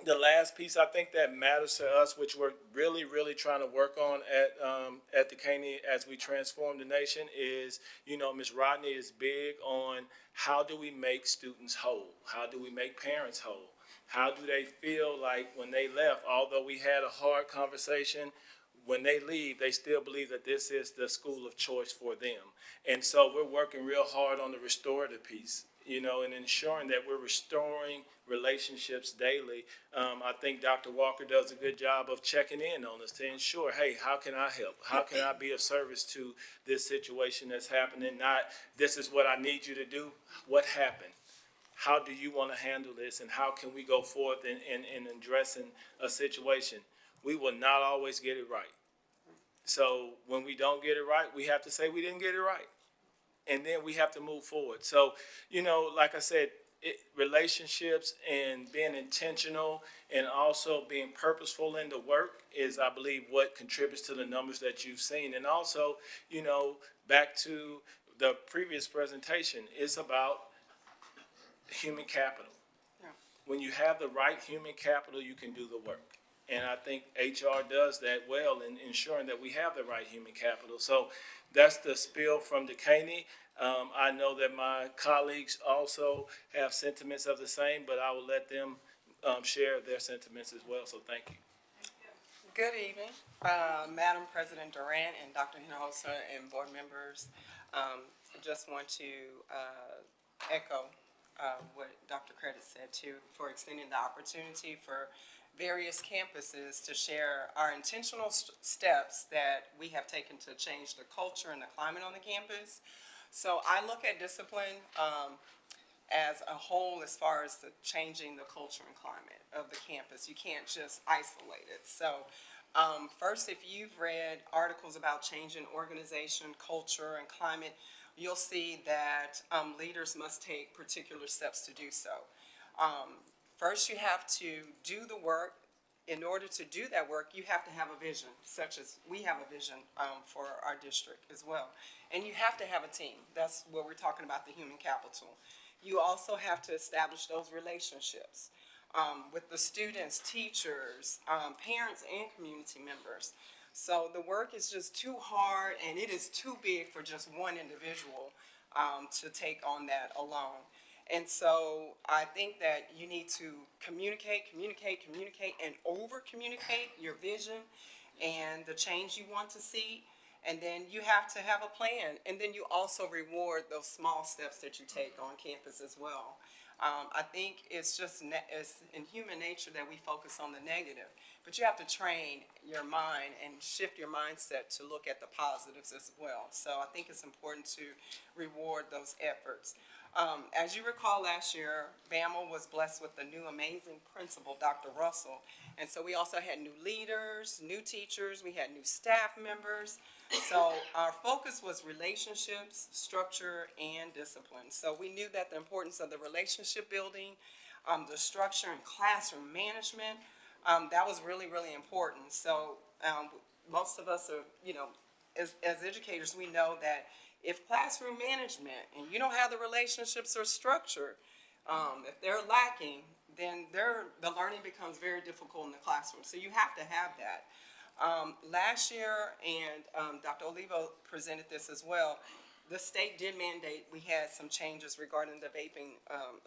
the last piece I think that matters to us, which we're really, really trying to work on at Dekaney as we transform the nation, is, Ms. Rodney is big on how do we make students whole? How do we make parents whole? How do they feel like when they left, although we had a hard conversation, when they leave, they still believe that this is the school of choice for them. And so we're working real hard on the restorative piece, and ensuring that we're restoring relationships daily. I think Dr. Walker does a good job of checking in on us to ensure, hey, how can I help? How can I be of service to this situation that's happening? Not, this is what I need you to do. What happened? How do you want to handle this? And how can we go forth in addressing a situation? We will not always get it right. So when we don't get it right, we have to say we didn't get it right. And then we have to move forward. So, like I said, relationships and being intentional and also being purposeful in the work is, I believe, what contributes to the numbers that you've seen. And also, back to the previous presentation, it's about human capital. Yeah. When you have the right human capital, you can do the work. And I think HR does that well in ensuring that we have the right human capital. So that's the spiel from Dekaney. I know that my colleagues also have sentiments of the same, but I will let them share their sentiments as well. So thank you. Good evening, Madam President Durant and Dr. Hinojosa and board members. I just want to echo what Dr. Credit said too, for extending the opportunity for various campuses to share our intentional steps that we have taken to change the culture and the climate on the campus. So I look at discipline as a whole as far as the changing the culture and climate of the campus. You can't just isolate it. So first, if you've read articles about changing organization, culture, and climate, you'll see that leaders must take particular steps to do so. First, you have to do the work. In order to do that work, you have to have a vision, such as we have a vision for our district as well. And you have to have a team. That's what we're talking about, the human capital. You also have to establish those relationships with the students, teachers, parents, and community members. So the work is just too hard, and it is too big for just one individual to take on that alone. And so I think that you need to communicate, and over-communicate your vision and the change you want to see. And then you have to have a plan. And then you also reward those small steps that you take on campus as well. I think it's just it's in human nature that we focus on the negative. But you have to train your mind and shift your mindset to look at the positives as well. So I think it's important to reward those efforts. As you recall, last year, BAML was blessed with a new amazing principal, Dr. Russell. And so we also had new leaders, new teachers, we had new staff members. So our focus was relationships, structure, and discipline. So we knew that the importance of the relationship building, the structure and classroom management, that was really, really important. So most of us are, as educators, we know that if classroom management and you don't have the relationships or structure, if they're lacking, then the learning becomes very difficult in the classroom. So you have to have that. Last year, and Dr. Olivo presented this as well, the state did mandate we had some changes regarding the vaping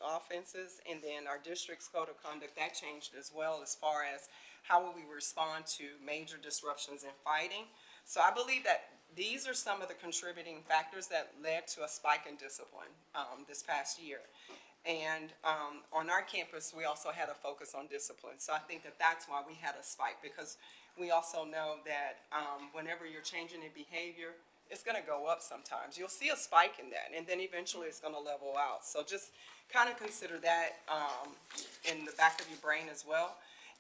offenses, and then our district's code of conduct, that changed as well as far as how will we respond to major disruptions in fighting. So I believe that these are some of the contributing factors that led to a spike in discipline this past year. And on our campus, we also had a focus on discipline. So I think that that's why we had a spike, because we also know that whenever you're changing in behavior, it's going to go up sometimes. You'll see a spike in that, and then eventually it's going to level out. So just kind of consider that in the back of your brain as well.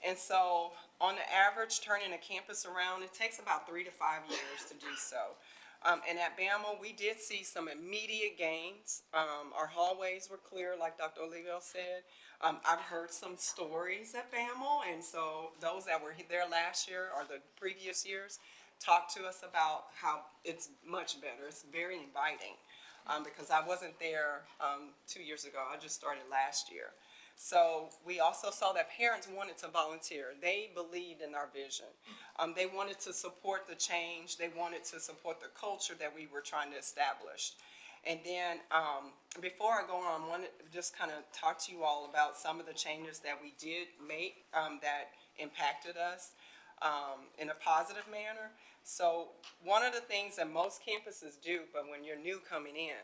And so on the average, turning a campus around, it takes about 3 to 5 years to do so. And at BAML, we did see some immediate gains. Our hallways were clear, like Dr. Olivo said. I've heard some stories at BAML, and so those that were there last year or the previous years talked to us about how it's much better. It's very inviting because I wasn't there 2 years ago. I just started last year. So we also saw that parents wanted to volunteer. They believed in our vision. They wanted to support the change. They wanted to support the culture that we were trying to establish. And then before I go on, I want to just kind of talk to you all about some of the changes that we did make that impacted us in a positive manner. So one of the things that most campuses do, but when you're new coming in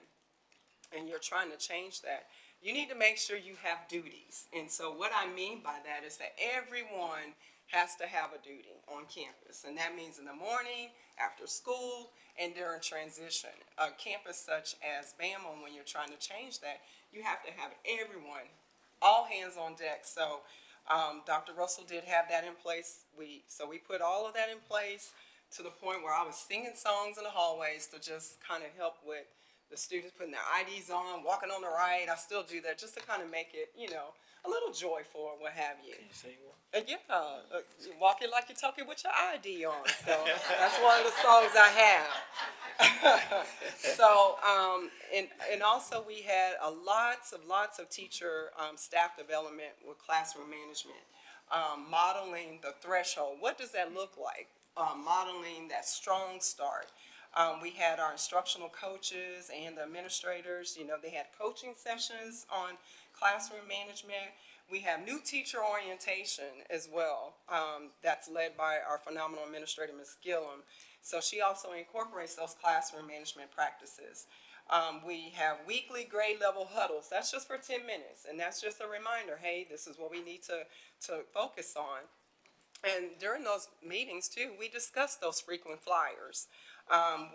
and you're trying to change that, you need to make sure you have duties. And so what I mean by that is that everyone has to have a duty on campus. And that means in the morning, after school, and during transition. A campus such as BAML, when you're trying to change that, you have to have everyone, all hands on deck. So Dr. Russell did have that in place. So we put all of that in place to the point where I was singing songs in the hallways to just kind of help with the students putting their IDs on, walking on the right. I still do that just to kind of make it, a little joyful or what have you. Can you sing one? Walking like you're talking with your ID on. So that's one of the songs I have. So, and also we had lots of teacher staff development with classroom management, modeling the threshold. What does that look like? Modeling that strong start. We had our instructional coaches and the administrators, they had coaching sessions on classroom management. We have new teacher orientation as well. That's led by our phenomenal administrator, Ms. Gillum. So she also incorporates those classroom management practices. We have weekly grade level huddles. That's just for 10 minutes. And that's just a reminder, hey, this is what we need to focus on. And during those meetings too, we discuss those frequent flyers.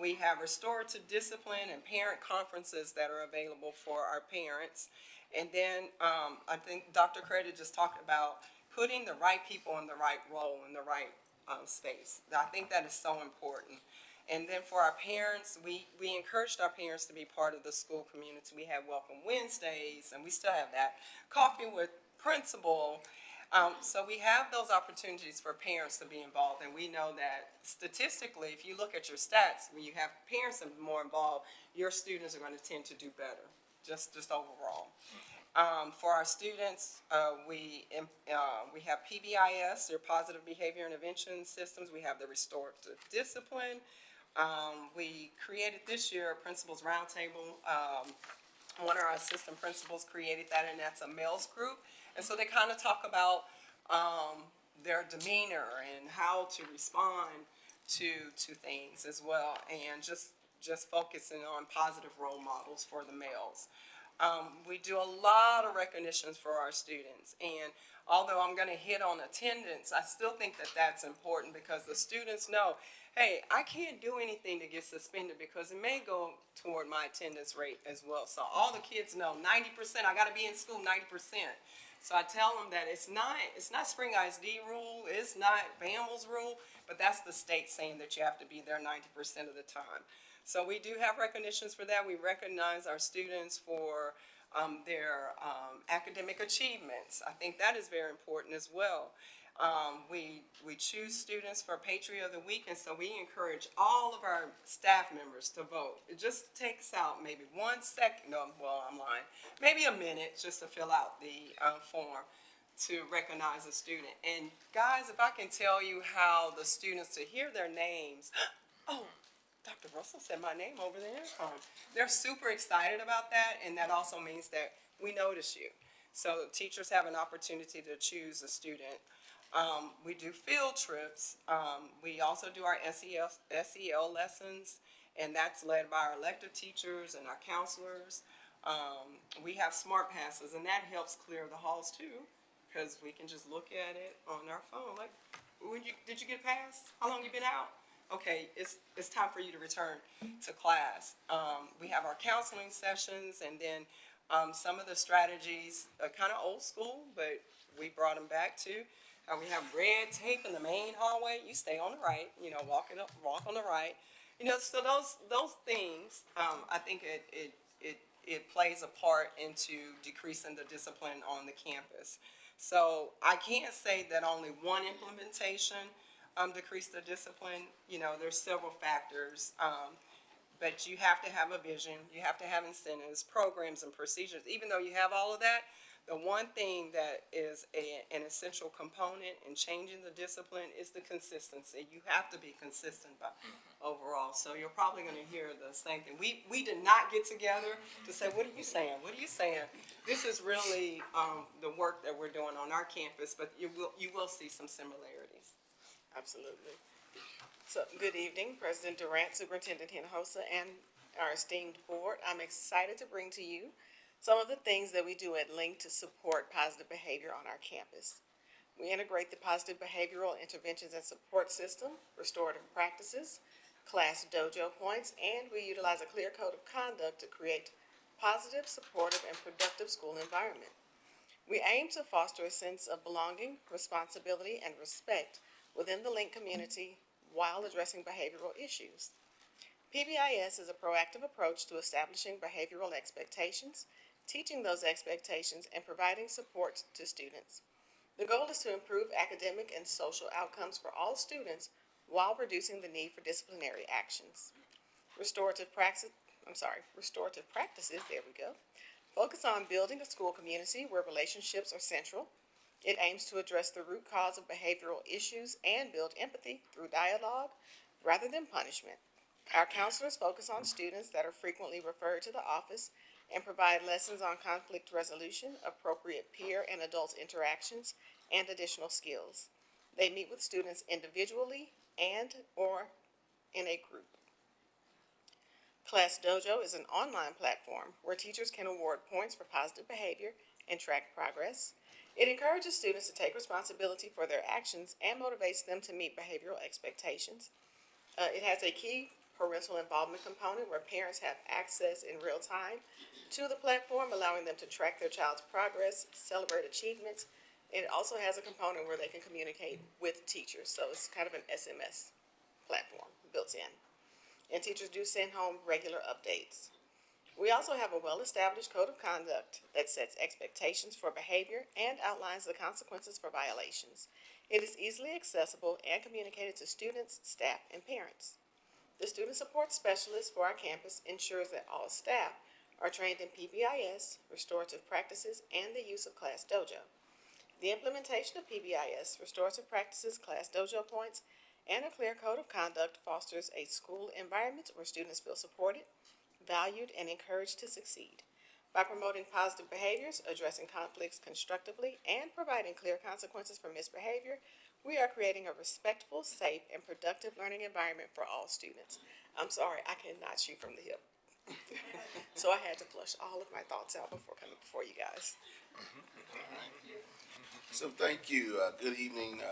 We have restorative discipline and parent conferences that are available for our parents. And then I think Dr. Credit just talked about putting the right people in the right role, in the right space. I think that is so important. And then for our parents, we encouraged our parents to be part of the school community. We had Welcome Wednesdays, and we still have that. Coffee with Principal. So we have those opportunities for parents to be involved, and we know that statistically, if you look at your stats, when you have parents that are more involved, your students are going to tend to do better, just overall. For our students, we have PBIS, their positive behavior intervention systems. We have the restorative discipline. We created this year a principals roundtable. One of our assistant principals created that, and that's a males group. And so they kind of talk about their demeanor and how to respond to things as well, and just focusing on positive role models for the males. We do a lot of recognitions for our students, and although I'm going to hit on attendance, I still think that that's important because the students know, hey, I can't do anything to get suspended because it may go toward my attendance rate as well. So all the kids know 90%, I got to be in school 90%. So I tell them that it's not Spring ISD rule, it's not BAML's rule, but that's the state saying that you have to be there 90% of the time. So we do have recognitions for that. We recognize our students for their academic achievements. I think that is very important as well. We choose students for Patriot of the Week, and so we encourage all of our staff members to vote. It just takes out maybe 1 second, no, well, I'm lying, maybe a minute just to fill out the form to recognize a student. And guys, if I can tell you how the students, to hear their names, oh, Dr. Russell said my name over there. They're super excited about that, and that also means that we notice you. So teachers have an opportunity to choose a student. We do field trips. We also do our SEL lessons, and that's led by our elective teachers and our counselors. We have smart passes, and that helps clear the halls too, because we can just look at it on our phone. Like, did you get a pass? How long you been out? Okay, it's time for you to return to class. We have our counseling sessions, and then some of the strategies are kind of old school, but we brought them back too. We have red tape in the main hallway. You stay on the right, walk on the right. So those things, I think it plays a part into decreasing the discipline on the campus. So I can't say that only one implementation decreased the discipline. There's several factors, but you have to have a vision. You have to have incentives, programs, and procedures. Even though you have all of that, the one thing that is an essential component in changing the discipline is the consistency. You have to be consistent overall. So you're probably going to hear the same thing. We did not get together to say, what are you saying? What are you saying? This is really the work that we're doing on our campus, but you will see some similarities. Absolutely. So, good evening, President Durant, Superintendent Hinojosa, and our esteemed board. I'm excited to bring to you some of the things that we do at Link to support positive behavior on our campus. We integrate the positive behavioral interventions and support system, restorative practices, class dojo points, and we utilize a clear code of conduct to create positive, supportive, and productive school environment. We aim to foster a sense of belonging, responsibility, and respect within the Link community while addressing behavioral issues. PBIS is a proactive approach to establishing behavioral expectations, teaching those expectations, and providing support to students. The goal is to improve academic and social outcomes for all students while reducing the need for disciplinary actions. Restorative practices, there we go, focus on building a school community where relationships are central. It aims to address the root cause of behavioral issues and build empathy through dialogue rather than punishment. Our counselors focus on students that are frequently referred to the office and provide lessons on conflict resolution, appropriate peer and adult interactions, and additional skills. They meet with students individually and/or in a group. Class Dojo is an online platform where teachers can award points for positive behavior and track progress. It encourages students to take responsibility for their actions and motivates them to meet behavioral expectations. It has a key parental involvement component where parents have access in real time to the platform, allowing them to track their child's progress, celebrate achievements. It also has a component where they can communicate with teachers, so it's kind of an SMS platform built in. And teachers do send home regular updates. We also have a well-established code of conduct that sets expectations for behavior and outlines the consequences for violations. It is easily accessible and communicated to students, staff, and parents. The Student Support Specialist for our campus ensures that all staff are trained in PBIS, restorative practices, and the use of Class Dojo. The implementation of PBIS, restorative practices, Class Dojo points, and a clear code of conduct fosters a school environment where students feel supported, valued, and encouraged to succeed. By promoting positive behaviors, addressing conflicts constructively, and providing clear consequences for misbehavior, we are creating a respectful, safe, and productive learning environment for all students. I'm sorry, I cannot shoot from the hip. So I had to flush all of my thoughts out before coming before you guys. So thank you. Good evening,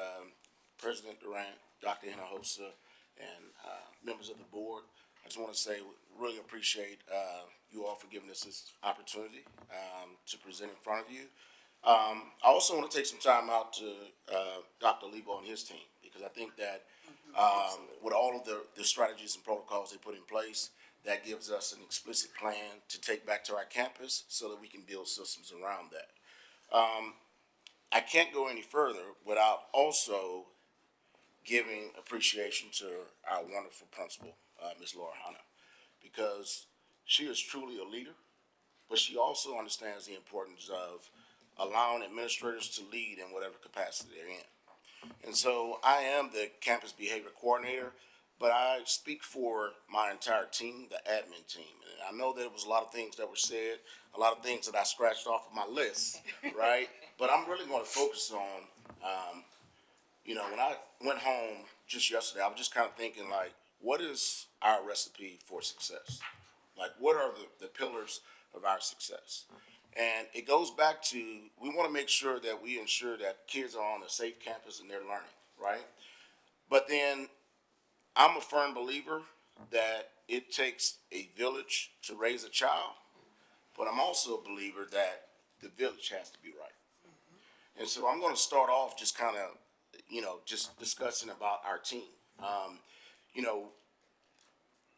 President Durant, Dr. Hinojosa, and members of the board. I just want to say, really appreciate you all for giving us this opportunity to present in front of you. I also want to take some time out to Dr. Lebo and his team, because I think that with all of the strategies and protocols they put in place, that gives us an explicit plan to take back to our campus so that we can build systems around that. I can't go any further without also giving appreciation to our wonderful principal, Ms. Laura Hanna, because she is truly a leader, but she also understands the importance of allowing administrators to lead in whatever capacity they're in. And so I am the campus behavior coordinator, but I speak for my entire team, the admin team. And I know there was a lot of things that were said, a lot of things that I scratched off of my list, right? But I'm really going to focus on, when I went home just yesterday, I was just kind of thinking, like, what is our recipe for success? Like, what are the pillars of our success? And it goes back to, we want to make sure that we ensure that kids are on a safe campus and they're learning, right? But then I'm a firm believer that it takes a village to raise a child, but I'm also a believer that the village has to be right. And so I'm going to start off just kind of, just discussing about our team.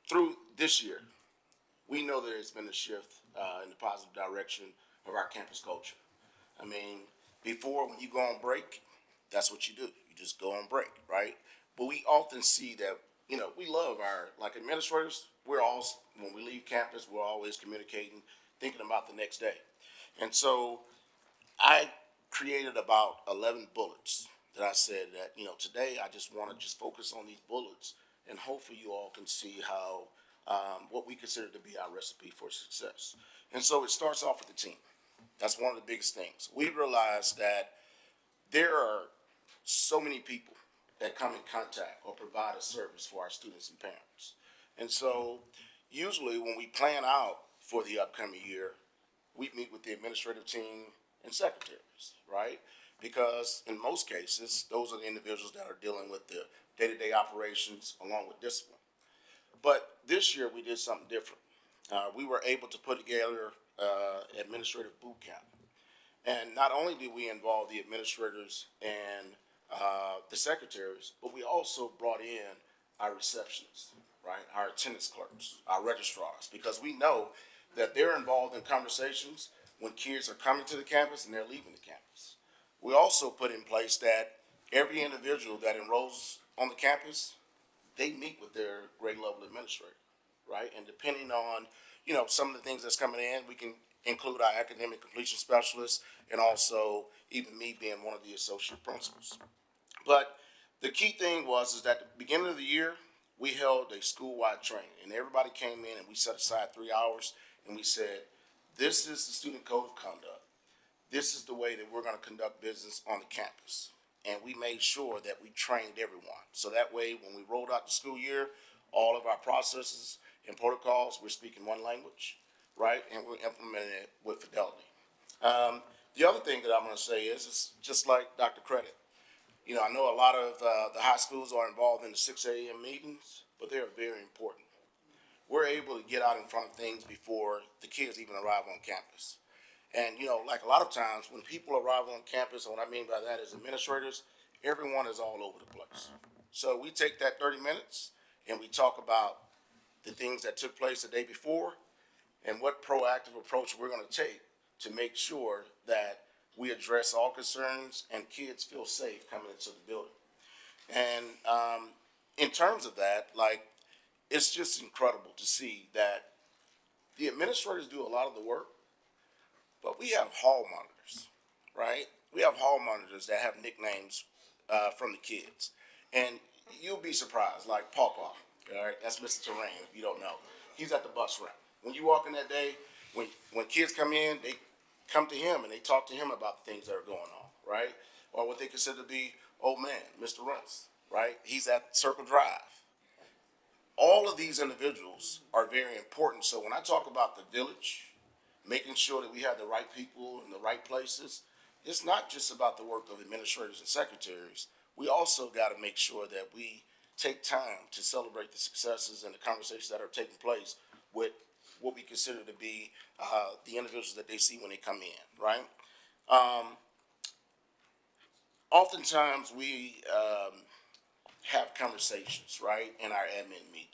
Through this year, we know that there's been a shift in the positive direction of our campus culture. I mean, before, when you go on break, that's what you do. You just go on break, right? But we often see that, we love like administrators, when we leave campus, we're always communicating, thinking about the next day. And so I created about 11 bullets that I said that, today I just want to focus on these bullets, and hopefully you all can see how, what we consider to be our recipe for success. And so it starts off with the team. That's one of the biggest things. We realize that there are so many people that come in contact or provide a service for our students and parents. And so usually when we plan out for the upcoming year, we meet with the administrative team and secretaries, right? Because in most cases, those are the individuals that are dealing with the day-to-day operations along with discipline. But this year we did something different. We were able to put together administrative boot camp. And not only did we involve the administrators and the secretaries, but we also brought in our receptionists, right? Our attendance clerks, our registrars, because we know that they're involved in conversations when kids are coming to the campus and they're leaving the campus. We also put in place that every individual that enrolls on the campus, they meet with their grade level administrator, right? And depending on, some of the things that's coming in, we can include our academic completion specialists and also even me being one of the associate principals. But the key thing is that at the beginning of the year, we held a school-wide training, and everybody came in and we set aside 3 hours and we said, this is the student code of conduct. This is the way that we're gonna conduct business on the campus. And we made sure that we trained everyone. So that way, when we rolled out the school year, all of our processes and protocols, we're speaking one language, right? And we're implementing it with fidelity. The other thing that I'm gonna say is, it's just like Dr. Credit. You know, I know a lot of the high schools are involved in the 6 a.m. meetings, but they are very important. We're able to get out in front of things before the kids even arrive on campus. And, you know, like a lot of times when people arrive on campus, and what I mean by that is administrators, everyone is all over the place. So we take that 30 minutes and we talk about the things that took place the day before and what proactive approach we're going to take to make sure that we address all concerns and kids feel safe coming into the building. And in terms of that, like, it's just incredible to see that the administrators do a lot of the work, but we have hall monitors, right? We have hall monitors that have nicknames from the kids. And you'll be surprised, like Pawpaw, all right? That's Mr. Terrain, if you don't know. He's at the bus route. When you walk in that day, when kids come in, they come to him and they talk to him about the things that are going on, right? Or what they consider to be old man, Mr. Runts, right? He's at Circle Drive. All of these individuals are very important. So when I talk about the village, making sure that we have the right people in the right places, it's not just about the work of administrators and secretaries. We also got to make sure that we take time to celebrate the successes and the conversations that are taking place with what we consider to be the individuals that they see when they come in, right? Oftentimes we have conversations, right, in our admin meeting.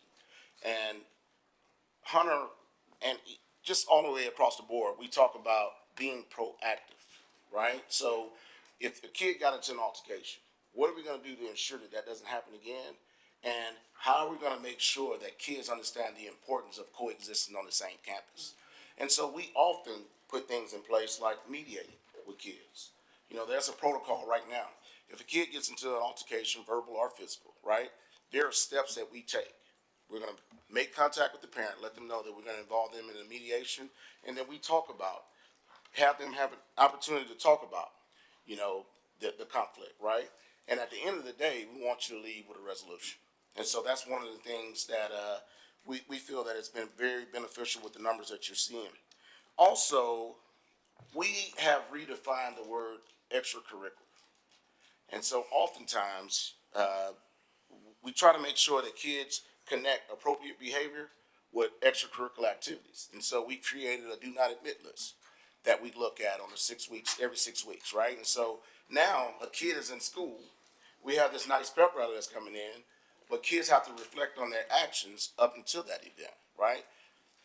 And Hunter, and just all the way across the board, we talk about being proactive, right? So if a kid got into an altercation, what are we going to do to ensure that that doesn't happen again? And how are we going to make sure that kids understand the importance of coexisting on the same campus? And so we often put things in place like mediating with kids. You know, there's a protocol right now. If a kid gets into an altercation, verbal or physical, right, there are steps that we take. We're going to make contact with the parent, let them know that we're going to involve them in the mediation, and then we talk about, have them have an opportunity to talk about, you know, the conflict, right? And at the end of the day, we want you to leave with a resolution. And so that's one of the things that we feel that it's been very beneficial with the numbers that you're seeing. Also, we have redefined the word extracurricular. And so oftentimes, we try to make sure that kids connect appropriate behavior with extracurricular activities. And so we created a do not admit list that we look at on every 6 weeks, right? And so now a kid is in school, we have this nice pep rally that's coming in, but kids have to reflect on their actions up until that event, right?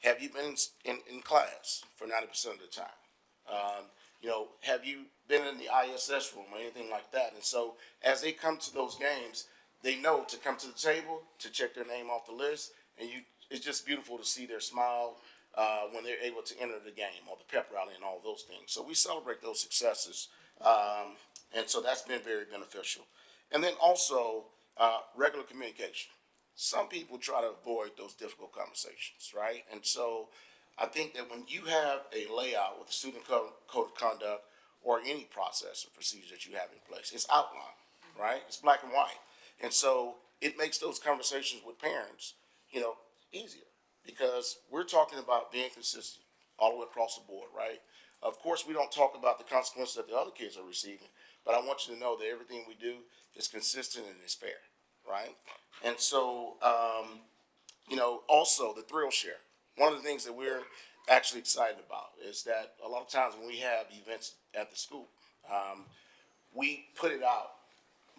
Have you been in class for 90% of the time? You know, have you been in the ISS room or anything like that? And so as they come to those games, they know to come to the table, to check their name off the list, and it's just beautiful to see their smile when they're able to enter the game or the pep rally and all those things. So we celebrate those successes, and so that's been very beneficial. And then also regular communication. Some people try to avoid those difficult conversations, right? And so I think that when you have a layout with the student code of conduct or any process or procedure that you have in place, it's outlined, right? It's black and white. And so it makes those conversations with parents, you know, easier because we're talking about being consistent all the way across the board, right? Of course, we don't talk about the consequences that the other kids are receiving, but I want you to know that everything we do is consistent and is fair, right? And so, you know, also the thrill share. One of the things that we're actually excited about is that a lot of times when we have events at the school, we put it out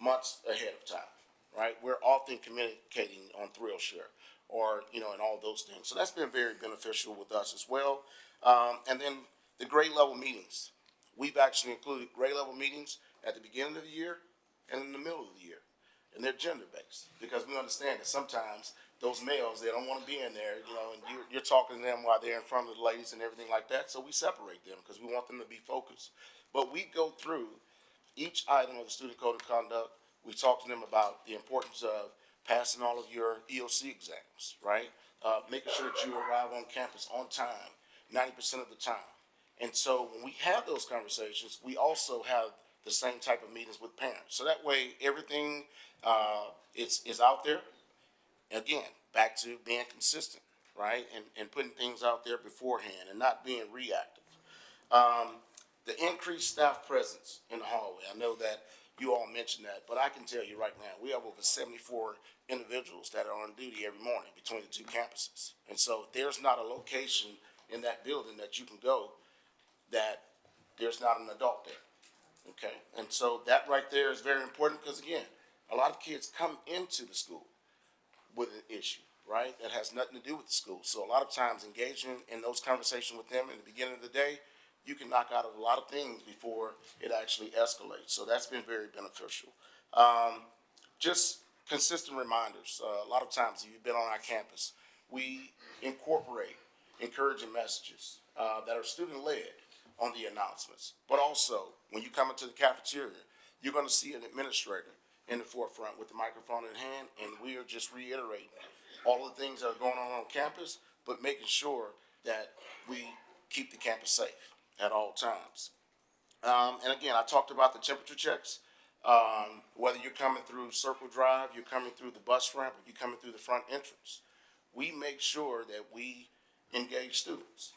months ahead of time, right? We're often communicating on thrill share or, you know, and all those things. So that's been very beneficial with us as well. And then the grade level meetings. We've actually included grade level meetings at the beginning of the year and in the middle of the year. And they're gender based because we understand that sometimes those males, they don't want to be in there, you know, and you're talking to them while they're in front of the ladies and everything like that. So we separate them because we want them to be focused. But we go through each item of the student code of conduct. We talk to them about the importance of passing all of your EOC exams, right? Making sure that you arrive on campus on time, 90% of the time. And so when we have those conversations, we also have the same type of meetings with parents. So that way, everything is out there. Again, back to being consistent, right? And putting things out there beforehand and not being reactive. The increased staff presence in the hallway. I know that you all mentioned that, but I can tell you right now, we have over 74 individuals that are on duty every morning between the two campuses. And so there's not a location in that building that you can go that there's not an adult there. Okay, and so that right there is very important because again, a lot of kids come into the school with an issue, right? That has nothing to do with the school. So a lot of times engaging in those conversations with them in the beginning of the day, you can knock out a lot of things before it actually escalates. So that's been very beneficial. Just consistent reminders. A lot of times, if you've been on our campus, we incorporate encouraging messages that are student-led on the announcements. But also, when you come into the cafeteria, you're going to see an administrator in the forefront with the microphone in hand, and we are just reiterating all the things that are going on campus, but making sure that we keep the campus safe at all times. And again, I talked about the temperature checks. Whether you're coming through Circle Drive, you're coming through the bus ramp, or you're coming through the front entrance, we make sure that we engage students.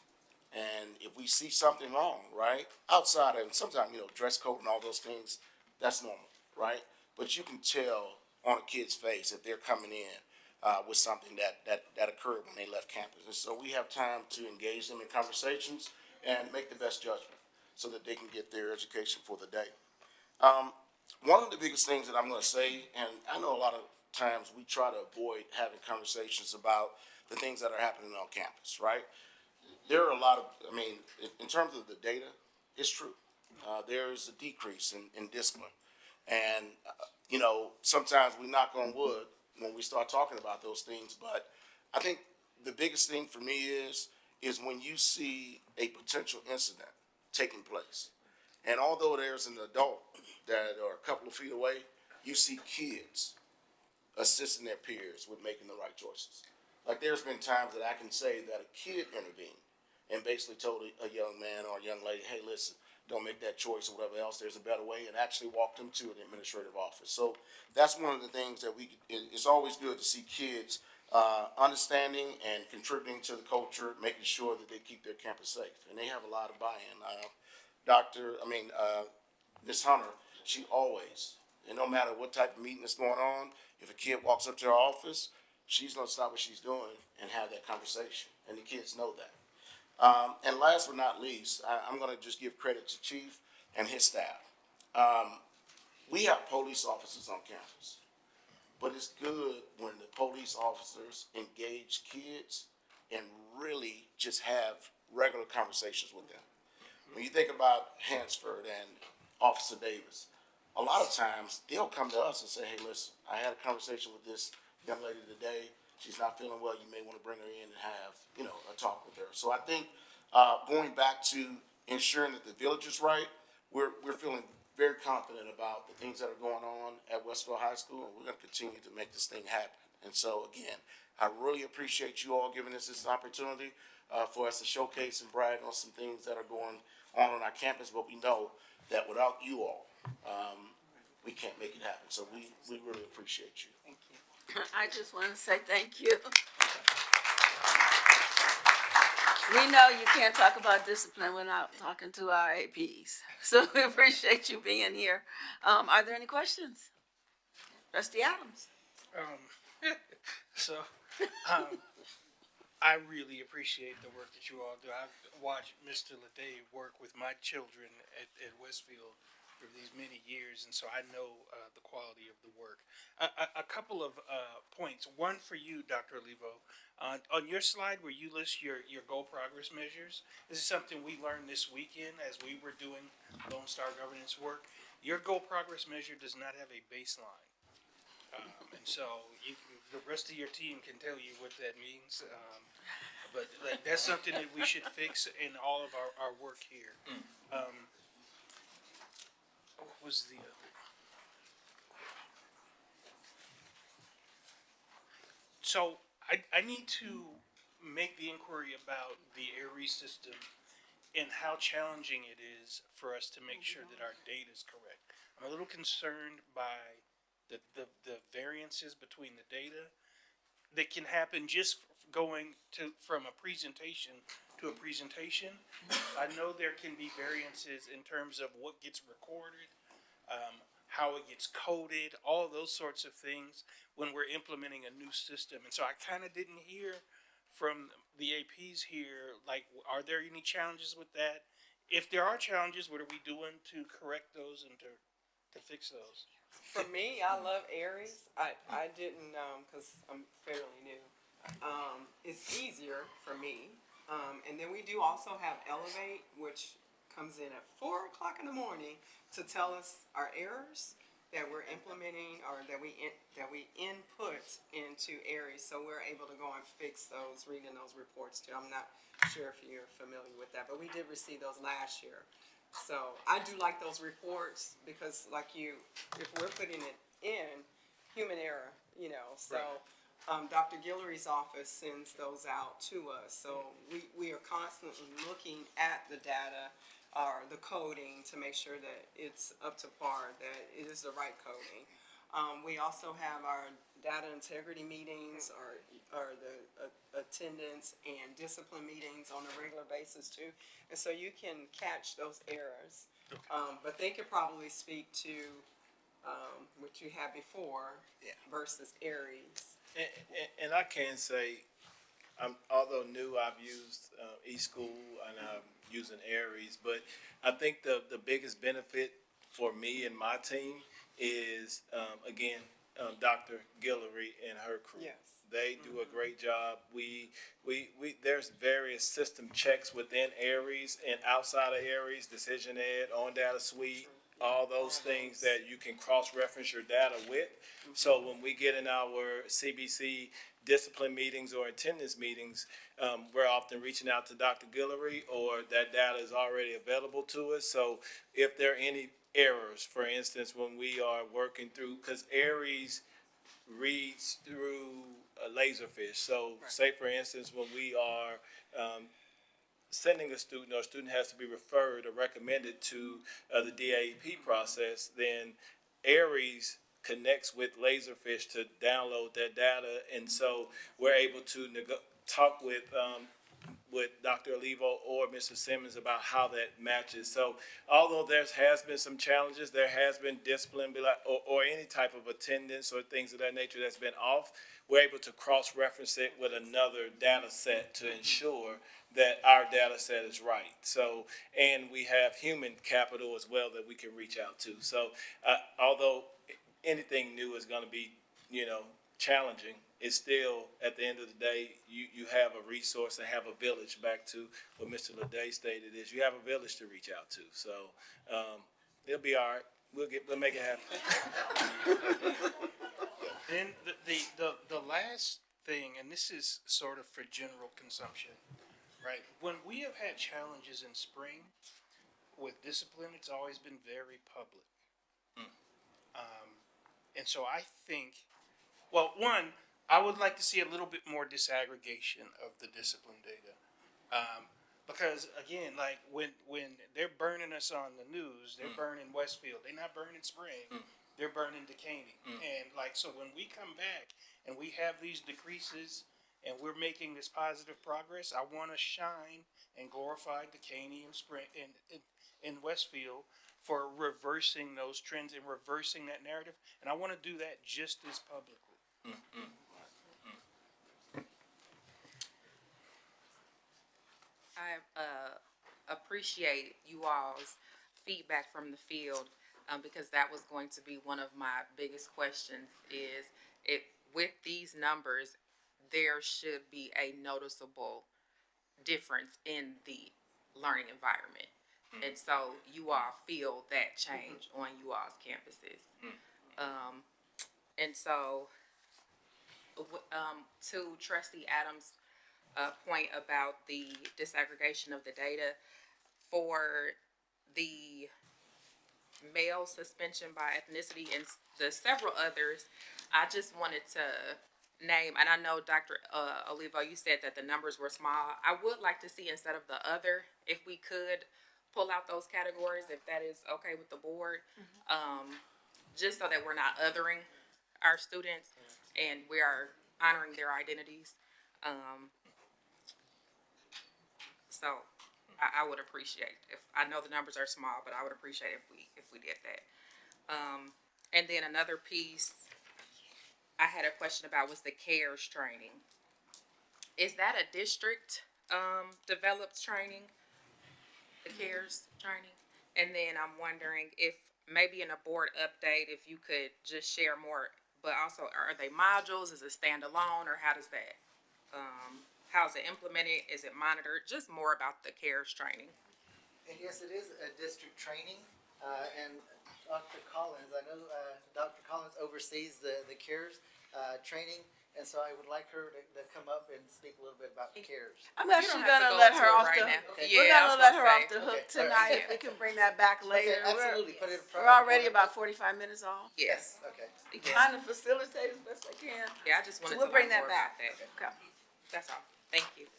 And if we see something wrong, right, outside of, and sometimes, dress code and all those things, that's normal, right? But you can tell on a kid's face if they're coming in with something that occurred when they left campus. And so we have time to engage them in conversations and make the best judgment so that they can get their education for the day. One of the biggest things that I'm going to say, and I know a lot of times we try to avoid having conversations about the things that are happening on campus, right? There are a lot of, in terms of the data, it's true. There is a decrease in discipline. And, sometimes we knock on wood when we start talking about those things. But I think the biggest thing for me is when you see a potential incident taking place. And although there's an adult that are a couple of feet away, you see kids assisting their peers with making the right choices. Like there's been times that I can say that a kid intervened and basically told a young man or a young lady, hey, listen, don't make that choice or whatever else, there's a better way, and actually walked them to an administrative office. So that's one of the things that it's always good to see kids understanding and contributing to the culture, making sure that they keep their campus safe. And they have a lot of buy-in. Ms. Hunter, she always, and no matter what type of meeting is going on, if a kid walks up to her office, she's going to stop what she's doing and have that conversation. And the kids know that. And last but not least, I'm going to just give credit to Chief and his staff. We have police officers on campus, but it's good when the police officers engage kids and really just have regular conversations with them. When you think about Hansford and Officer Davis, a lot of times they'll come to us and say, hey, listen, I had a conversation with this young lady today. She's not feeling well. You may want to bring her in and have, a talk with her. So I think going back to ensuring that the village is right, we're feeling very confident about the things that are going on at Westville High School, and we're going to continue to make this thing happen. And so, again, I really appreciate you all giving us this opportunity for us to showcase and brag on some things that are going on our campus, but we know that without you all, we can't make it happen. So we really appreciate you. Thank you. I just want to say thank you. We know you can't talk about discipline without talking to our APs. So we appreciate you being here. Are there any questions? Trustee Adams. I really appreciate the work that you all do. I've watched Mr. Lede work with my children at Westfield for these many years, and so I know the quality of the work. A couple of points. One for you, Dr. Olivo. On your slide where you list your goal progress measures, this is something we learned this weekend as we were doing Lone Star governance work. Your goal progress measure does not have a baseline. And so the rest of your team can tell you what that means. But that's something that we should fix in all of our work here. What was the so I need to make the inquiry about the ARE system and how challenging it is for us to make sure that our data is correct. I'm a little concerned by the variances between the data that can happen just going from a presentation to a presentation. I know there can be variances in terms of what gets recorded, how it gets coded, all those sorts of things when we're implementing a new system. And so I kind of didn't hear from the APs here, like, are there any challenges with that? If there are challenges, what are we doing to correct those and to fix those? For me, I love Aries. I didn't, cause I'm fairly new. It's easier for me. And then we do also have Elevate, which comes in at 4 o'clock in the morning to tell us our errors that we're implementing or that we input into Aries. So we're able to go and fix those, reading those reports too. I'm not sure if you're familiar with that, but we did receive those last year. So I do like those reports because like if we're putting it in, human error, you know, so. Dr. Guillory's office sends those out to us, so we are constantly looking at the data or the coding to make sure that it's up to par, that it is the right coding. We also have our data integrity meetings or the attendance and discipline meetings on a regular basis too, and so you can catch those errors. But they could probably speak to what you had before versus Aries. And I can say, although new, I've used eSchool and I'm using Aries, but I think the biggest benefit for me and my team is, again, Dr. Guillory and her crew. Yes. They do a great job. There's various system checks within Aries and outside of Aries, Decision Ed, On Data Suite, all those things that you can cross-reference your data with. So when we get in our CBC discipline meetings or attendance meetings, we're often reaching out to Dr. Guillory, or that data is already available to us. So if there are any errors, for instance, when we are working through, because Aries reads through a Laserfish. So say, for instance, when we are sending a student, or a student has to be referred or recommended to the DAEP process, then Aries connects with Laserfish to download that data, and so we're able to talk with Dr. Olivo or Mr. Simmons about how that matches. So although there has been some challenges, there has been discipline or any type of attendance or things of that nature that's been off, we're able to cross-reference it with another data set to ensure that our data set is right. So, and we have human capital as well that we can reach out to. So, although anything new is going to be, challenging, it's still, at the end of the day, you have a resource and have a village. Back to what Mr. Leday stated, is you have a village to reach out to. So, it'll be all right. We'll make it happen. Then the last thing, and this is sort of for general consumption, right? When we have had challenges in spring with discipline, it's always been very public. And so I think, well, one, I would like to see a little bit more disaggregation of the discipline data. Because again, like when they're burning us on the news, they're burning Westfield. They're not burning Spring. They're burning Decaney. And like, so when we come back and we have these decreases and we're making this positive progress, I want to shine and glorify Decaney and Spring and Westfield for reversing those trends and reversing that narrative. And I want to do that just as publicly. I appreciate you all's feedback from the field, because that was going to be one of my biggest questions, is if with these numbers, there should be a noticeable difference in the learning environment. And so you all feel that change on you all's campuses. And so to Trustee Adams' point about the disaggregation of the data, for the male suspension by ethnicity and the several others, I just wanted to name, and I know Dr. Olivo, you said that the numbers were small. I would like to see, instead of the other, if we could pull out those categories, if that is okay with the board, just so that we're not othering our students and we are honoring their identities. So I would appreciate if, I know the numbers are small, but I would appreciate if we did that. And then another piece I had a question about was the CARES training. Is that a district developed training? The CARES training? And then I'm wondering if maybe in a board update, if you could just share more, but also are they modules? Is it standalone, or how does that? How's it implemented? Is it monitored? Just more about the CARES training. And yes, it is a district training, and Dr. Collins, I know, Dr. Collins oversees the CARES, training, and so I would like her to come up and speak a little bit about CARES. I'm You actually don't have to gonna go let into her it off right the, now. Okay. we're Yeah, I gonna was let gonna her say. off the hook Okay, all right. tonight. If we can bring that back later. Okay, absolutely, put it in front We're of the already board. about 45 minutes off. Yes. Okay. Trying to facilitate as best I can. Yeah, I just So wanted we'll to bring learn that more about back. that. Okay. That's all. Thank you.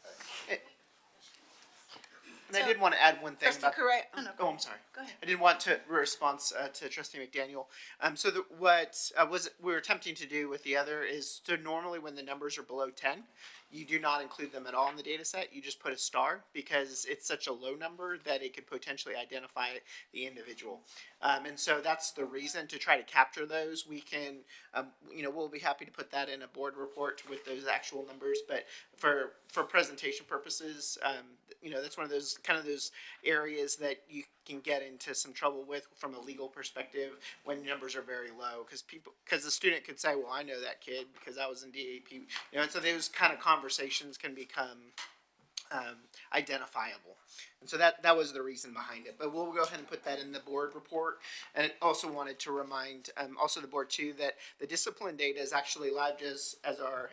And I did want to add one thing Trustee about. Correa. Oh, I'm sorry. Go ahead. I did want to response to Trustee McDaniel. So what we were attempting to do with the other is, so normally when the numbers are below 10, you do not include them at all in the data set. You just put a star because it's such a low number that it could potentially identify the individual. And so that's the reason, to try to capture those. We can, we'll be happy to put that in a board report with those actual numbers. But for presentation purposes, that's one of those those areas that you can get into some trouble with from a legal perspective when numbers are very low, because the student could say, well, I know that kid because I was in DAP, and so those kind of conversations can become identifiable. And so that was the reason behind it. But we'll go ahead and put that in the board report. And also wanted to remind also the board too that the discipline data is actually live, just as our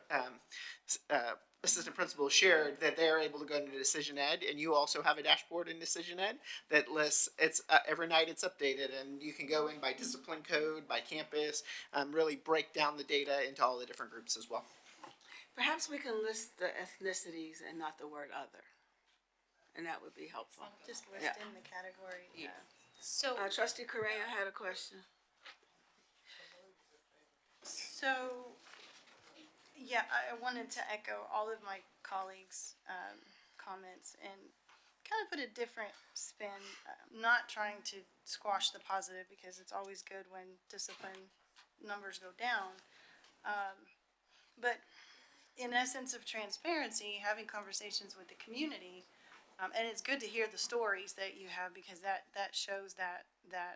assistant principal shared, that they're able to go into Decision Ed, and you also have a dashboard in Decision Ed that lists, it's every night it's updated, and you can go in by discipline code, by campus, really break down the data into all the different groups as well. Perhaps we can list the ethnicities and not the word other. And that would be helpful. Just list Yeah. in the category. So, Trustee Correa had a question. So, yeah, I wanted to echo all of my colleagues' comments and kind of put a different spin, not trying to squash the positive, because it's always good when discipline numbers go down. But in essence of transparency, having conversations with the community, and it's good to hear the stories that you have, because that shows that I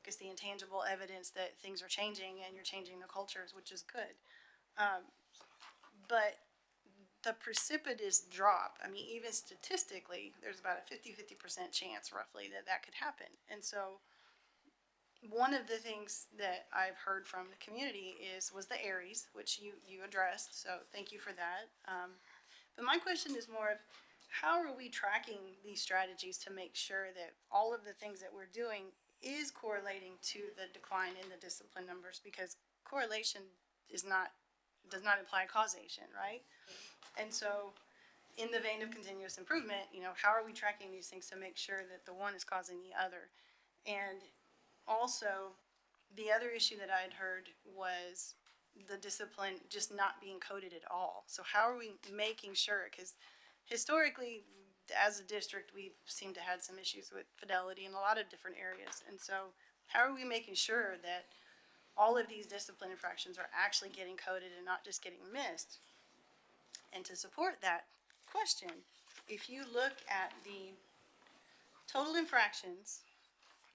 guess the intangible evidence that things are changing and you're changing the cultures, which is good. But the precipitous drop, I mean, even statistically, there's about a 50% chance roughly that could happen. And so one of the things that I've heard from the community was the ARIES, which you addressed, so thank you for that. But my question is more of, how are we tracking these strategies to make sure that all of the things that we're doing is correlating to the decline in the discipline numbers? Because correlation does not imply causation, right? And so in the vein of continuous improvement, how are we tracking these things to make sure that the one is causing the other? And also, the other issue that I had heard was the discipline just not being coded at all. So how are we making sure? Because historically, as a district, we seem to have some issues with fidelity in a lot of different areas. And so how are we making sure that all of these discipline infractions are actually getting coded and not just getting missed? And to support that question, if you look at the total infractions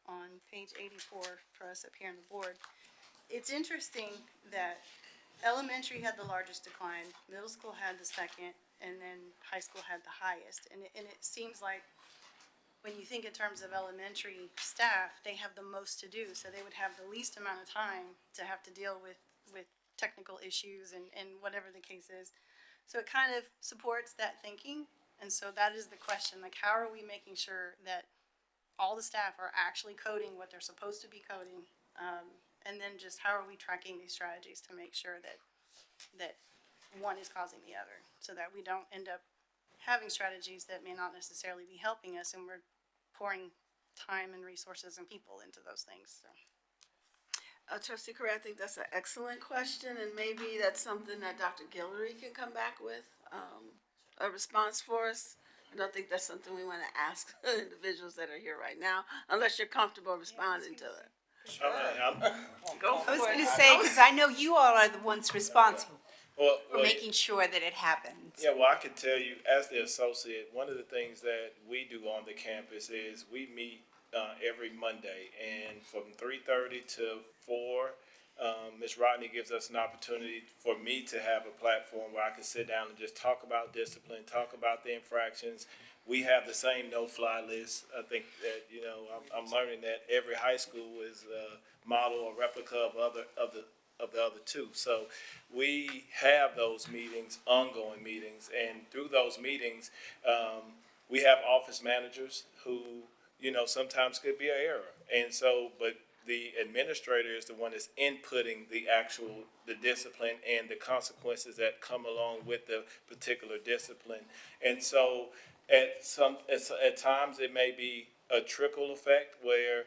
on page 84 for us up here on the board, it's interesting that elementary had the largest decline, middle school had the second, and then high school had the highest. And it seems like when you think in terms of elementary staff, they have the most to do, so they would have the least amount of time to have to deal with technical issues and whatever the case is. So it kind of supports that thinking. And so that is the question, like, how are we making sure that all the staff are actually coding what they're supposed to be coding? And then just how are we tracking these strategies to make sure that that one is causing the other, so that we don't end up having strategies that may not necessarily be helping us, and we're pouring time and resources and people into those things, so. Trustee Correa, I think that's an excellent question, and maybe that's something that Dr. Guillory can come back with, a response for us. I don't think that's something we want to ask individuals that are here right now, unless you're comfortable responding to it. Go I was for going to it. say, because I know you all are the ones responsible Well, for making sure that it happens. yeah, well, I can tell you, as the associate, one of the things that we do on the campus is we meet every Monday, and from 3:30 to 4, Ms. Rodney gives us an opportunity for me to have a platform where I can sit down and just talk about discipline, talk about the infractions. We have the same no-fly list. I think that, you know, I'm learning that every high school is a model or replica of the other two. So we have those meetings, ongoing meetings, and through those meetings, we have office managers who, you know, sometimes could be an error. And so, but the administrator is the one that's inputting the discipline and the consequences that come along with the particular discipline. And so at times it may be a trickle effect where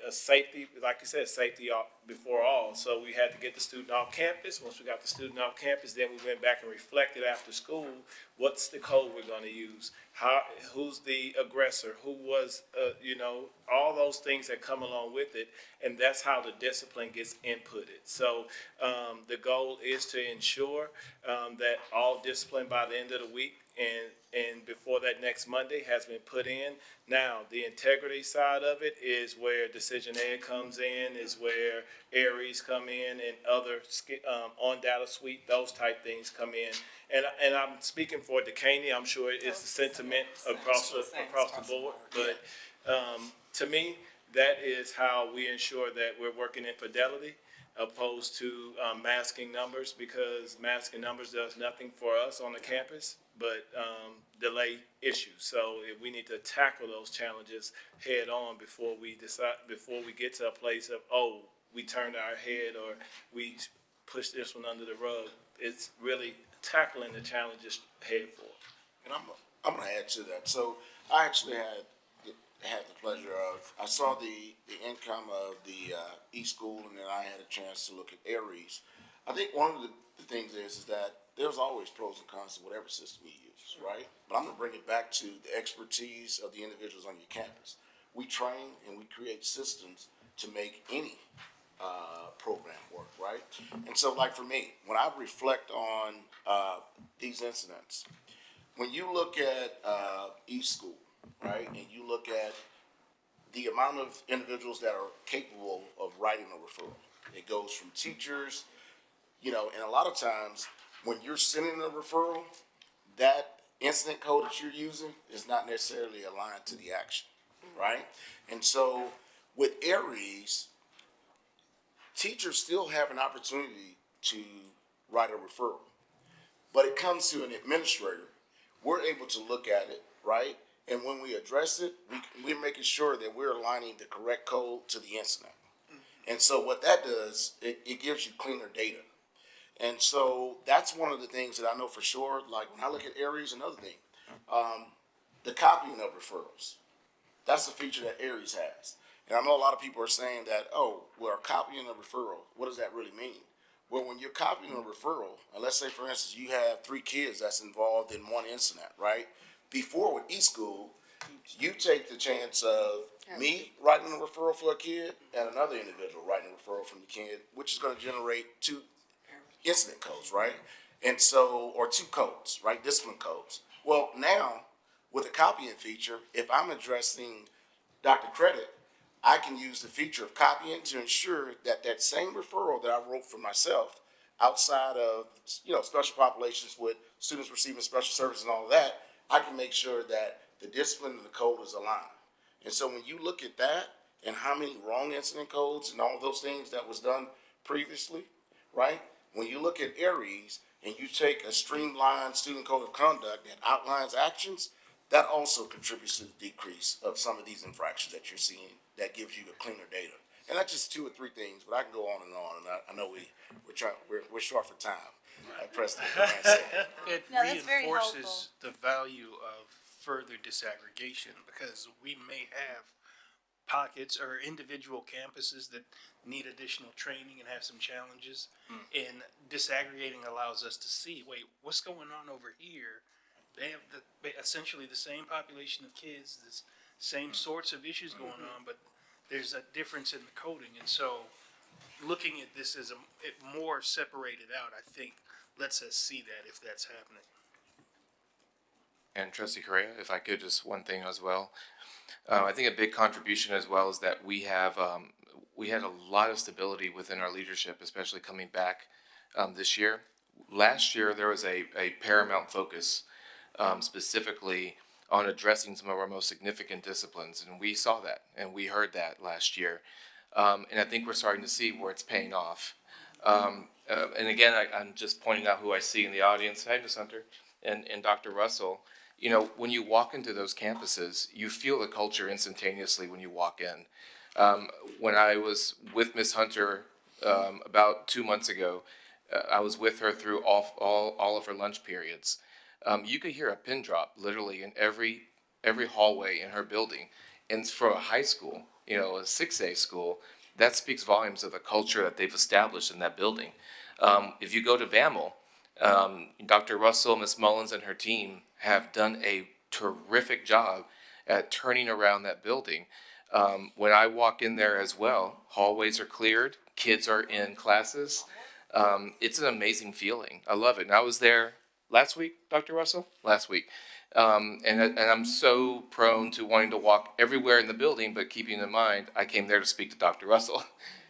a safety, like you said, safety before all. So we had to get the student off campus. Once we got the student off campus, then we went back and reflected after school, what's the code we're going to use? Who's the aggressor? Who was, you know, all those things that come along with it. And that's how the discipline gets inputted. So the goal is to ensure that all discipline by the end of the week and before that next Monday has been put in. Now, the integrity side of it is where Decision Ed comes in, is where Aries come in, and other on data suite, those type things come in. And I'm speaking for Decaney. I'm sure it's the sentiment across the board. But to me, that is how we ensure that we're working in fidelity, opposed to masking numbers, because masking numbers does nothing for us on the campus but delay issues. So we need to tackle those challenges head on before we get to a place of, oh, we turned our head or we pushed this one under the rug. It's really tackling the challenges head forward. And I'm going to add to that. So I actually had the pleasure of, I saw the income of the e-school, and then I had a chance to look at Aries. I think one of the things is that there's always pros and cons to whatever system you use, right? But I'm going to bring it back to the expertise of the individuals on your campus. We train and we create systems to make any program work, right? And so, like for me, when I reflect on these incidents, when you look at e-school, right, and you look at the amount of individuals that are capable of writing a referral, it goes from teachers, you know, and a lot of times when you're sending a referral, that incident code that you're using is not necessarily aligned to the action, right? And so with Aries, teachers still have an opportunity to write a referral, but it comes to an administrator. We're able to look at it, right? And when we address it, we're making sure that we're aligning the correct code to the incident. And so what that does, it gives you cleaner data. And so that's one of the things that I know for sure, like when I look at Aries, another thing, the copying of referrals, that's a feature that Aries has. And I know a lot of people are saying that, oh, we're copying a referral. What does that really mean? Well, when you're copying a referral, and let's say, for instance, you have 3 kids that's involved in one incident, right? Before with eSchool, you take the chance of me writing a referral for a kid and another individual writing a referral from the kid, which is going to generate 2 incident codes, right? And so, or 2 codes, right? Discipline codes. Well, now with the copying feature, if I'm addressing Dr. Credit, I can use the feature of copying to ensure that that same referral that I wrote for myself outside of, you know, special populations with students receiving special services and all of that, I can make sure that the discipline and the code is aligned. And so when you look at that and how many wrong incident codes and all those things that was done previously, right? When you look at Aries and you take a streamlined student code of conduct that outlines actions, that also contributes to the decrease of some of these infractions that you're seeing that gives you the cleaner data. And that's just 2 or 3 things, but I can go on. And I know we're short for time. like President Durant said. It No, that's very reinforces the value of further disaggregation because we may have pockets or individual campuses that need additional training and have some challenges. And disaggregating allows us to see, wait, what's going on over here? They have essentially the same population of kids, the same sorts of issues going on, but there's a difference in the coding. And so looking at this as it more separated out, I think lets us see that if that's happening. And Trustee Correa, if I could, just one thing as well. I think a big contribution as well is that we had a lot of stability within our leadership, especially coming back this year. Last year, there was a paramount focus specifically on addressing some of our most significant disciplines, and we saw that and we heard that last year. And I think we're starting to see where it's paying off. And again, I'm just pointing out who I see in the audience. Hi, Ms. Hunter and Dr. Russell. You know, when you walk into those campuses, you feel the culture instantaneously when you walk in. When I was with Ms. Hunter about 2 months ago, I was with her through all of her lunch periods. You could hear a pin drop literally in every hallway in her building. And for a high school, you know, a 6A school, that speaks volumes of the culture that they've established in that building. If you go to BAML, Dr. Russell, Ms. Mullins, and her team have done a terrific job at turning around that building. When I walk in there as well, hallways are cleared, kids are in classes. It's an amazing feeling. I love it. And I was there last week, Dr. Russell? Last week. And I'm so prone to wanting to walk everywhere in the building, but keeping in mind, I came there to speak to Dr. Russell.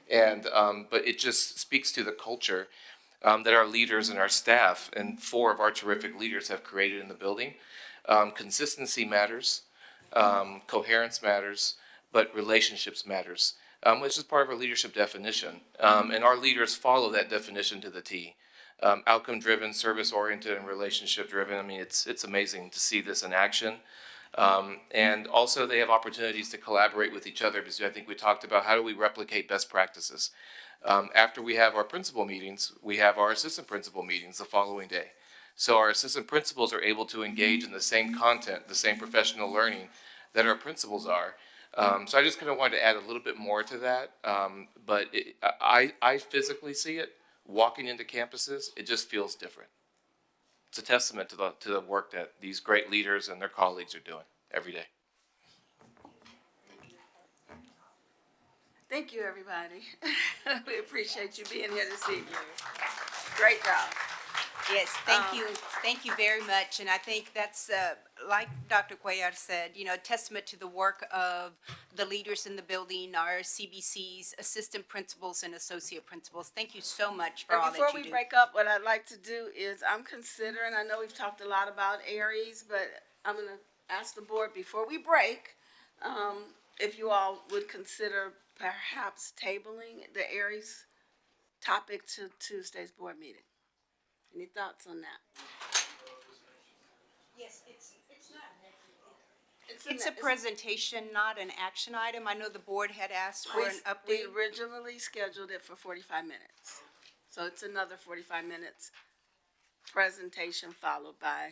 And, but it just speaks to the culture that our leaders and our staff and 4 of our terrific leaders have created in the building. Consistency matters, coherence matters, but relationships matters, which is part of our leadership definition. And our leaders follow that definition to the T. Outcome-driven, service-oriented, and relationship-driven. I mean, it's amazing to see this in action. And also they have opportunities to collaborate with each other because I think we talked about how do we replicate best practices. After we have our principal meetings, we have our assistant principal meetings the following day. So our assistant principals are able to engage in the same content, the same professional learning that our principals are. So I just kind of wanted to add a little bit more to that. But I physically see it. Walking into campuses, it just feels different. It's a testament to the work that these great leaders and their colleagues are doing every day. Thank you, everybody. We appreciate you being here this evening. Great job. Yes, thank you very much, and I think that's, like Dr. Cuellar said, you know, a testament to the work of the leaders in the building, our CBCs, assistant principals, and associate principals. Thank you so much for all that you do. Before we break up, what I'd like to do is, I'm considering, I know we've talked a lot about Aries, but I'm gonna ask the board before we break, if you all would consider perhaps tabling the Aries topic to Tuesday's board meeting. Any thoughts on that? Yes, it's a presentation, not an action item. I know the board had asked for an We update. originally scheduled it for 45 minutes. So it's another 45 minutes presentation followed by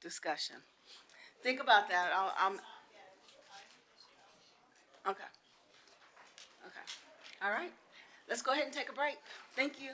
discussion. Think about that. Okay. All right. Let's go ahead and take a break. Thank you.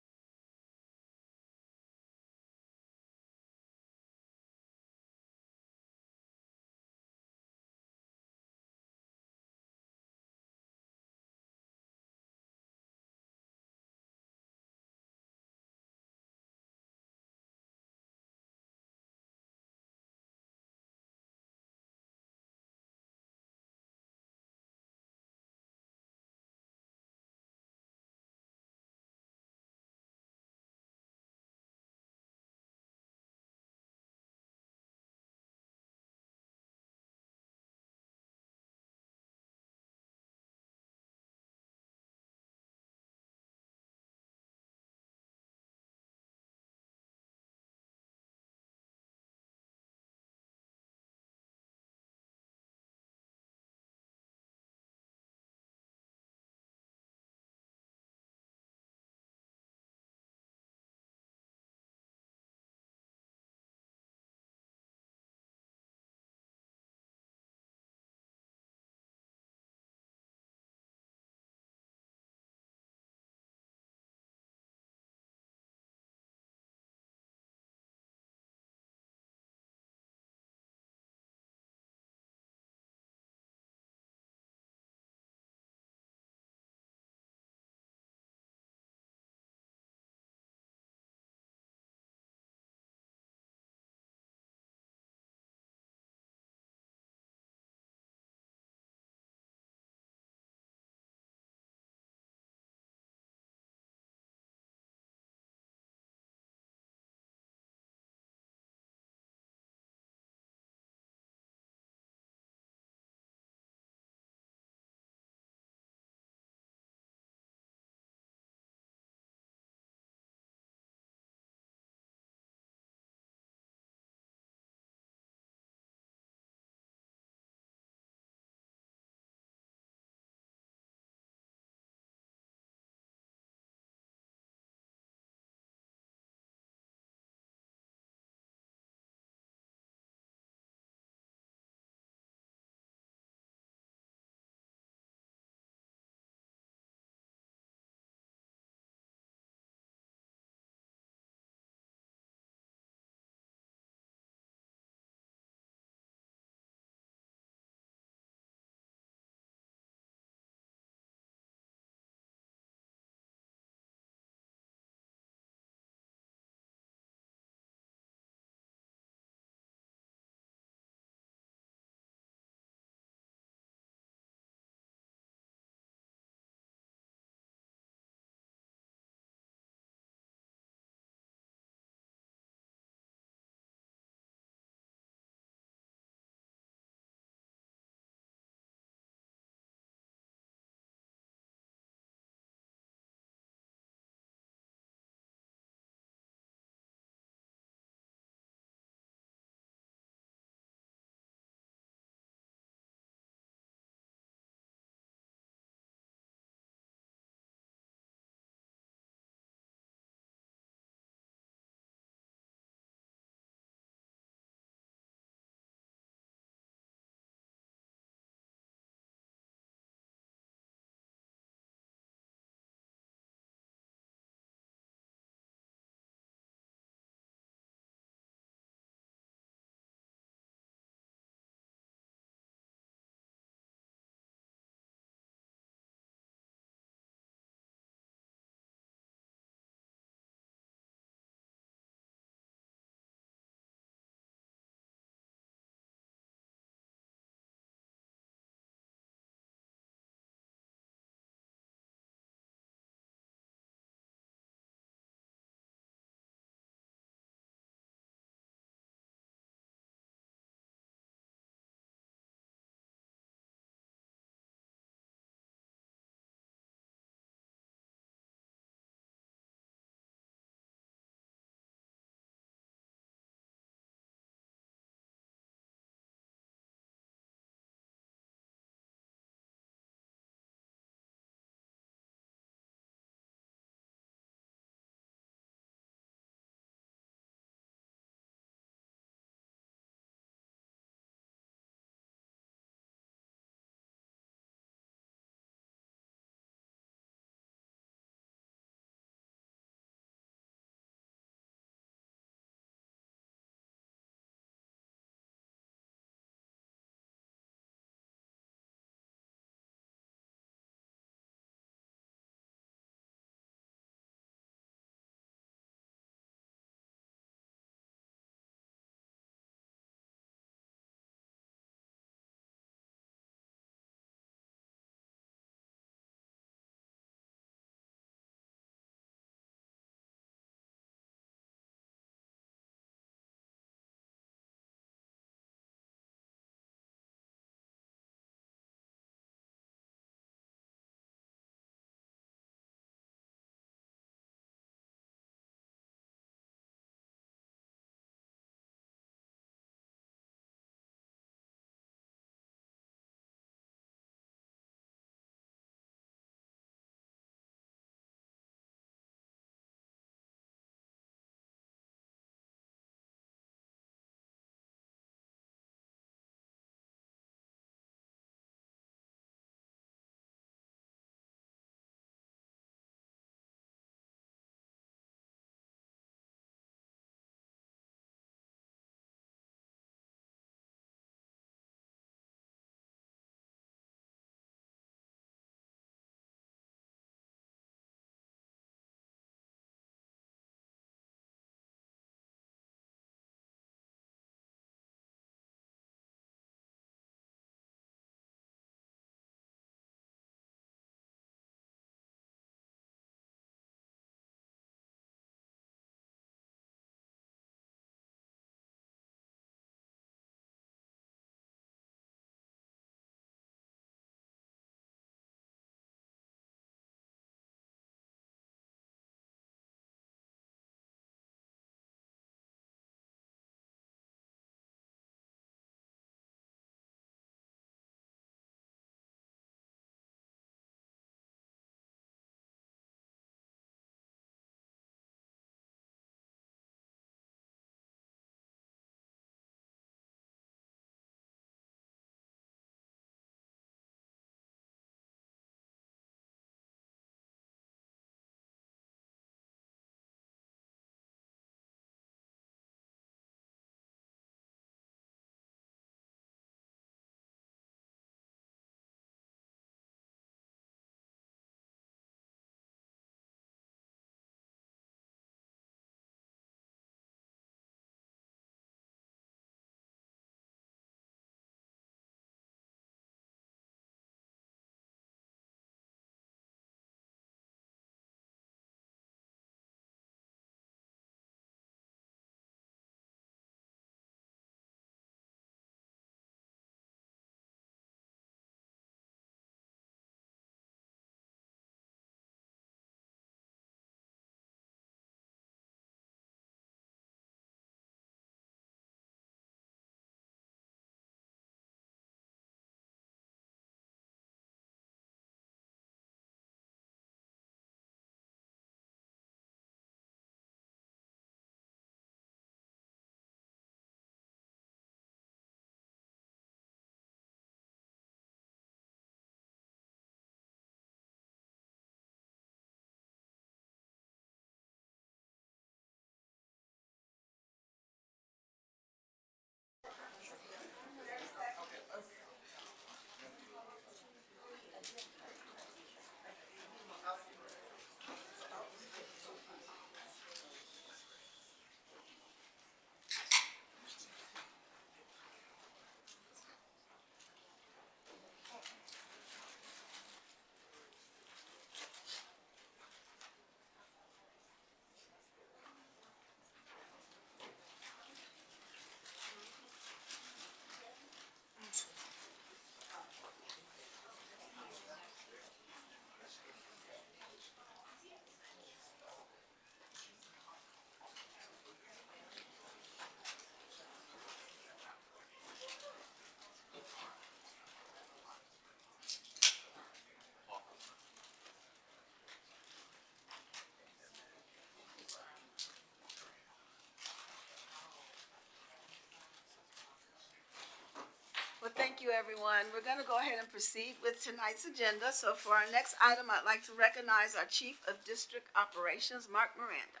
Thank you, everyone. We're going to go ahead and proceed with tonight's agenda. So for our next item, I'd like to recognize our Chief of District Operations, Mark Miranda.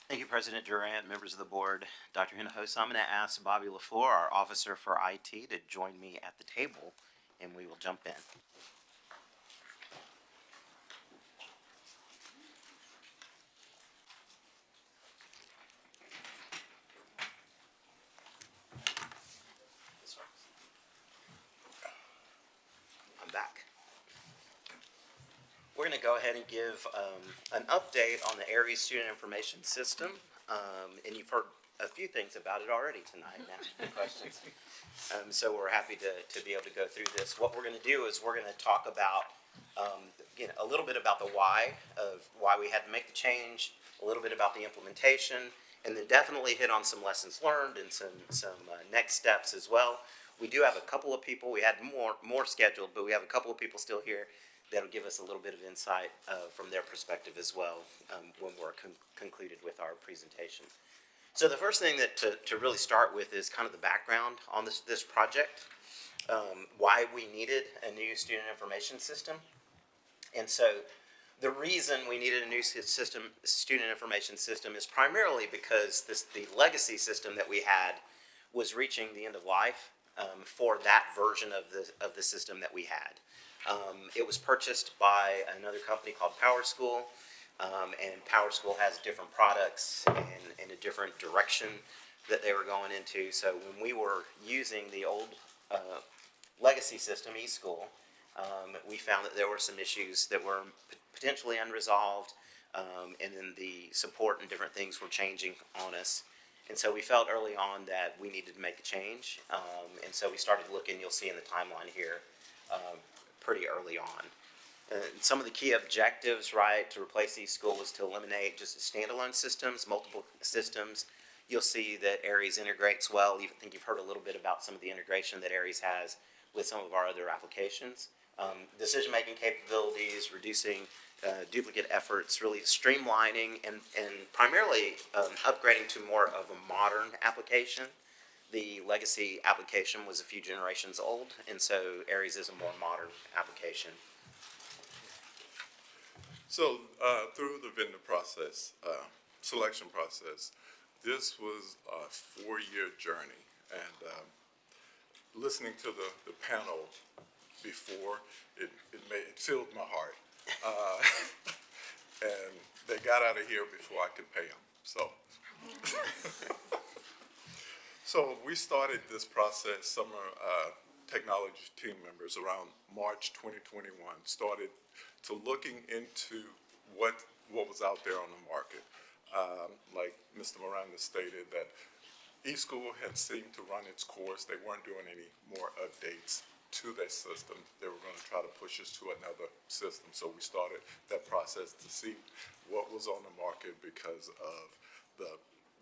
Thank you, President Durant, members of the board, Dr. Hinojosa. I'm going to ask Bobby LaFleur, our Officer for IT, to join me at the table, and we will jump in. I'm back. We're going to go ahead and give an update on the Aries Student Information System. And you've heard a few things about it already tonight, now, questions. So we're happy to be able to go through this. What we're going to do is we're going to talk about, again, a little bit about the why of why we had to make the change, a little bit about the implementation, and then definitely hit on some lessons learned and some next steps as well. We do have a couple of people, we had more scheduled, but we have a couple of people still here that'll give us a little bit of insight from their perspective as well when we're concluded with our presentation. So the first thing that to really start with is kind of the background on this project, why we needed a new student information system. And so the reason we needed a new student information system is primarily because the legacy system that we had was reaching the end of life for that version of the system that we had. It was purchased by another company called PowerSchool, and PowerSchool has different products and a different direction that they were going into. So when we were using the old legacy system, eSchool, we found that there were some issues that were potentially unresolved, and then the support and different things were changing on us. And so we felt early on that we needed to make a change, and so we started looking, you'll see in the timeline here, pretty early on. Some of the key objectives, right, to replace eSchool was to eliminate just standalone systems, multiple systems. You'll see that Aries integrates well. I think you've heard a little bit about some of the integration that Aries has with some of our other applications. Decision-making capabilities, reducing duplicate efforts, really streamlining and primarily upgrading to more of a modern application. The legacy application was a few generations old, and so Aries is a more modern application. So through the vendor process, selection process, this was a 4-year journey. And listening to the panel before, it filled my heart. And they got out of here before I could pay them. So we started this process, some technology team members around March 2021, started to looking into what was out there on the market. Like Mr. Miranda stated, that eSchool had seemed to run its course. They weren't doing any more updates to their system. They were going to try to push us to another system. So we started that process to see what was on the market because of the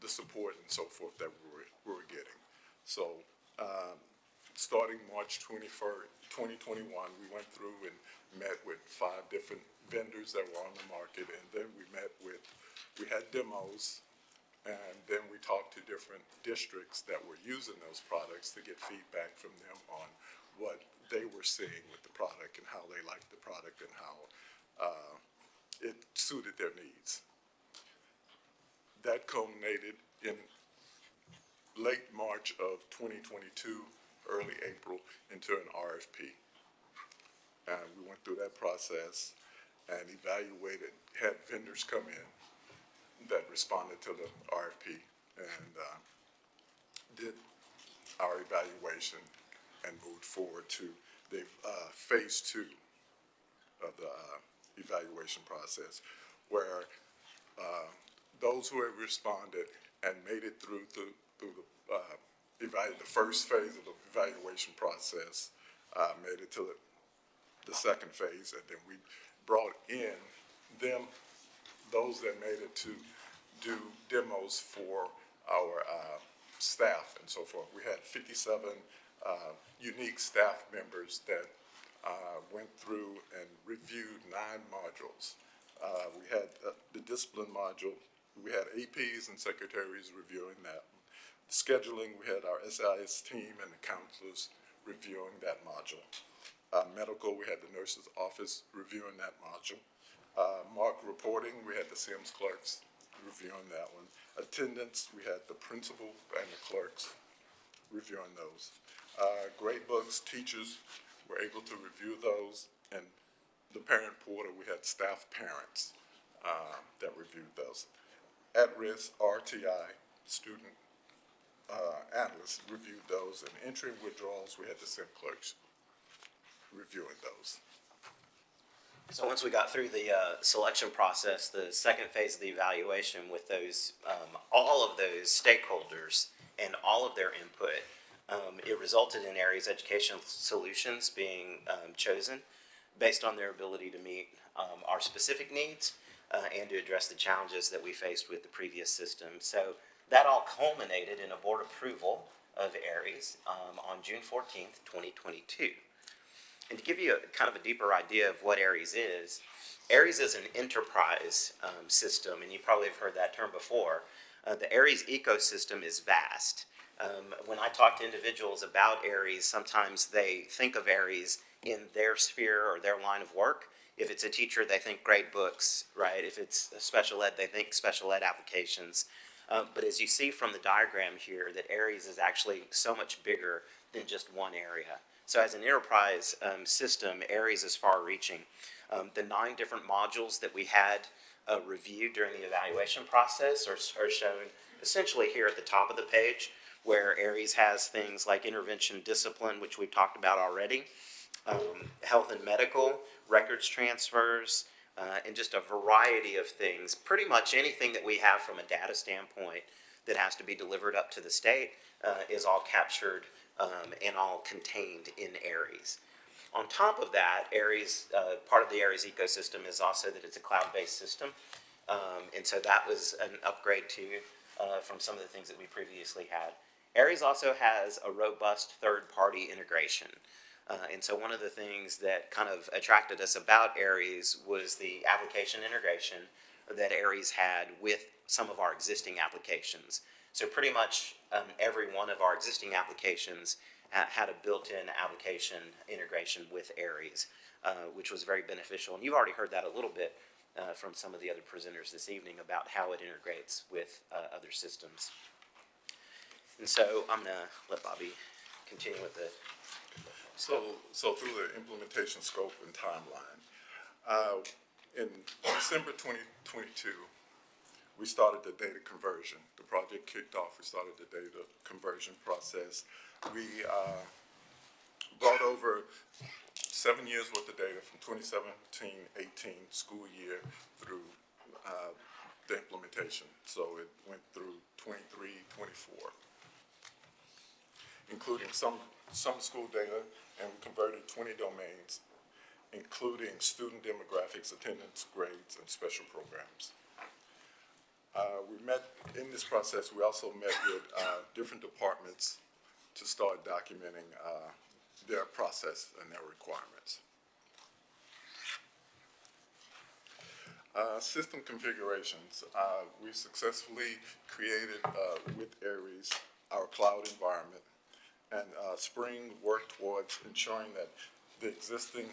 support and so forth that we were getting. So starting March 21st, 2021, we went through and met with 5 different vendors that were on the market, and then we had demos, and then we talked to different districts that were using those products to get feedback from them on what they were seeing with the product and how they liked the product and how it suited their needs. That culminated in late March of 2022, early April, into an RFP. And we went through that process and evaluated, had vendors come in that responded to the RFP and did our evaluation and moved forward to the phase 2 of the evaluation process, where those who have responded and made it through the first phase of the evaluation process made it to the second phase, and then we brought in those that made it to do demos for our staff and so forth. We had 57 unique staff members that went through and reviewed 9 modules. We had the discipline module. We had APs and secretaries reviewing that. Scheduling, we had our SIS team and the counselors reviewing that module. Medical, we had the nurse's office reviewing that module. Mark reporting, we had the Sims clerks reviewing that one. Attendance, we had the principal and the clerks reviewing those. Grade books, teachers were able to review those, and the parent portal, we had staff parents that reviewed those. At-risk RTI, student analysts reviewed those, and entry and withdrawals, we had the Sim clerks reviewing those. So once we got through the selection process, the second phase of the evaluation with those, all of those stakeholders and all of their input, it resulted in Aries Educational Solutions being chosen based on their ability to meet our specific needs and to address the challenges that we faced with the previous system. So that all culminated in a board approval of Aries on June 14th, 2022. And to give you kind of a deeper idea of what Aries is an enterprise system, and you probably have heard that term before. The Aries ecosystem is vast. When I talk to individuals about Aries, sometimes they think of Aries in their sphere or their line of work. If it's a teacher, they think grade books, right? If it's a special ed, they think special ed applications. But as you see from the diagram here, that Aries is actually so much bigger than just one area. So as an enterprise system, Aries is far-reaching. The 9 different modules that we had reviewed during the evaluation process are shown essentially here at the top of the page, where Aries has things like intervention discipline, which we've talked about already, health and medical, records transfers, and just a variety of things. Pretty much anything that we have from a data standpoint that has to be delivered up to the state is all captured and all contained in Aries. On top of that, Aries, part of the Aries ecosystem is also that it's a cloud-based system. And so that was an upgrade too from some of the things that we previously had. Aries also has a robust third-party integration. And so one of the things that kind of attracted us about Aries was the application integration that Aries had with some of our existing applications. So pretty much every one of our existing applications had a built-in application integration with Aries, which was very beneficial. And you've already heard that a little bit from some of the other presenters this evening about how it integrates with other systems. And so I'm going to let Bobby continue with the... So through the implementation scope and timeline, in December 2022, we started the data conversion. The project kicked off. We started the data conversion process. We brought over 7 years worth of data from 2017-18 school year through the implementation. So it went through 23-24, including some school data, and we converted 20 domains, including student demographics, attendance, grades, and special programs. We met, in this process, we also met with different departments to start documenting their process and their requirements. System configurations. We successfully created with Aries our cloud environment, and Spring worked towards ensuring that the existing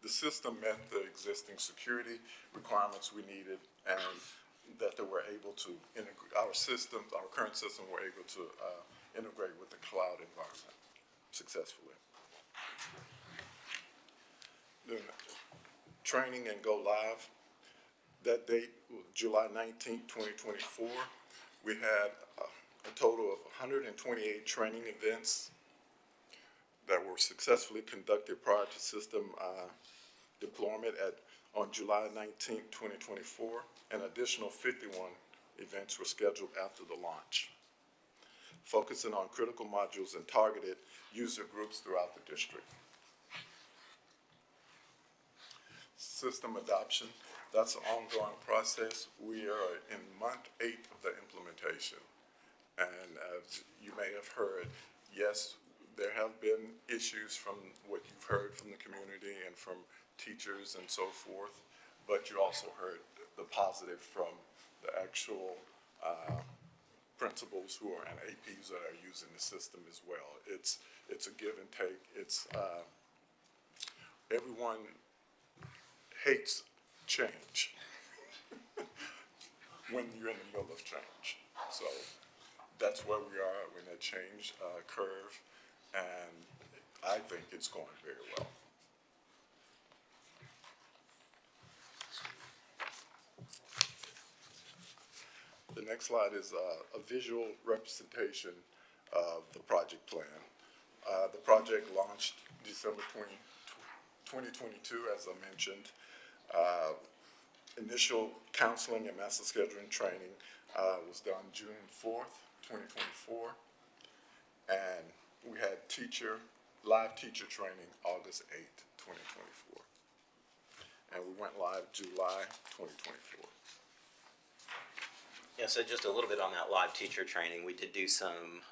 the system met the existing security requirements we needed, and that they were able to integrate our systems, our current system were able to integrate with the cloud environment successfully. Then training and go live. That date was July 19th, 2024. We had a total of 128 training events that were successfully conducted prior to system deployment on July 19th, 2024. An additional 51 events were scheduled after the launch, focusing on critical modules and targeted user groups throughout the district. System adoption, that's an ongoing process. We are in month 8 of the implementation. And as you may have heard, yes, there have been issues from what you've heard from the community and from teachers and so forth, but you also heard the positive from the actual principals who are, and APs that are using the system as well. It's a give and take. It's, everyone hates change when you're in the middle of change. So that's where we are in that change curve, and I think it's going very well. The next slide is a visual representation of the project plan. The project launched December 2022, as I mentioned. Initial counseling and master scheduling training was done June 4th, 2024. And we had live teacher training August 8th, 2024. And we went live July 2024. Yeah, so just a little bit on that live teacher training, we did do some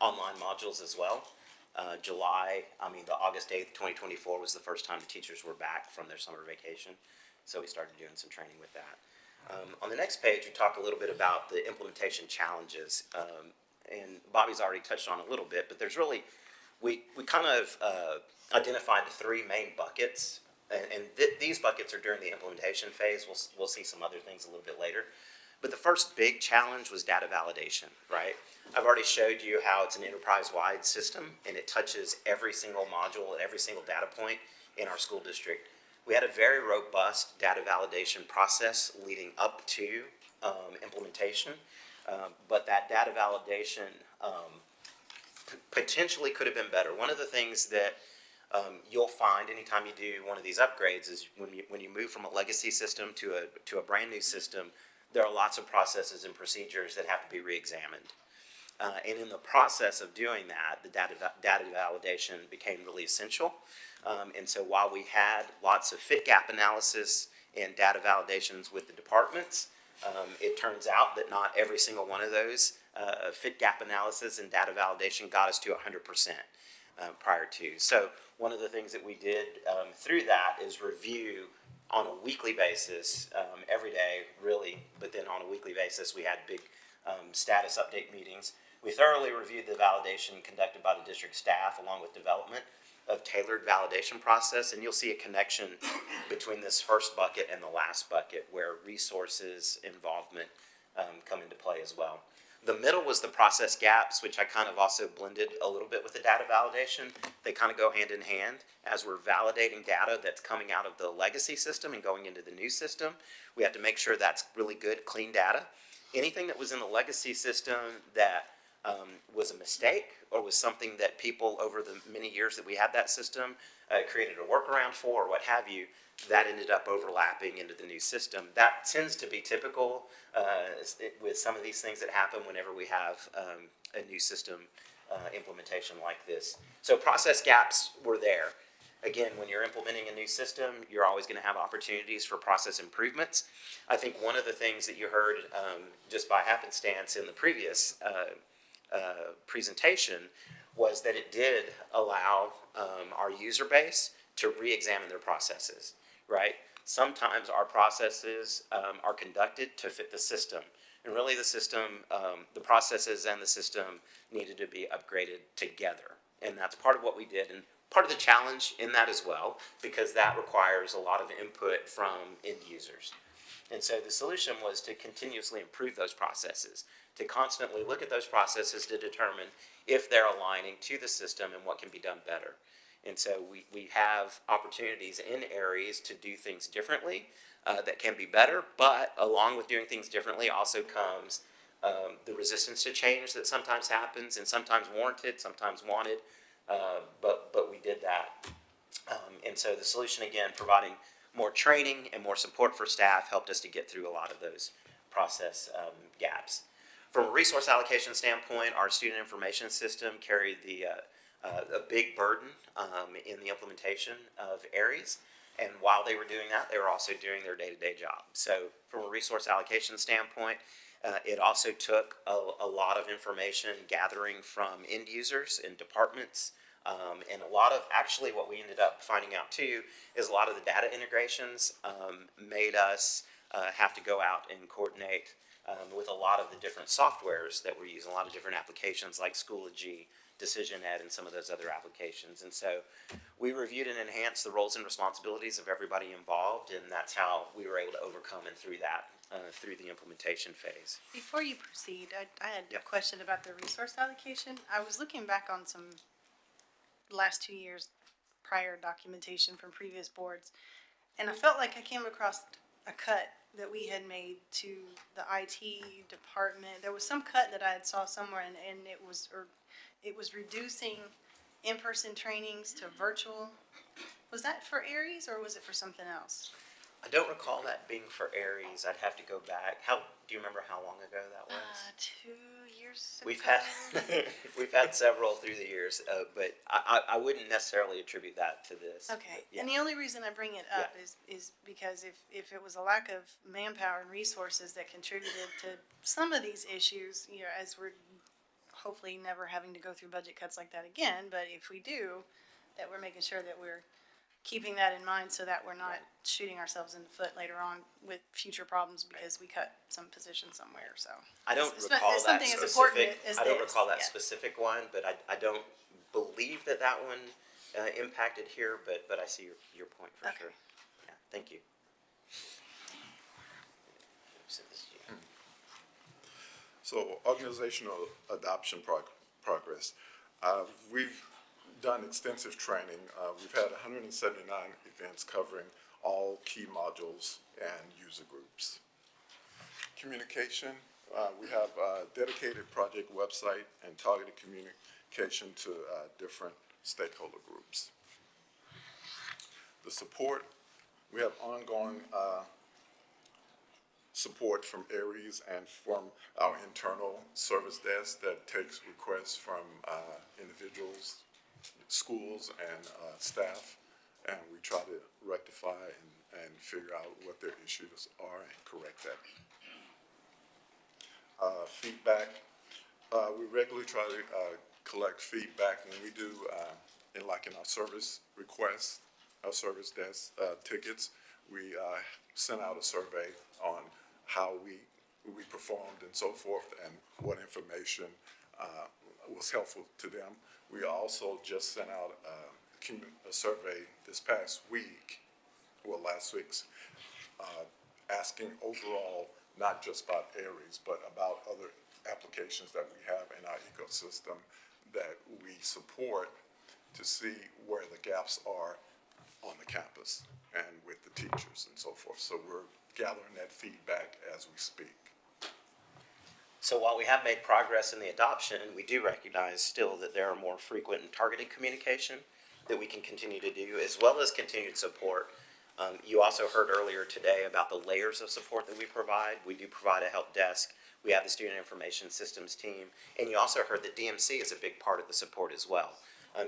online modules as well. The August 8th, 2024 was the first time the teachers were back from their summer vacation. So we started doing some training with that. On the next page, we talk a little bit about the implementation challenges. And Bobby's already touched on a little bit, but there's really, we kind of identified the three main buckets. And these buckets are during the implementation phase. We'll see some other things a little bit later. But the first big challenge was data validation, right? I've already showed you how it's an enterprise-wide system, and it touches every single module and every single data point in our school district. We had a very robust data validation process leading up to implementation, but that data validation potentially could have been better. One of the things that you'll find anytime you do one of these upgrades is when you move from a legacy system to a brand new system, there are lots of processes and procedures that have to be re-examined. And in the process of doing that, the data validation became really essential. And so while we had lots of fit gap analysis and data validations with the departments, it turns out that not every single one of those fit gap analysis and data validation got us to 100% prior to. So one of the things that we did through that is review on a weekly basis, every day really, but then on a weekly basis we had big status update meetings. We thoroughly reviewed the validation conducted by the district staff along with development of tailored validation process, and you'll see a connection between this first bucket and the last bucket where resources involvement come into play as well. The middle was the process gaps, which I kind of also blended a little bit with the data validation. They kind of go hand in hand. As we're validating data that's coming out of the legacy system and going into the new system, we have to make sure that's really good, clean data. Anything that was in the legacy system that was a mistake or was something that people over the many years that we had that system created a workaround for or what have you, that ended up overlapping into the new system. That tends to be typical with some of these things that happen whenever we have a new system implementation like this. So process gaps were there. Again, when you're implementing a new system, you're always going to have opportunities for process improvements. I think one of the things that you heard just by happenstance in the previous presentation was that it did allow our user base to re-examine their processes, right? Sometimes our processes are conducted to fit the system. And really the system, the processes and the system needed to be upgraded together. And that's part of what we did. And part of the challenge in that as well, because that requires a lot of input from end users. And so the solution was to continuously improve those processes, to constantly look at those processes to determine if they're aligning to the system and what can be done better. And so we have opportunities in areas to do things differently that can be better, but along with doing things differently also comes the resistance to change that sometimes happens and sometimes warranted, sometimes wanted, but we did that. And so the solution, again, providing more training and more support for staff helped us to get through a lot of those process gaps. From a resource allocation standpoint, our student information system carried a big burden in the implementation of ARIES. And while they were doing that, they were also doing their day-to-day job. So from a resource allocation standpoint, it also took a lot of information gathering from end users and departments. And a lot of, actually what we ended up finding out too, is a lot of the data integrations made us have to go out and coordinate with a lot of the different softwares that we're using, a lot of different applications like Schoology, Decision Ed, and some of those other applications. And so we reviewed and enhanced the roles and responsibilities of everybody involved, and that's how we were able to overcome and through that, through the implementation phase. Before you proceed, I had a Yep. question about the resource allocation. I was looking back on some last 2 years prior documentation from previous boards, and I felt like I came across a cut that we had made to the IT department. There was some cut that I had saw somewhere, and it was reducing in-person trainings to virtual. Was that for Aries, or was it for something else? I don't recall that being for Aries. I'd have to go back. Do you remember how long ago that was? 2 years ago. We've had we've had several through the years, but I wouldn't necessarily attribute that to this. Okay, Yeah. and the only reason I bring it up is because if it was a lack of manpower and resources that contributed to some of these issues, you know, as we're hopefully never having to go through budget cuts like that again, but if we do, that we're making sure that we're keeping that in mind so that we're not shooting ourselves in the foot later on with future problems because we cut some position somewhere, so. I don't It's recall it's that something as important specific. as I don't this, recall that yeah. specific one, but I don't believe that one impacted here. But I see your point for Okay. sure. Yeah, thank you. So this is you. So organizational adoption progress. We've done extensive training. We've had 179 events covering all key modules and user groups. Communication, we have a dedicated project website and targeted communication to different stakeholder groups. The support, we have ongoing support from Aries and from our internal service desk that takes requests from individuals, schools, and staff, and we try to rectify and figure out what their issues are and correct that. Feedback, we regularly try to collect feedback when we do, in our service requests, our service desk tickets, we send out a survey on how we performed and so forth, and what information was helpful to them. We also just sent out a survey this past week, last week's, asking overall, not just about Aries, but about other applications that we have in our ecosystem that we support, to see where the gaps are on the campus and with the teachers and so forth. So we're gathering that feedback as we speak. So while we have made progress in the adoption, we do recognize still that there are more frequent and targeted communication that we can continue to do, as well as continued support. You also heard earlier today about the layers of support that we provide. We do provide a help desk. We have the Student Information Systems team. And you also heard that DMC is a big part of the support as well.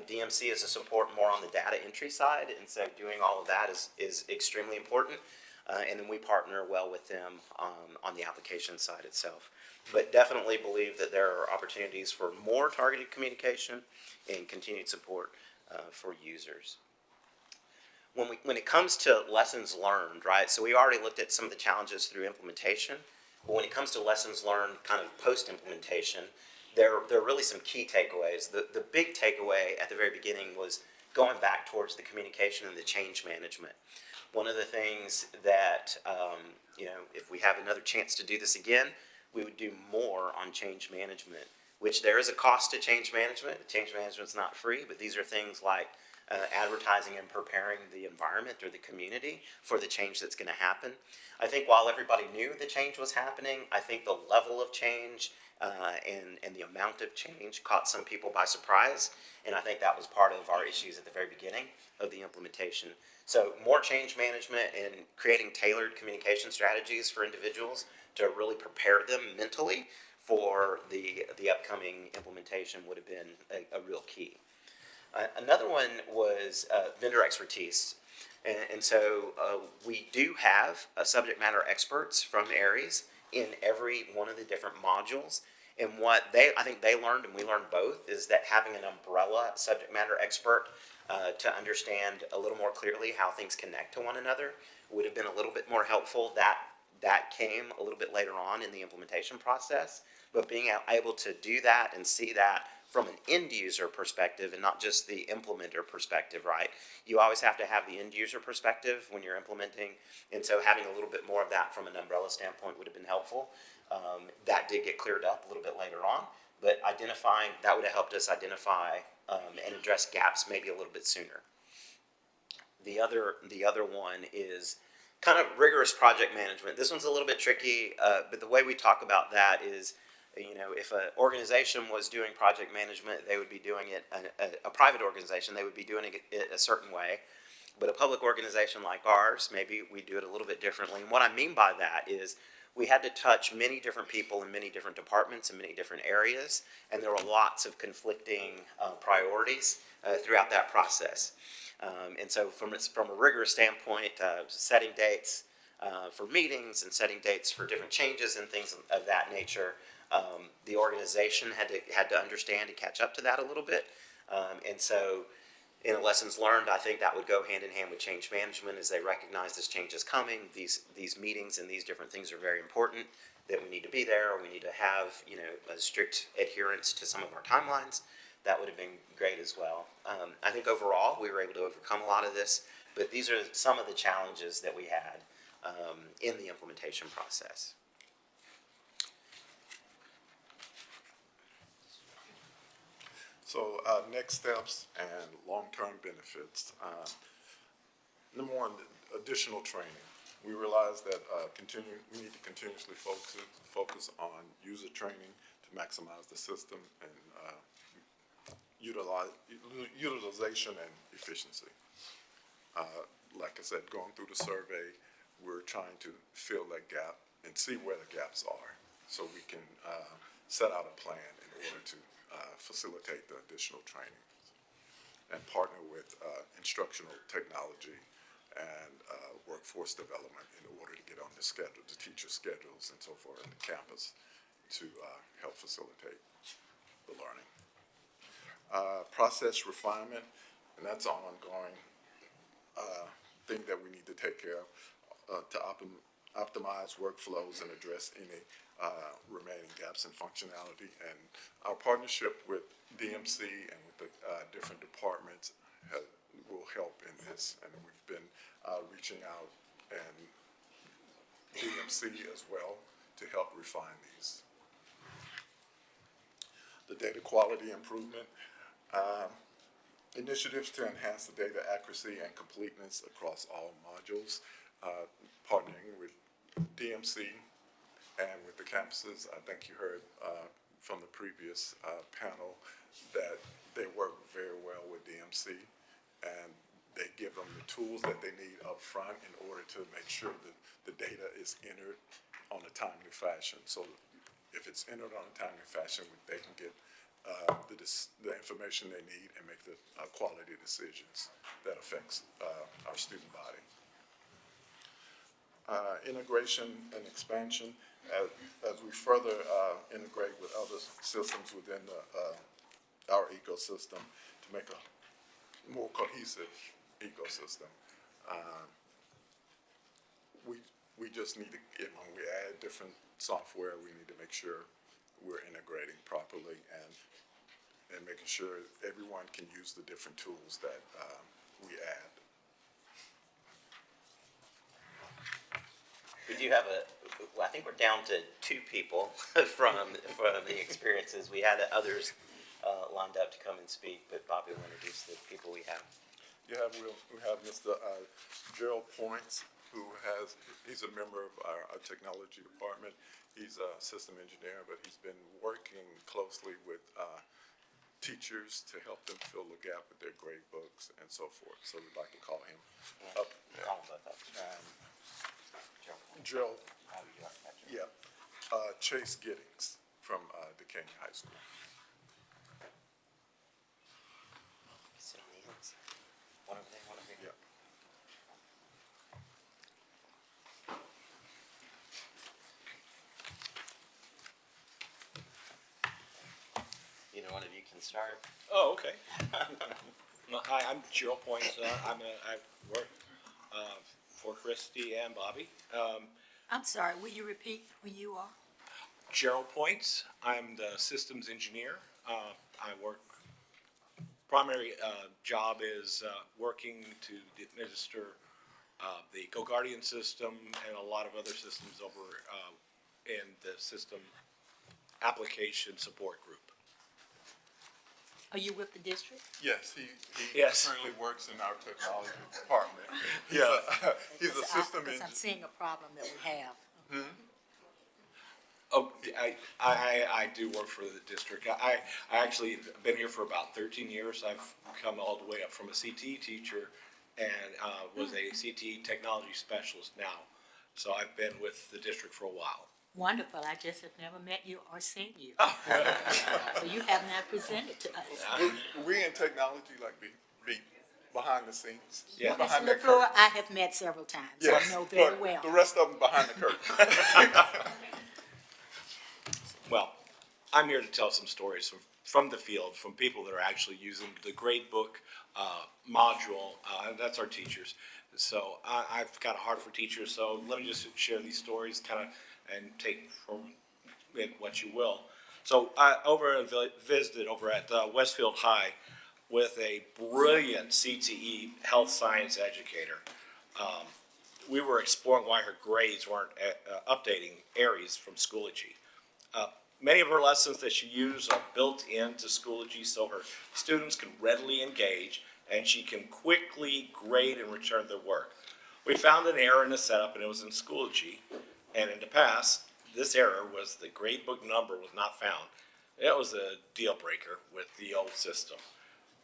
DMC is a support more on the data entry side, and so doing all of that is extremely important. And then we partner well with them on the application side itself. But definitely believe that there are opportunities for more targeted communication and continued support for users. When it comes to lessons learned, right, so we already looked at some of the challenges through implementation, but when it comes to lessons learned kind of post-implementation, there are really some key takeaways. The big takeaway at the very beginning was going back towards the communication and the change management. One of the things that, if we have another chance to do this again, we would do more on change management, which there is a cost to change management. Change management's not free, but these are things like advertising and preparing the environment or the community for the change that's going to happen. I think while everybody knew the change was happening, I think the level of change and the amount of change caught some people by surprise, and I think that was part of our issues at the very beginning of the implementation. So more change management and creating tailored communication strategies for individuals to really prepare them mentally for the upcoming implementation would have been a real key. Another one was vendor expertise. And so we do have subject matter experts from Aries in every one of the different modules. And what I think they learned, and we learned both, is that having an umbrella subject matter expert to understand a little more clearly how things connect to one another would have been a little bit more helpful. that came a little bit later on in the implementation process, but being able to do that and see that from an end user perspective and not just the implementer perspective, right? You always have to have the end user perspective when you're implementing, and so having a little bit more of that from an umbrella standpoint would have been helpful. That did get cleared up a little bit later on, but identifying, that would have helped us identify and address gaps maybe a little bit sooner. The other one is kind of rigorous project management. This one's a little bit tricky, but the way we talk about that is, you know, if an organization was doing project management, they would be doing it, a private organization, they would be doing it a certain way. But a public organization like ours, maybe we do it a little bit differently. And what I mean by that is we had to touch many different people in many different departments in many different areas, and there were lots of conflicting priorities throughout that process. And so from a rigorous standpoint, setting dates for meetings and setting dates for different changes and things of that nature, the organization had to understand and catch up to that a little bit. And so in lessons learned, I think that would go hand in hand with change management as they recognize this change is coming. These meetings and these different things are very important, that we need to be there, or we need to have, you know, a strict adherence to some of our timelines. That would have been great as well. I think overall we were able to overcome a lot of this, but these are some of the challenges that we had in the implementation process. So next steps and long-term benefits. Number one, additional training. We realize that we need to continuously focus on user training to maximize the system and utilization and efficiency. Like I said, going through the survey, we're trying to fill that gap and see where the gaps are so we can set out a plan in order to facilitate the additional training and partner with instructional technology and workforce development in order to get on the schedule, the teacher schedules and so forth on the campus to help facilitate the learning. Process refinement, and that's an ongoing thing that we need to take care of to optimize workflows and address any remaining gaps in functionality. And our partnership with DMC and with the different departments will help in this. And we've been reaching out and DMC as well to help refine these. The data quality improvement. Initiatives to enhance the data accuracy and completeness across all modules, partnering with DMC and with the campuses. I think you heard from the previous panel that they work very well with DMC, and they give them the tools that they need up front in order to make sure that the data is entered on a timely fashion. So if it's entered on a timely fashion, they can get the information they need and make the quality decisions that affects our student body. Integration and expansion, as we further integrate with other systems within our ecosystem to make a more cohesive ecosystem. We just need to, when we add different software, we need to make sure we're integrating properly and making sure everyone can use the different tools that we add. We do have I think we're down to 2 people from the experiences. We had others lined up to come and speak, but Bobby will introduce the people we have. We have Mr. Gerald Points, he's a member of our technology department. He's a system engineer, but he's been working closely with teachers to help them fill the gap with their grade books and so forth. So we'd like to call him up. Call him both up. Gerald, yeah, Chase Giddings from Decatur High School. Sit on the ends. One over there, one over here. Yeah. Either one of you can start. Oh, okay. Hi, I'm Gerald Points. I work for Christy and Bobby. I'm sorry, will you repeat who you are? Gerald Points, I'm the systems engineer. I work, primary job is working to administer the GoGuardian system and a lot of other systems over in the system application support group. Are you with the district? Yes, he Yes. currently works in our technology department. He's Yeah. he's a system Because I'm engineer. seeing a problem that we have. Oh, I do work for the district. I actually have been here for about 13 years. I've come all the way up from a CTE teacher and was a CTE technology specialist now. So I've been with the district for a while. Wonderful, I just have never met you or seen you. So you have not presented to us. We in technology like be behind the scenes. Yeah. Mr. Behind that LaFleur, curtain. I have met several times, so Yes, I know very but well. the rest of them behind the curtain. Well, I'm here to tell some stories from the field, from people that are actually using the gradebook module. That's our teachers. So I've got a heart for teachers, so let me just share these stories kind of and take from it what you will. So I visited over at Westfield High with a brilliant CTE health science educator. We were exploring why her grades weren't updating Aries from Schoology. Many of her lessons that she used are built into Schoology so her students can readily engage and she can quickly grade and return their work. We found an error in the setup and it was in Schoology, and in the past, this error was the gradebook number was not found. It was a deal breaker with the old system.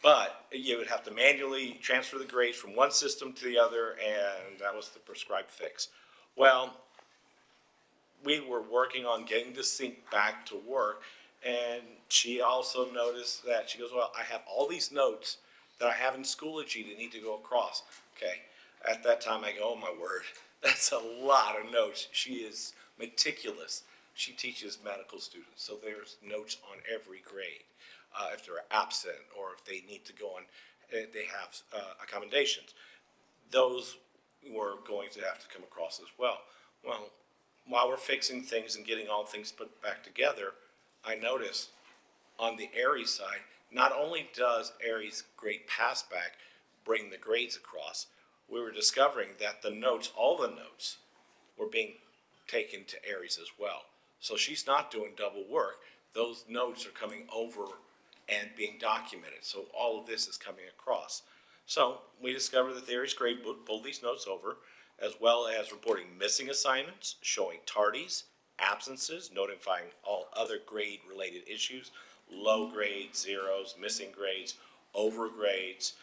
But you would have to manually transfer the grades from one system to the other, and that was the prescribed fix. Well, we were working on getting the sync back to work, and she also noticed that she goes, well, I have all these notes that I have in Schoology that need to go across. Okay, at that time I go, oh my word, that's a lot of notes. She is meticulous. She teaches medical students, so there's notes on every grade. If they're absent or if they need to go on, they have accommodations. Those were going to have to come across as well. Well, while we're fixing things and getting all things put back together, I noticed on the Aries side, not only does Aries grade pass back bring the grades across, we were discovering that the notes, all the notes, were being taken to Aries as well. So she's not doing double work. Those notes are coming over and being documented. So all of this is coming across. So we discovered that the Aries gradebook pulled these notes over, as well as reporting missing assignments, showing tardies, absences, notifying all other grade-related issues, low grades, zeros, missing grades, over grades.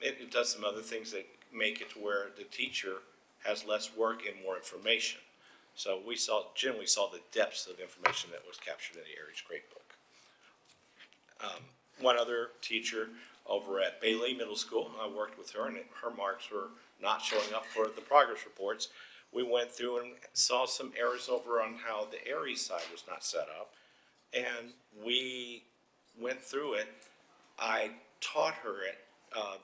It does some other things that make it to where the teacher has less work and more information. So we generally saw the depths of information that was captured in the Aries gradebook. One other teacher over at Bailey Middle School, I worked with her, and her marks were not showing up for the progress reports. We went through and saw some errors over on how the Aries side was not set up, and we went through it. I taught her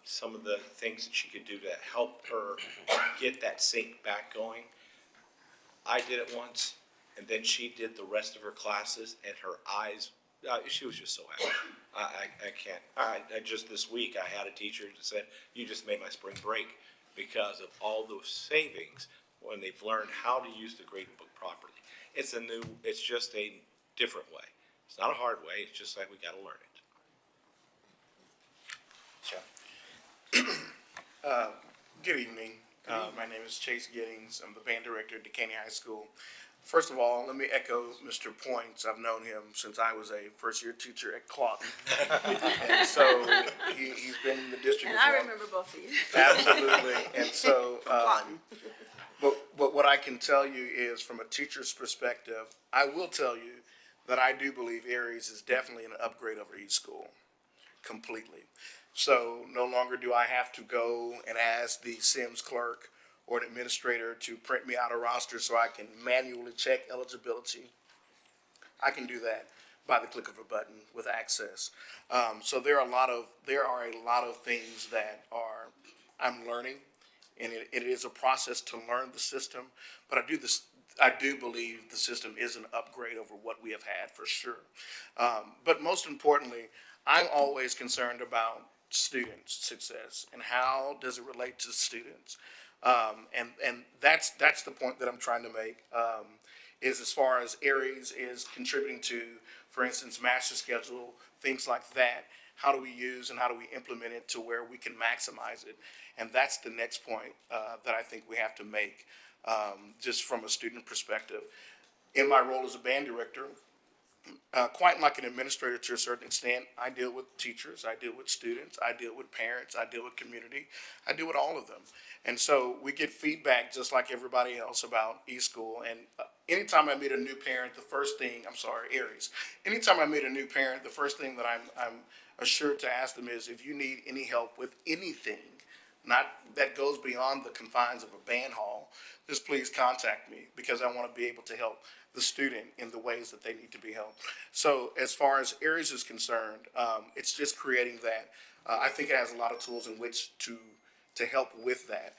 some of the things that she could do to help her get that sync back going. I did it once, and then she did the rest of her classes, and her eyes, she was just so happy. I can't. Just this week, I had a teacher that said, you just made my spring break because of all those savings when they've learned how to use the gradebook properly. It's just a different way. It's not a hard way, it's just like we gotta learn it. Sure. Good evening. My name is Chase Giddings. I'm the band director at Decaney High School. First of all, let me echo Mr. Points. I've known him since I was a first-year teacher at Clawton. And so he's been in the district. And as I well. remember both of you. Absolutely. And so, Clawton. but what I can tell you is from a teacher's perspective, I will tell you that I do believe Aries is definitely an upgrade over East School, completely. So no longer do I have to go and ask the Sims clerk or an administrator to print me out a roster so I can manually check eligibility. I can do that by the click of a button with Access. So there are a lot of things that I'm learning and it is a process to learn the system. But I do believe the system is an upgrade over what we have had for sure. But most importantly, I'm always concerned about student success and how does it relate to students. And that's the point that I'm trying to make. Is as far as Aries is contributing to, for instance, master schedule, things like that. How do we use and how do we implement it to where we can maximize it? And that's the next point that I think we have to make, just from a student perspective. In my role as a band director, quite like an administrator to a certain extent, I deal with teachers, I deal with students, I deal with parents, I deal with community, I deal with all of them. And so we get feedback just like everybody else about eSchool. And anytime I meet a new parent, Aries, anytime I meet a new parent, the first thing that I'm assured to ask them is, if you need any help with anything, not that goes beyond the confines of a band hall, just please contact me, because I want to be able to help the student in the ways that they need to be helped. So as far as Aries is concerned, it's just creating that. I think it has a lot of tools in which to help with that.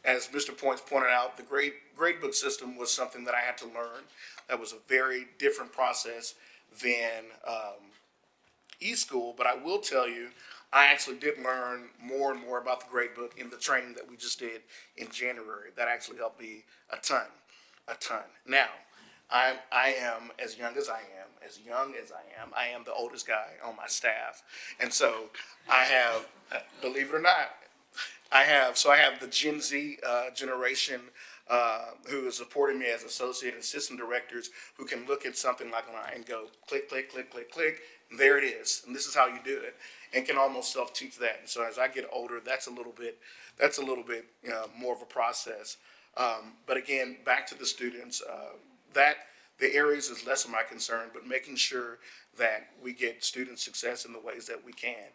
As Mr. Points pointed out, the grade book system was something that I had to learn. That was a very different process than eSchool, but I will tell you, I actually did learn more and more about the grade book in the training that we just did in January. That actually helped me a ton. Now, I am as young as I am. I am the oldest guy on my staff. And so I have, believe it or not, I have the Gen Z generation who is supporting me as associate and assistant directors, who can look at something like mine and go click, click, click, click, click, and there it is. And this is how you do it, and can almost self-teach that. And so as I get older, that's a little bit more of a process. But again, back to the students, that the Aries is less of my concern, but making sure that we get student success in the ways that we can.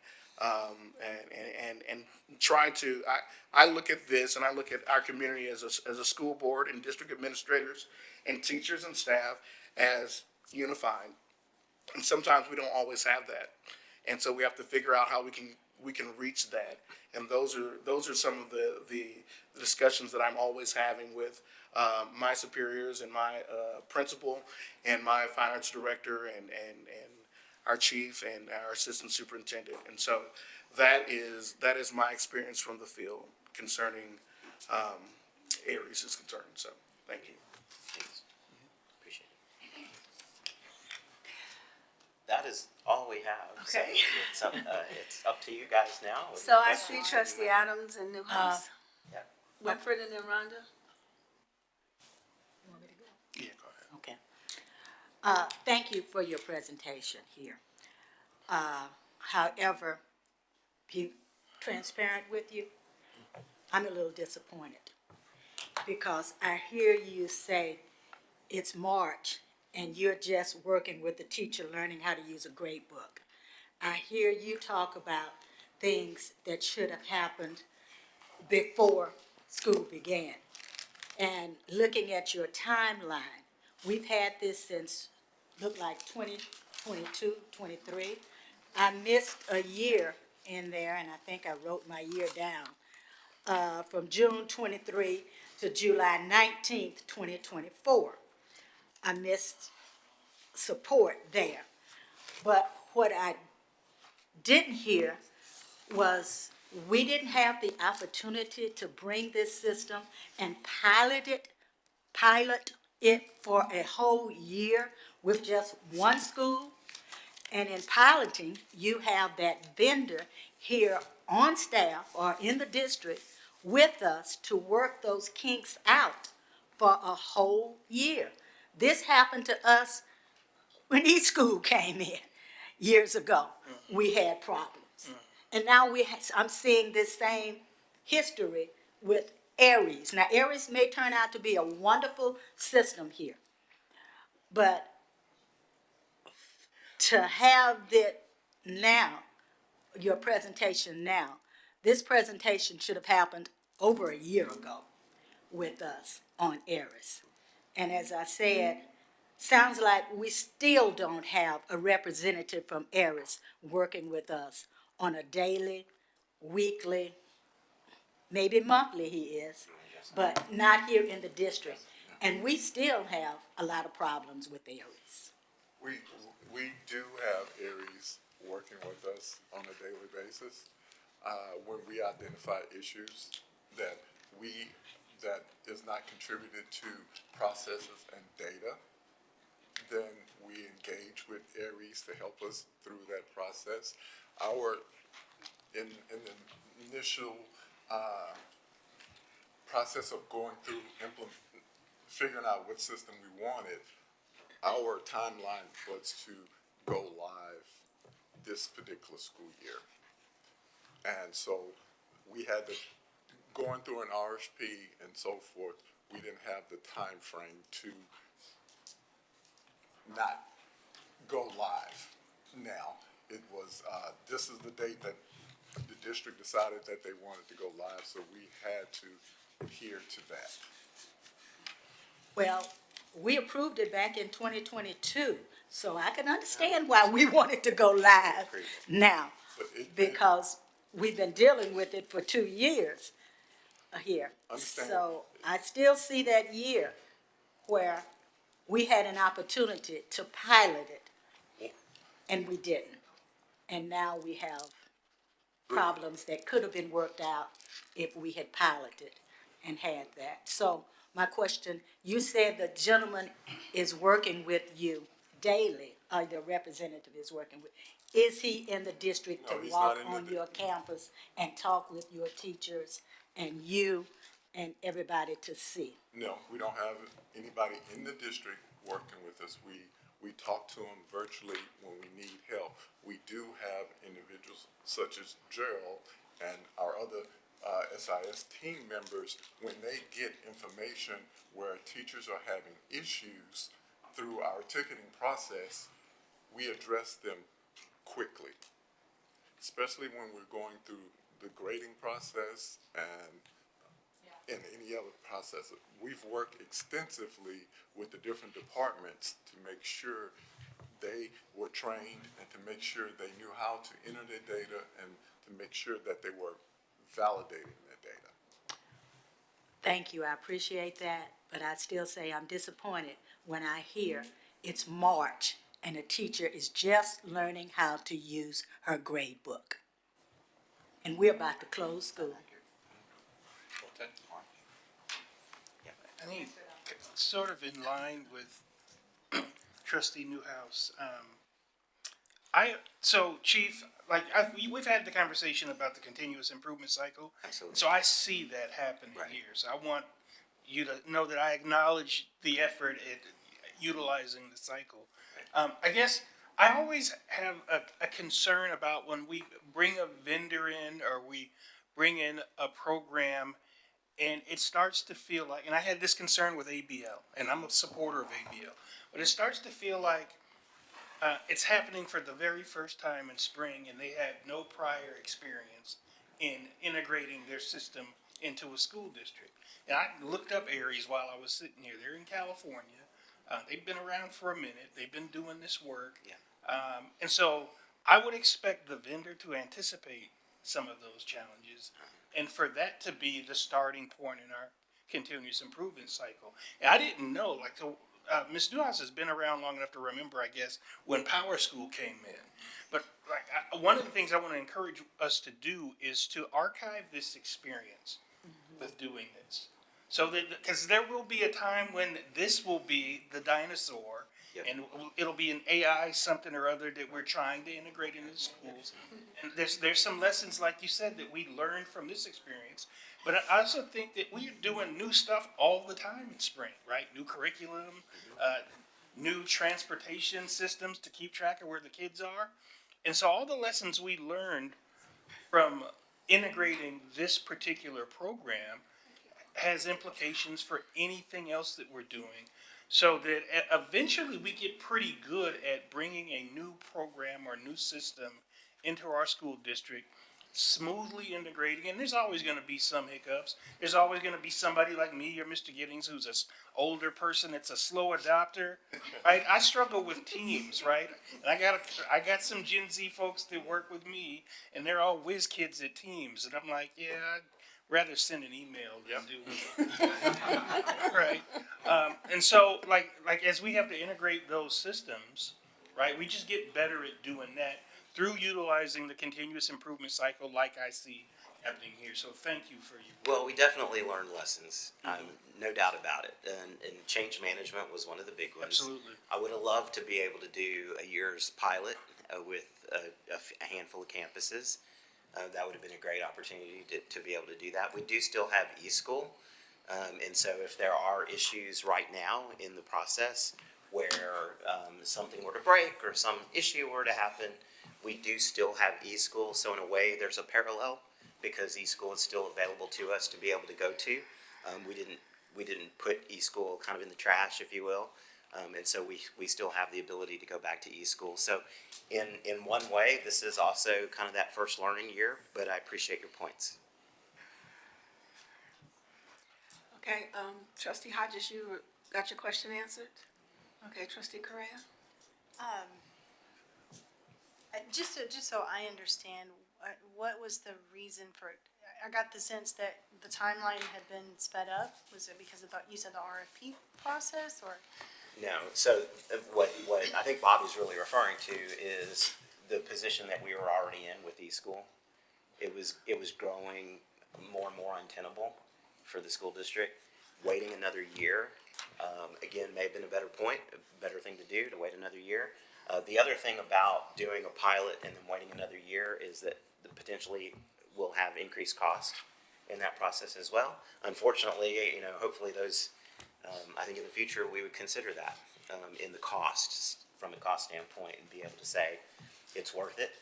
And try to, I look at this and I look at our community as a school board and district administrators and teachers and staff as unified. And sometimes we don't always have that. And so we have to figure out how we can reach that. And those are some of the discussions that I'm always having with my superiors and my principal and my finance director and our chief and our assistant superintendent. And so that is my experience from the field concerning Aries is concerned. So thank you. Appreciate it. That is all we have. Okay. So it's up to you guys now. So I see Trustee Adams and Newhouse. Yeah. Winfred and then Rhonda. Yeah, go ahead. Okay. Thank you for your presentation here. However, be transparent with you, I'm a little disappointed because I hear you say it's March and you're just working with the teacher learning how to use a grade book. I hear you talk about things that should have happened before school began. And looking at your timeline, we've had this since, look like 2022, 23. I missed a year in there, and I think I wrote my year down, from June 23 to July 19th, 2024. I missed support there. But what I didn't hear was we didn't have the opportunity to bring this system and pilot it for a whole year with just one school. And in piloting, you have that vendor here on staff or in the district with us to work those kinks out for a whole year. This happened to us when eSchool came in years ago. We had problems. And now I'm seeing this same history with Aries. Now, Aries may turn out to be a wonderful system here, but to have it now, your presentation now, this presentation should have happened over a year ago with us on Aries. And as I said, sounds like we still don't have a representative from Aries working with us on a daily, weekly, Maybe monthly he is, but not here in the district. And we still have a lot of problems with Aries. We do have Aries working with us on a daily basis. When we identify issues that is not contributed to processes and data, then we engage with Aries to help us through that process. In the initial process of going through figuring out what system we wanted, our timeline was to go live this particular school year. And so we had to, going through an RFP and so forth, we didn't have the time frame to not go live now. It was, this is the date that the district decided that they wanted to go live, so we had to adhere to that. Well, we approved it back in 2022, so I can understand why we wanted to go live now, because we've been dealing with it for 2 years here. Understand. So I still see that year where we had an opportunity to pilot it, and we didn't. And now we have problems that could have been worked out if we had piloted and had that. So my question, you said the gentleman is working with you daily, or the representative is working with. Is he in the district No, to he's walk not in on the your campus and talk with your teachers and you and everybody to see? No, we don't have anybody in the district working with us. We talk to them virtually when we need help. We do have individuals such as Gerald and our other SIS team members, when they get information where teachers are having issues through our ticketing process, we address them quickly, especially when we're going through the grading process and any other process. We've worked extensively with the different departments to make sure they were trained and to make sure they knew how to enter their data and to make sure that they were validating their data. Thank you, I appreciate that, but I still say I'm disappointed when I hear it's March and a teacher is just learning how to use her grade book. And we're about to close school. I think, sort of in line with Trustee Newhouse, so Chief, we've had the conversation about the continuous improvement cycle. Absolutely. So I see that happening here. So I want you to know that I acknowledge the effort at utilizing the cycle. I guess I always have a concern about when we bring a vendor in or we bring in a program and it starts to feel like, and I had this concern with ABL, and I'm a supporter of ABL, but it starts to feel like it's happening for the very first time in spring, and they had no prior experience in integrating their system into a school district. And I looked up Aries while I was sitting here. They're in California. They've been around for a minute. They've been doing this work. Yeah. And so I would expect the vendor to anticipate some of those challenges and for that to be the starting point in our continuous improvement cycle. And I didn't know, Ms. Newhouse has been around long enough to remember, I guess, when Power School came in. But one of the things I want to encourage us to do is to archive this experience with doing this. So that, because there will be a time when this will be the dinosaur, and it'll be an AI something or other that we're trying to integrate into schools. And there's some lessons, like you said, that we learned from this experience. But I also think that we're doing new stuff all the time in spring, right? New curriculum, new transportation systems to keep track of where the kids are. And so all the lessons we learned from integrating this particular program has implications for anything else that we're doing. So that eventually we get pretty good at bringing a new program or new system into our school district, smoothly integrating. And there's always going to be some hiccups. There's always going to be somebody like me or Mr. Giddings who's an older person that's a slow adopter, right? I struggle with teams, right? And I got some Gen Z folks that work with me, and they're all whiz kids at teams. And I'm like, yeah, rather send an email than do it. Right. And so like as we have to integrate those systems, right, we just get better at doing that through utilizing the continuous improvement cycle like I see happening here. So thank you for you. Well, we definitely learned lessons, no doubt about it. And change management was one of the big ones. Absolutely. I would have loved to be able to do a year's pilot with a handful of campuses. That would have been a great opportunity to be able to do that. We do still have eSchool. And so if there are issues right now in the process where something were to break or some issue were to happen, we do still have eSchool. So in a way, there's a parallel because eSchool is still available to us to be able to go to. We didn't put eSchool kind of in the trash, if you will. And so we still have the ability to go back to eSchool. So in one way, this is also kind of that first learning year, but I appreciate your points. Okay, trustee Hodges, you got your question answered? Okay, trustee Correa? Just so I understand, what was the reason for it? I got the sense that the timeline had been sped up. Was it because of you said the RFP process, or? No. So what I think Bobby's really referring to is the position that we were already in with eSchool. It was growing more and more untenable for the school district. Waiting another year, again, may have been a better thing to do to wait another year. The other thing about doing a pilot and then waiting another year is that potentially we'll have increased cost in that process as well. Unfortunately, hopefully those, I think in the future we would consider that in the costs from a cost standpoint and be able to say it's worth it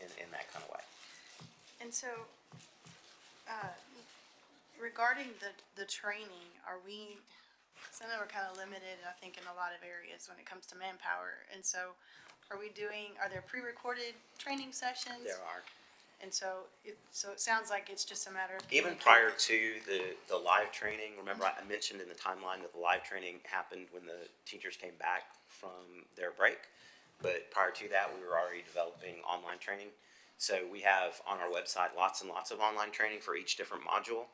in that kind of way. And so, regarding the training, are we, because I know we're kind of limited, I think, in a lot of areas when it comes to manpower. And so, are there pre-recorded training sessions? There are. And so it sounds like it's just a matter of. Even prior to the live training, remember I mentioned in the timeline that the live training happened when the teachers came back from their break. But prior to that, we were already developing online training. So we have on our website lots and lots of online training for each different module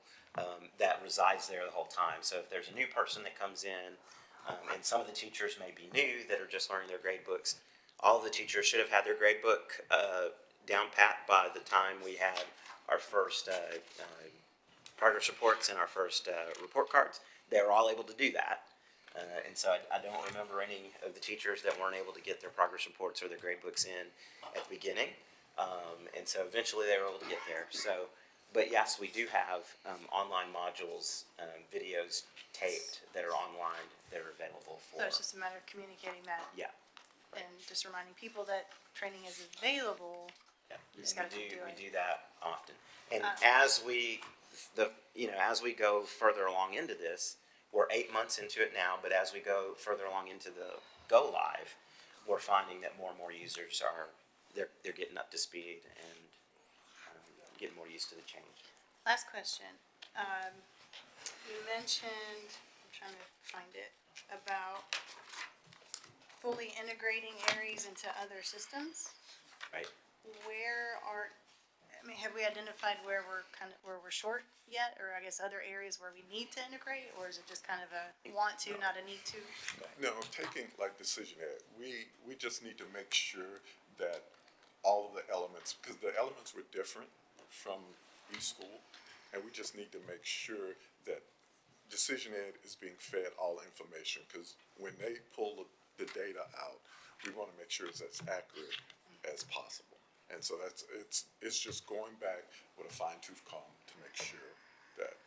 that resides there the whole time. So if there's a new person that comes in, and some of the teachers may be new that are just learning their grade books, all of the teachers should have had their grade book down pat by the time we had our first progress reports and our first report cards. They were all able to do that. And so I don't remember any of the teachers that weren't able to get their progress reports or their grade books in at the beginning. And so eventually they were able to get there. So, but yes, we do have online modules, videos taped that are online that are available for. So it's just a matter of communicating that. Yeah. And just reminding people that training is available. Yeah, You just gotta keep doing we it. do that often. And as we go further along into this, we're 8 months into it now, but as we go further along into the go live, we're finding that more and more users they're getting up to speed and getting more used to the change. Last question. You mentioned, I'm trying to find it, about fully integrating Aries into other systems. Right. Have we identified where we're short yet, or I guess other areas where we need to integrate, or is it just kind of a want to, not a need to? No, taking like Decision Ed, we just need to make sure that all of the elements, because the elements were different from eSchool, and we just need to make sure that Decision Ed is being fed all information, because when they pull the data out, we want to make sure it's as accurate as possible. And so it's just going back with a fine-tooth comb to make sure that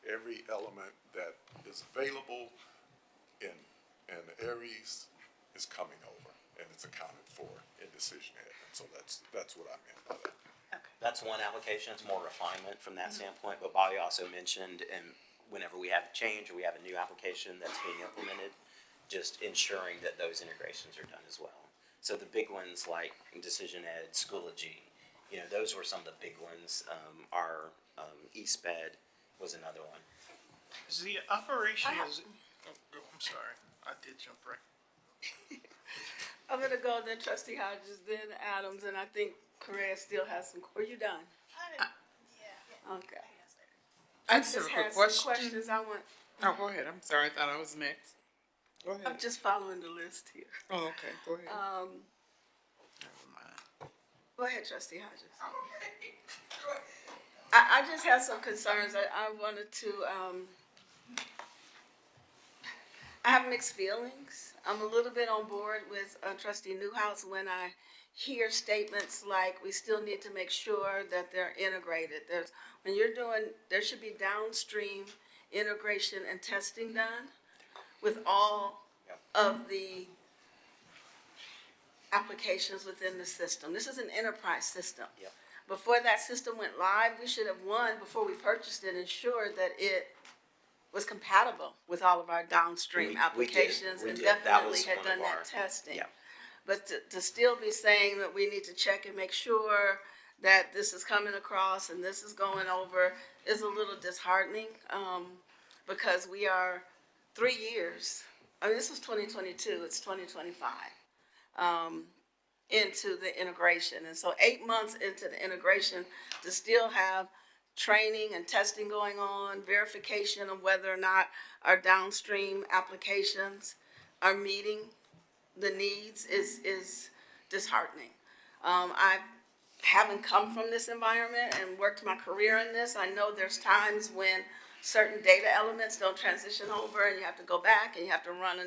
every element that is available in Aries is coming over and it's accounted for in Decision Ed. And so that's what I meant by that. That's one application. It's more refinement from that standpoint. But Bobby also mentioned, and whenever we have a change or we have a new application that's being implemented, just ensuring that those integrations are done as well. So the big ones like Decision Ed, Schoology, those were some of the big ones. Our eSped was another one. The operation is. I'm sorry, I did jump right. I'm gonna go then trustee Hodges, then Adams, and I think Correa still has some, are you done? Yeah. Okay. I just have a quick had some question. questions I want, Oh, go ahead. I'm sorry. I thought I was next. Go ahead. I'm just following the list here. Oh, okay. Go ahead. Never mind. Go ahead, trustee Hodges. I just have some concerns. I wanted to, I have mixed feelings. I'm a little bit on board with trustee Newhouse when I hear statements like we still need to make sure that they're integrated. When you're doing, there should be downstream integration and testing done with all of the applications within the system. This is an enterprise system. Yep. Before that system went live, we should have, before we purchased it, ensured that it was compatible with all of our downstream We did. applications We and did. That definitely was had one done of that our- testing. yeah. But to still be saying that we need to check and make sure that this is coming across and this is going over is a little disheartening, because we are 3 years, I mean, this was 2022, it's 2025, into the integration. And so 8 months into the integration, to still have training and testing going on, verification of whether or not our downstream applications are meeting the needs is disheartening. I haven't come from this environment and worked my career in this. I know there's times when certain data elements don't transition over and you have to go back and you have to run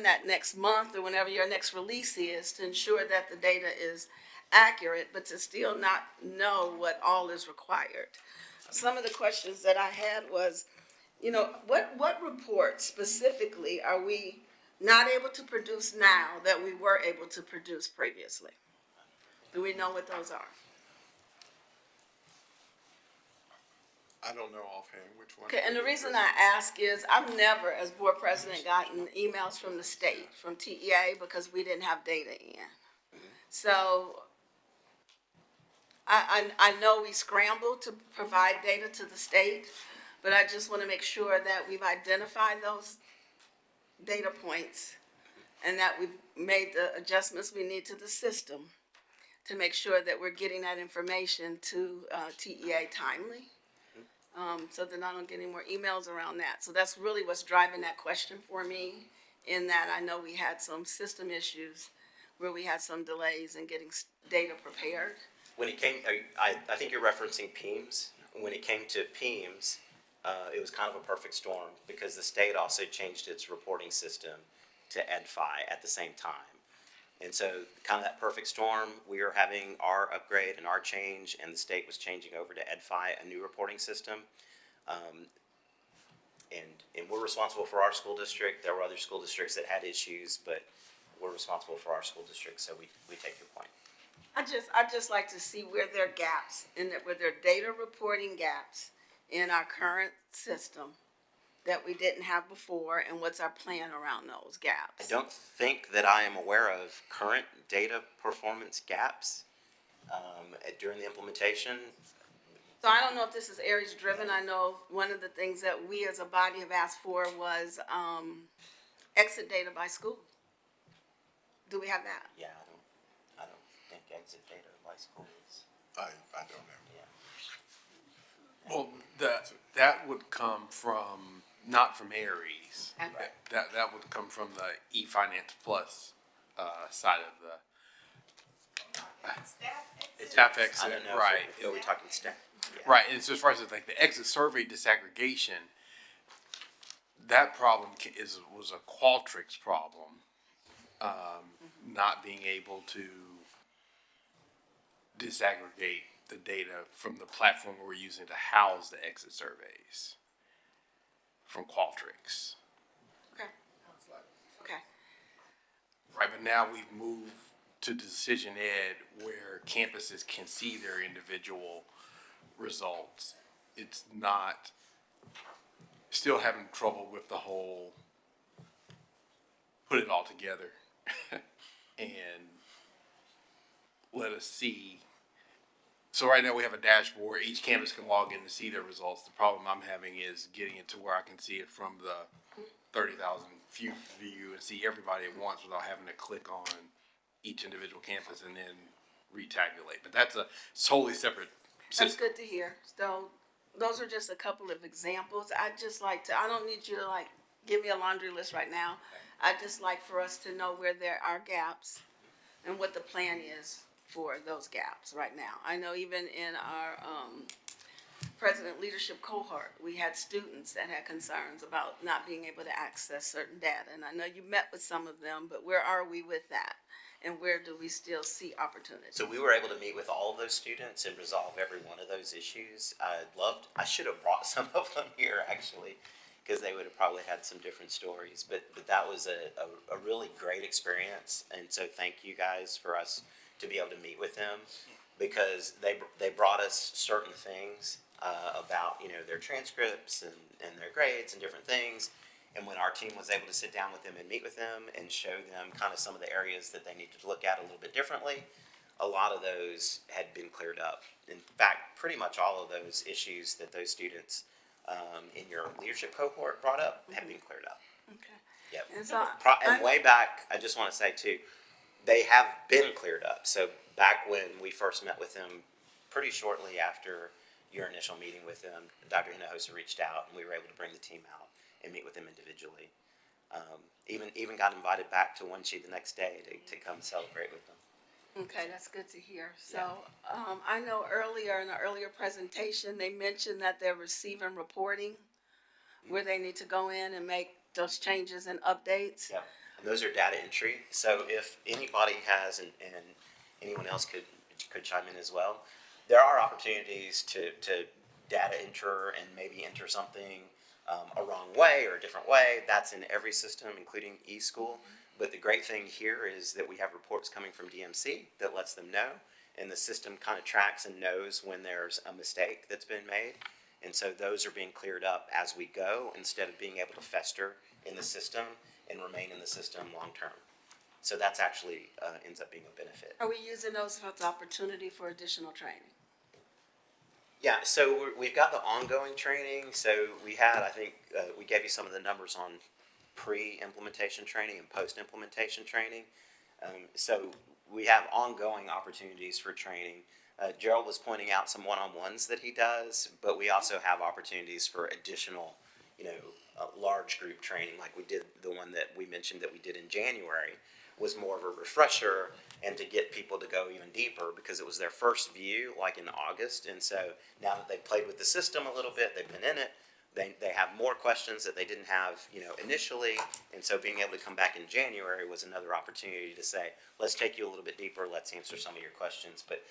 that next month or whenever your next release is to ensure that the data is accurate, but to still not know what all is required. Some of the questions that I had was, what reports specifically are we not able to produce now that we were able to produce previously? Do we know what those are? I don't know offhand which one. Okay, and the reason I ask is I've never, as board president, gotten emails from the state, from TEA, because we didn't have data in. So I know we scrambled to provide data to the state, but I just want to make sure that we've identified those data points and that we've made the adjustments we need to the system to make sure that we're getting that information to TEA timely. So that I don't get any more emails around that. So that's really what's driving that question for me, in that I know we had some system issues where we had some delays in getting data prepared. When it came, I think you're referencing PEAMS. When it came to PEAMS, it was kind of a perfect storm because the state also changed its reporting system to EdFi at the same time. And so kind of that perfect storm, we were having our upgrade and our change, and the state was changing over to EdFi, a new reporting system. And we're responsible for our school district. There were other school districts that had issues, but we're responsible for our school district, so we take your point. I just like to see where there are gaps, where there are data reporting gaps in our current system that we didn't have before, and what's our plan around those gaps? I don't think that I am aware of current data performance gaps during the implementation. So I don't know if this is Aries driven. I know one of the things that we as a body have asked for was exit data by school. Do we have that? Yeah, I don't think exit data by schools. I don't know. Yeah. Well, that would come from, not from Aries. Okay. That would come from the eFinance Plus side of the staff exit, I don't know. right? Are we talking staff? Yeah. Right, and so as far as like the exit survey disaggregation, that problem was a Qualtrics problem, not being able to disaggregate the data from the platform we're using to house the exit surveys from Qualtrics. Okay. Okay. Right, but now we've moved to Decision Ed where campuses can see their individual results. It's not, still having trouble with the whole put it all together and let us see. So right now we have a dashboard. Each campus can log in to see their results. The problem I'm having is getting it to where I can see it from the 30,000 view and see everybody at once without having to click on each individual campus and then retabulate. But that's a totally separate That's system. good to hear. So those are just a couple of examples. I'd just like to, I don't need you to like give me a laundry list right now. I'd just like for us to know where there are gaps and what the plan is for those gaps right now. I know even in our president leadership cohort, we had students that had concerns about not being able to access certain data. And I know you met with some of them, but where are we with that? And where do we still see opportunities? So we were able to meet with all of those students and resolve every one of those issues. I should have brought some of them here actually, because they would have probably had some different stories. But that was a really great experience. And so thank you guys for us to be able to meet with them, because they brought us certain things about, you know, their transcripts and their grades and different things. And when our team was able to sit down with them and meet with them and show them kind of some of the areas that they needed to look at a little bit differently, a lot of those had been cleared up. In fact, pretty much all of those issues that those students in your leadership cohort brought up have been cleared up. Okay. Yep. And so And way back, I just want to say too, they have been cleared up. So back when we first met with them, pretty shortly after your initial meeting with them, Dr. Hinojosa reached out and we were able to bring the team out and meet with them individually. Even got invited back to One Chi the next day to come celebrate with them. Okay, that's good to hear. So, I know earlier in an earlier presentation, they mentioned that they're receiving reporting where they need to go in and make those changes and updates. Yep. And those are data entry. So if anybody has, and anyone else could chime in as well, there are opportunities to data enter and maybe enter something a wrong way or a different way. That's in every system, including eSchool. But the great thing here is that we have reports coming from DMC that lets them know, and the system kind of tracks and knows when there's a mistake that's been made. And so those are being cleared up as we go, instead of being able to fester in the system and remain in the system long term. So that's actually ends up being a benefit. Are we using those for the opportunity for additional training? Yeah, so we've got the ongoing training. So we had, I think, we gave you some of the numbers on pre-implementation training and post-implementation training. So we have ongoing opportunities for training. Gerald was pointing out some one-on-ones that he does, but we also have opportunities for additional, large group training, like we did the one that we mentioned that we did in January, was more of a refresher and to get people to go even deeper, because it was their first view, like in August. And so now that they've played with the system a little bit, they've been in it, they have more questions that they didn't have, initially. And so being able to come back in January was another opportunity to say, let's take you a little bit deeper, let's answer some of your questions. But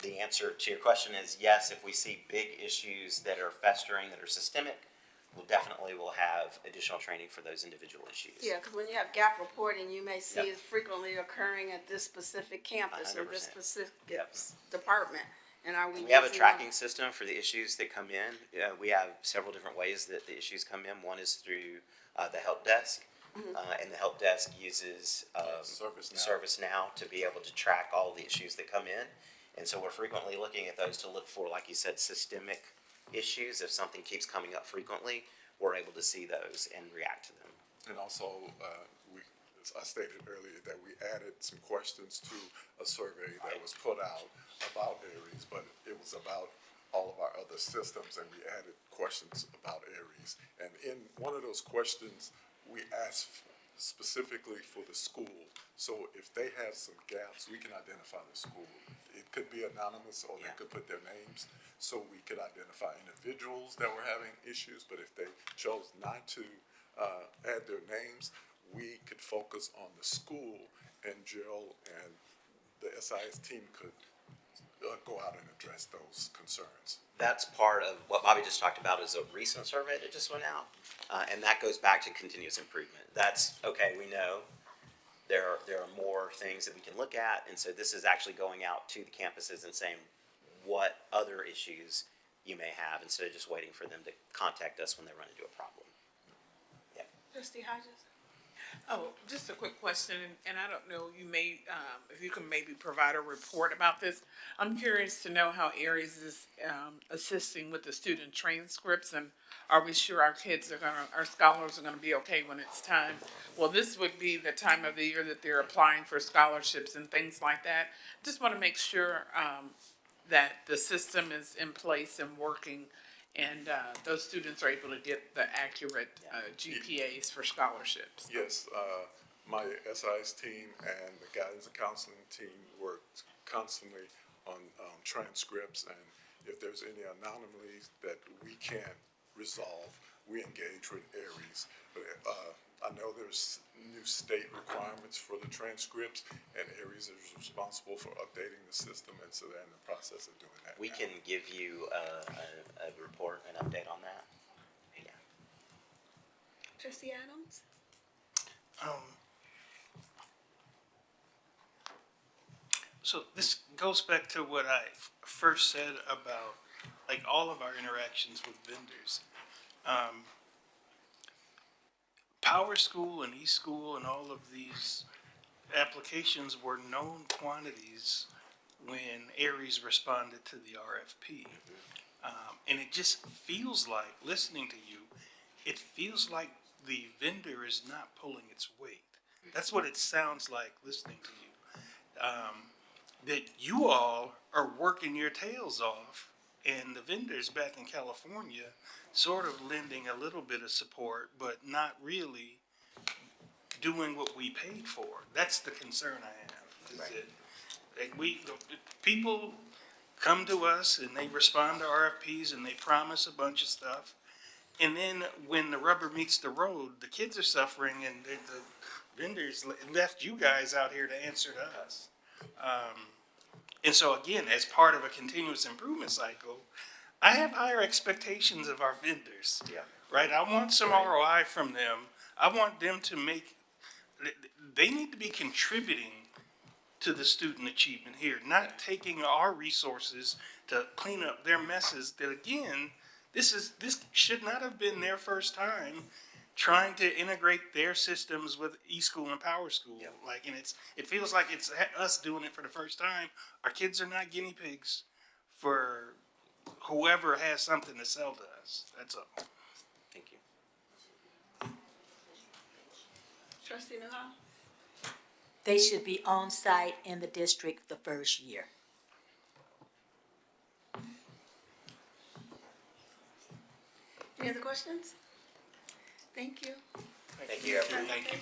the answer to your question is yes, if we see big issues that are festering, that are systemic, we'll definitely have additional training for those individual issues. Yeah, because when you have gap reporting, you may see Yep. it frequently occurring at this specific campus or this 100%. specific Yep. department. And are we We have a using tracking system for the issues that come in. We have several different ways that the issues come in. One is through the help desk, and the help desk uses ServiceNow to be able to track all the issues that come in. And so we're frequently looking at those to look for, like you said, systemic issues. If something keeps coming up frequently, we're able to see those and react to them. And also, as I stated earlier, that we added some questions to a survey that was put out about Aries, but it was about all of our other systems, and we added questions about Aries. And in one of those questions, we asked specifically for the school. So if they have some gaps, we can identify the school. It could be anonymous, or they could put their names, so we could identify individuals that were having issues. But if they chose not to add their names, we could focus on the school, and Jill and the SIS team could go out and address those concerns. That's part of what Bobby just talked about, is a recent survey that just went out. And that goes back to continuous improvement. That's, okay, we know there are more things that we can look at. And so this is actually going out to the campuses and saying what other issues you may have, instead of just waiting for them to contact us when they run into a problem. Yeah. Trustee Hodges? Oh, just a quick question, and I don't know, you may, if you can maybe provide a report about this. I'm curious to know how Aries is assisting with the student transcripts, and are we sure our scholars are gonna be okay when it's time? Well, this would be the time of the year that they're applying for scholarships and things like that. Just wanna make sure that the system is in place and working, and those students are able to get the accurate GPAs for scholarships. Yes, my SIS team and the guidance and counseling team work constantly on transcripts, and if there's any anomalies that we can't resolve, we engage with Aries. But I know there's new state requirements for the transcripts, and Aries is responsible for updating the system, and so they're in the process of doing that. We can give you a report, an update on that. Yeah. Trustee Adams? So this goes back to what I first said about like all of our interactions with vendors. Power School and eSchool and all of these applications were known quantities when Aries responded to the RFP. And it just feels like, listening to you, it feels like the vendor is not pulling its weight. That's what it sounds like listening to you. That you all are working your tails off, and the vendors back in California sort of lending a little bit of support, but not really doing what we paid for. That's the concern I have. Is that people come to us and they respond to RFPs and they promise a bunch of stuff, and then when the rubber meets the road, the kids are suffering, and the vendors left you guys out here to answer to us. And so again, as part of a continuous improvement cycle, I have higher expectations of our vendors. Yeah. Right? I want some ROI from them. I want them to they need to be contributing to the student achievement here, not taking our resources to clean up their messes that, again, this should not have been their first time trying to integrate their systems with eSchool and Power School. Yeah. Like, and it feels like it's us doing it for the first time. Our kids are not guinea pigs for whoever has something to sell to us. That's all. Thank you. Trustee Nahal? They should be on site in the district the first year. Any other questions? Thank you. Thank you, everyone. Thank you.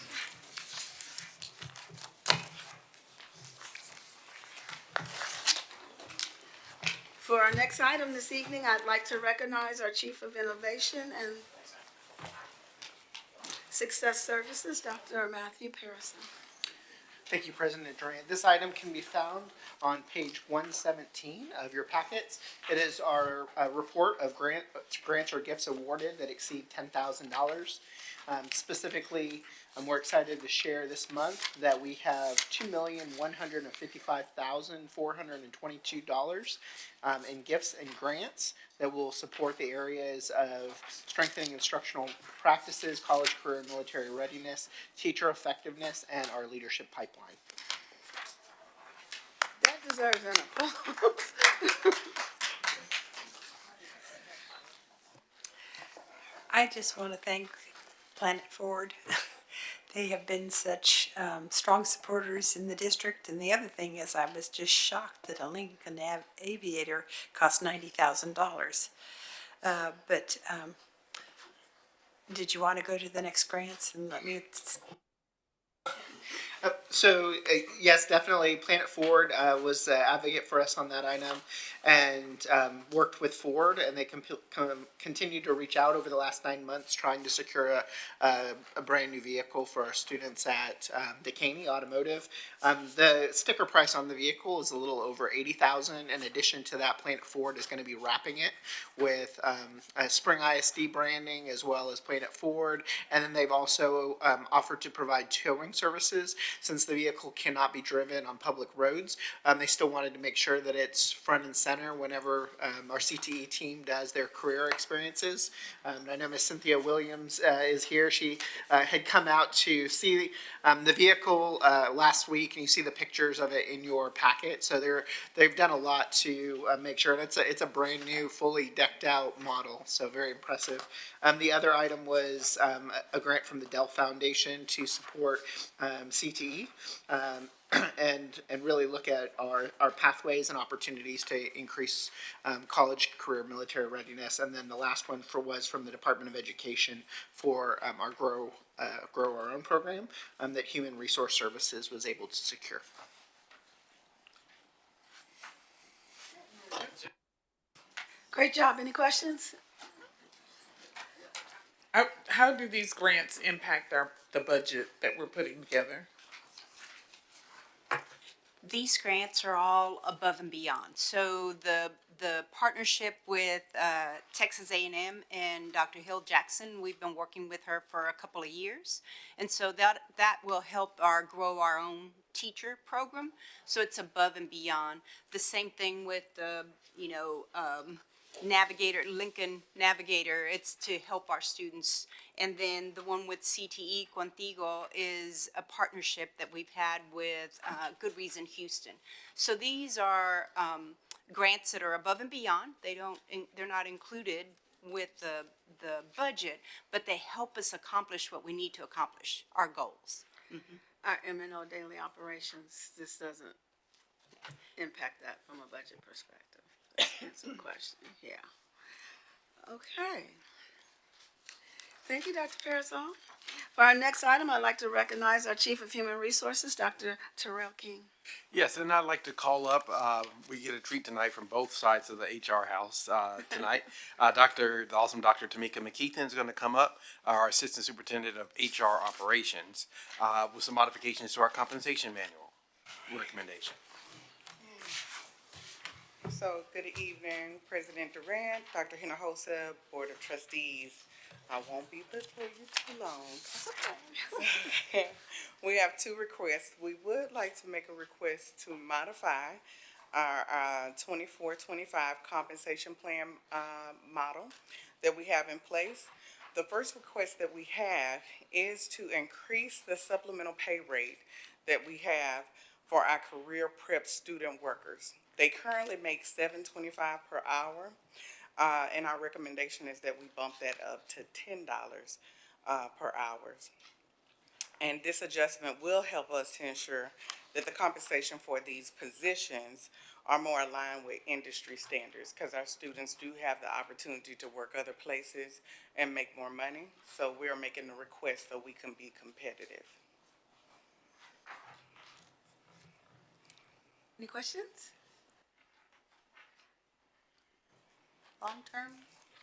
For our next item this evening, I'd like to recognize our Chief of Innovation and Success Services, Dr. Matthew Pearson. Thank you, President Durant. This item can be found on page 117 of your packets. It is our report of grants or gifts awarded that exceed $10,000. Specifically, we're excited to share this month that we have $2,155,422 in gifts and grants that will support the areas of strengthening instructional practices, college, career, and military readiness, teacher effectiveness, and our leadership pipeline. That deserves an applause. I just want to thank Planet Ford. They have been such strong supporters in the district. And the other thing is, I was just shocked that a Lincoln Aviator cost $90,000. But did you want to go to the next grants and let me? Yes, definitely. Planet Ford was the advocate for us on that item, and worked with Ford, and they continued to reach out over the last 9 months, trying to secure a brand new vehicle for our students at Dekaney Automotive. The sticker price on the vehicle is a little over $80,000. In addition to that, Planet Ford is going to be wrapping it with Spring ISD branding as well as Planet Ford, and then they've also offered to provide towing services. Since the vehicle cannot be driven on public roads, they still wanted to make sure that it's front and center whenever our CTE team does their career experiences. I know Miss Cynthia Williams is here. She had come out to see the vehicle last week, and you see the pictures of it in your packet. So they've done a lot to make sure, and it's a brand new, fully decked out model. So very impressive. The other item was a grant from the Dell Foundation to support CTE. and really look at our pathways and opportunities to increase college, career, military readiness. And then the last one was from the Department of Education for our Grow Our Own program that Human Resource Services was able to secure. Great job. Any questions? How do these grants impact the budget that we're putting together? These grants are all above and beyond. So the partnership with Texas A&M and Dr. Hill Jackson, we've been working with her for a couple of years, and so that will help our Grow Our Own teacher program. So it's above and beyond. The same thing with the Lincoln Navigator, it's to help our students. And then the one with CTE Contigo is a partnership that we've had with Good Reason Houston. So these are grants that are above and beyond. They're not included with the budget, but they help us accomplish what we need to accomplish, our goals. Mm-hmm. Our MNO daily operations, this doesn't impact that from a budget perspective. That's a question, yeah. Okay. Thank you, Dr. Parasol. For our next item, I'd like to recognize our Chief of Human Resources, Dr. Terrell King. Yes, and I'd like to call up, we get a treat tonight from both sides of the HR house tonight. The awesome Dr. Tamika McKeithen is going to come up, our Assistant Superintendent of HR Operations, with some modifications to our compensation manual recommendation. So, good evening, President Durant, Dr. Hinojosa, Board of Trustees. I won't be before you too long. We have two requests. We would like to make a request to modify our 24-25 compensation plan model that we have in place. The first request that we have is to increase the supplemental pay rate that we have for our career prep student workers. They currently make $7.25 per hour, and our recommendation is that we bump that up to $10 per hour. And this adjustment will help us to ensure that the compensation for these positions are more aligned with industry standards, because our students do have the opportunity to work other places and make more money. So we're making the request so we can be competitive. Any questions? Long-term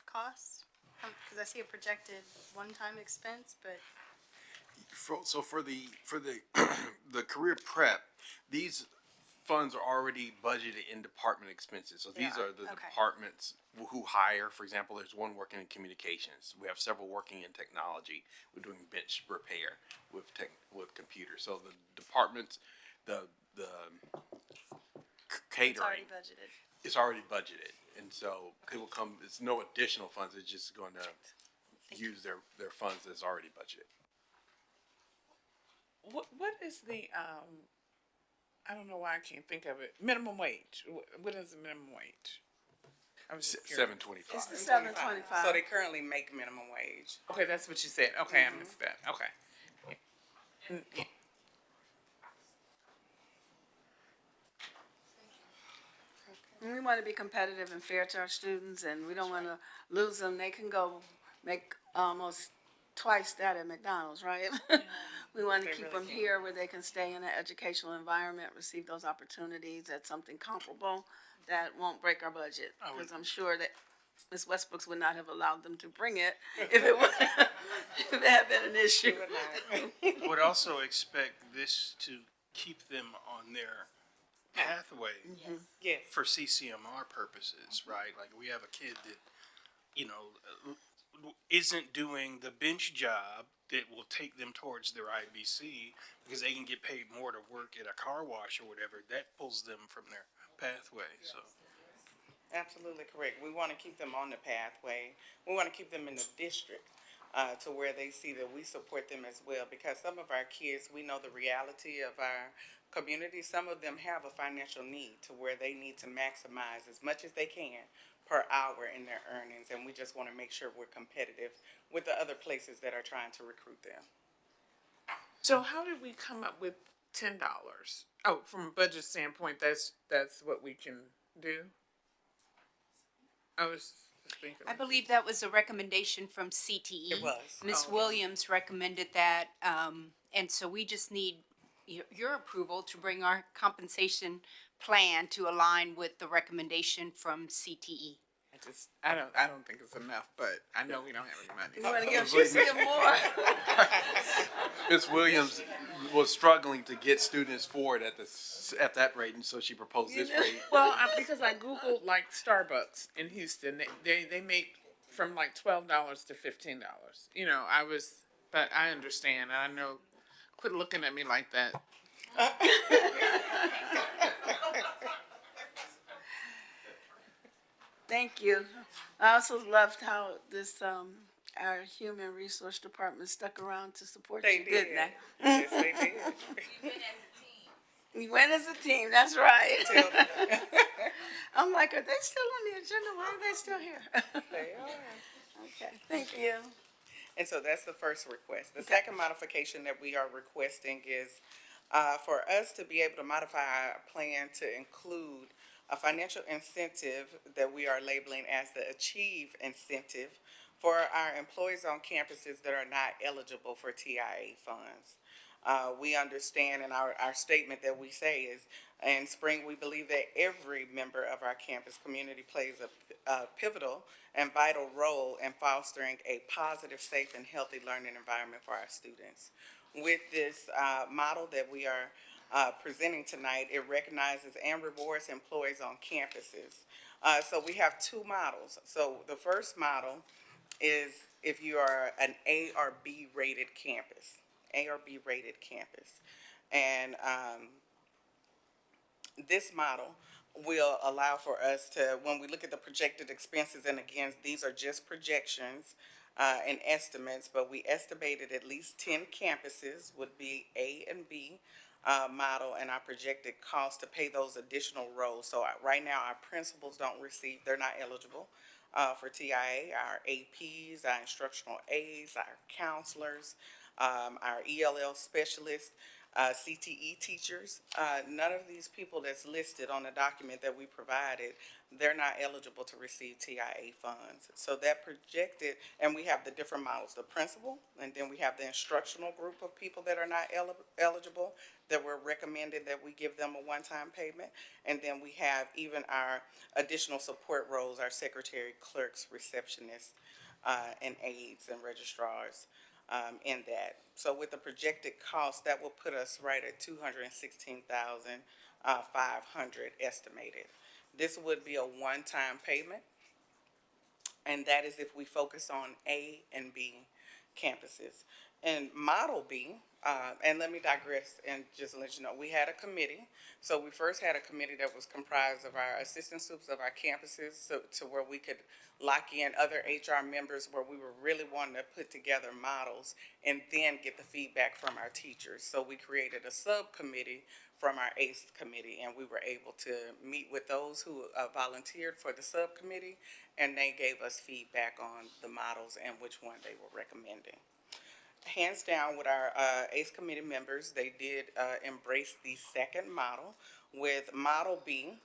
costs? Because I see a projected one-time expense, but For the the career prep, these funds are already budgeted in department expenses. So these are the departments who hire. For example, there's one working in communications. We have several working in technology. We're doing bench repair with computers. So the departments, the catering, it's already budgeted. It's already budgeted, and so it will come. It's no additional funds. It's just going to use their funds that's already budgeted. What is the I don't know why I can't think of it. Minimum wage. What is the minimum wage? I was just curious. $7.25. It's the $7.25. So they currently make minimum wage. Okay, that's what you said. Okay, I missed that. Okay. Yeah. And we want to be competitive and fair to our students, and we don't want to lose them. They can go make almost twice that at McDonald's, right? We want to keep them here where they can stay in an educational environment, receive those opportunities at something comparable that won't break our budget. Because I'm sure that Ms. Westbrooks would not have allowed them to bring it if it would, if it had been an issue. Would also expect this to keep them on their pathway for CCMR purposes, right? Like we have a kid that, isn't doing the bench job that will take them towards their IBC because they can get paid more to work at a car wash or whatever. That pulls them from their pathway, so. Absolutely correct. We want to keep them on the pathway. We want to keep them in the district to where they see that we support them as well, because some of our kids, we know the reality of our community. Some of them have a financial need to where they need to maximize as much as they can per hour in their earnings, and we just want to make sure we're competitive with the other places that are trying to recruit them. So how did we come up with $10. Oh, from a budget standpoint, that's what we can do. I was just thinking. I believe that was a recommendation from CTE. It was. Ms. Oh, okay. Williams recommended that, and so we just need your approval to bring our compensation plan to align with the recommendation from CTE. I don't think it's enough, but I know we don't have any money. You wanna give, she's give more. Ms. Williams was struggling to get students for it at that rate, and so she proposed this rate. Well, because I Googled like Starbucks in Houston, they make from like $12 to $15. You know, but I understand. I know. Quit looking at me like that. Thank you. I also loved how this, our human resource department stuck around to support They you, did. didn't they? Yes, they did. We went as a team, that's right. I'm like, are they still on the agenda? Why are they still here? They are. Okay, thank you. And so that's the first request. The second modification that we are requesting is for us to be able to modify our plan to include a financial incentive that we are labeling as the Achieve incentive for our employees on campuses that are not eligible for TIA funds. We understand in our statement that we say is, in spring, we believe that every member of our campus community plays a pivotal and vital role in fostering a positive, safe, and healthy learning environment for our students. With this model that we are presenting tonight, it recognizes and rewards employees on campuses. So we have two models. So the first model is if you are an A or B rated campus. A or B rated campus. And this model will allow for us to, when we look at the projected expenses, and again, these are just projections and estimates, but we estimated at least 10 campuses would be A and B model, and our projected cost to pay those additional roles. So right now, our principals don't receive, they're not eligible for TIA, our APs, our instructional aides, our counselors, our ELL specialists, CTE teachers. None of these people that's listed on the document that we provided, they're not eligible to receive TIA funds. So that projected, and we have the different models, the principal, and then we have the instructional group of people that are not eligible, that we're recommended that we give them a one-time payment. And then we have even our additional support roles, our secretary, clerks, receptionists, and aides and registrars. In that. So with the projected cost, that will put us right at $216,500 estimated. This would be a one-time payment, and that is if we focus on A and B campuses. And Model B, and let me digress and just let you know, we had a committee. So we first had a committee that was comprised of our assistant supes of our campuses, so to where we could lock in other HR members, where we were really wanting to put together models and then get the feedback from our teachers. So we created a subcommittee from our ACE committee, and we were able to meet with those who volunteered for the subcommittee, and they gave us feedback on the models and which one they were recommending. Hands down, with our ACE committee members, they did embrace the second model with Model B,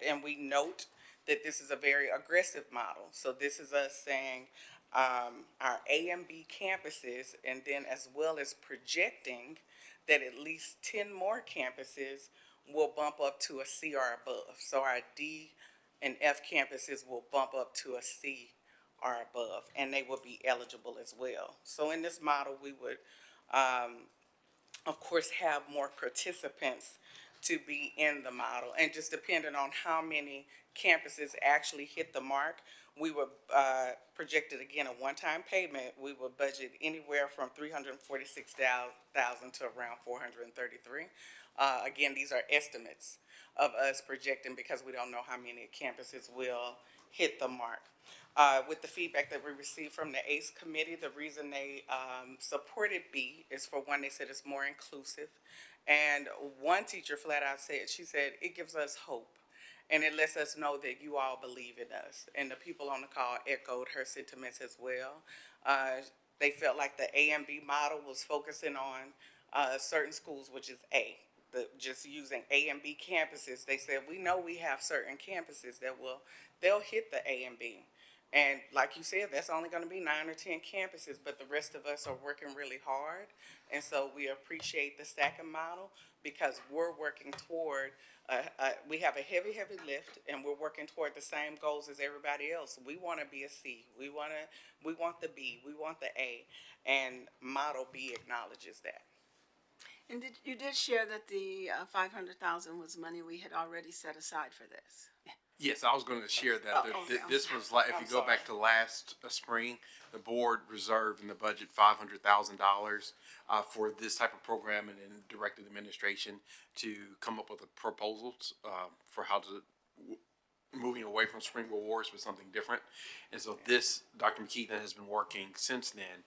and we note that this is a very aggressive model. So this is us saying our A and B campuses, and then as well as projecting that at least 10 more campuses will bump up to a C or above. So our D and F campuses will bump up to a C or above, and they will be eligible as well. So in this model, we would, of course, have more participants to be in the model, and just depending on how many campuses actually hit the mark, we would projected again a one-time payment. We would budget anywhere from $346,000 to around $433,000. Again, these are estimates of us projecting because we don't know how many campuses will hit the mark. With the feedback that we received from the ACE committee, the reason they supported B is, for one, they said it's more inclusive. And one teacher flat out said, she said, it gives us hope. And it lets us know that you all believe in us. And the people on the call echoed her sentiments as well. They felt like the A and B model was focusing on certain schools, which is A. Just using A and B campuses, they said, we know we have certain campuses that they'll hit the A and B. And like you said, that's only gonna be 9 or 10 campuses, but the rest of us are working really hard. And so we appreciate the stacking model because we're working toward, we have a heavy, heavy lift and we're working toward the same goals as everybody else. We wanna be a C, we want the B, we want the A, and Model B acknowledges that. And you did share that the 500,000 was money we had already set aside for this. Yes, I was going to share that. Okay. This was like, if I'm you go back to last spring, the board reserved in the budget $500,000 for this type of program and then directed administration to come up with a proposals for how to moving away from spring rewards with something different. And so this, Dr. McKeithen has been working since then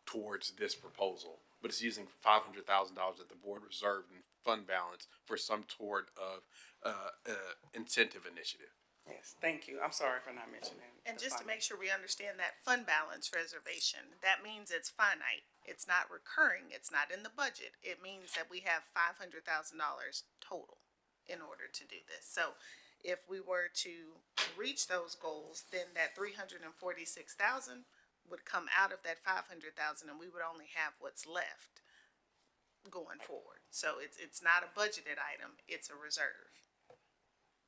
towards this proposal. But it's using $500,000 that the board reserved in fund balance for some sort of incentive initiative. Yes, thank you. I'm sorry for not mentioning. And the just to fund. make sure we understand that fund balance reservation, that means it's finite. It's not recurring. It's not in the budget. It means that we have $500,000 total in order to do this. So if we were to reach those goals, then that 346,000 would come out of that 500,000 and we would only have what's left going forward. So it's not a budgeted item, it's a reserve.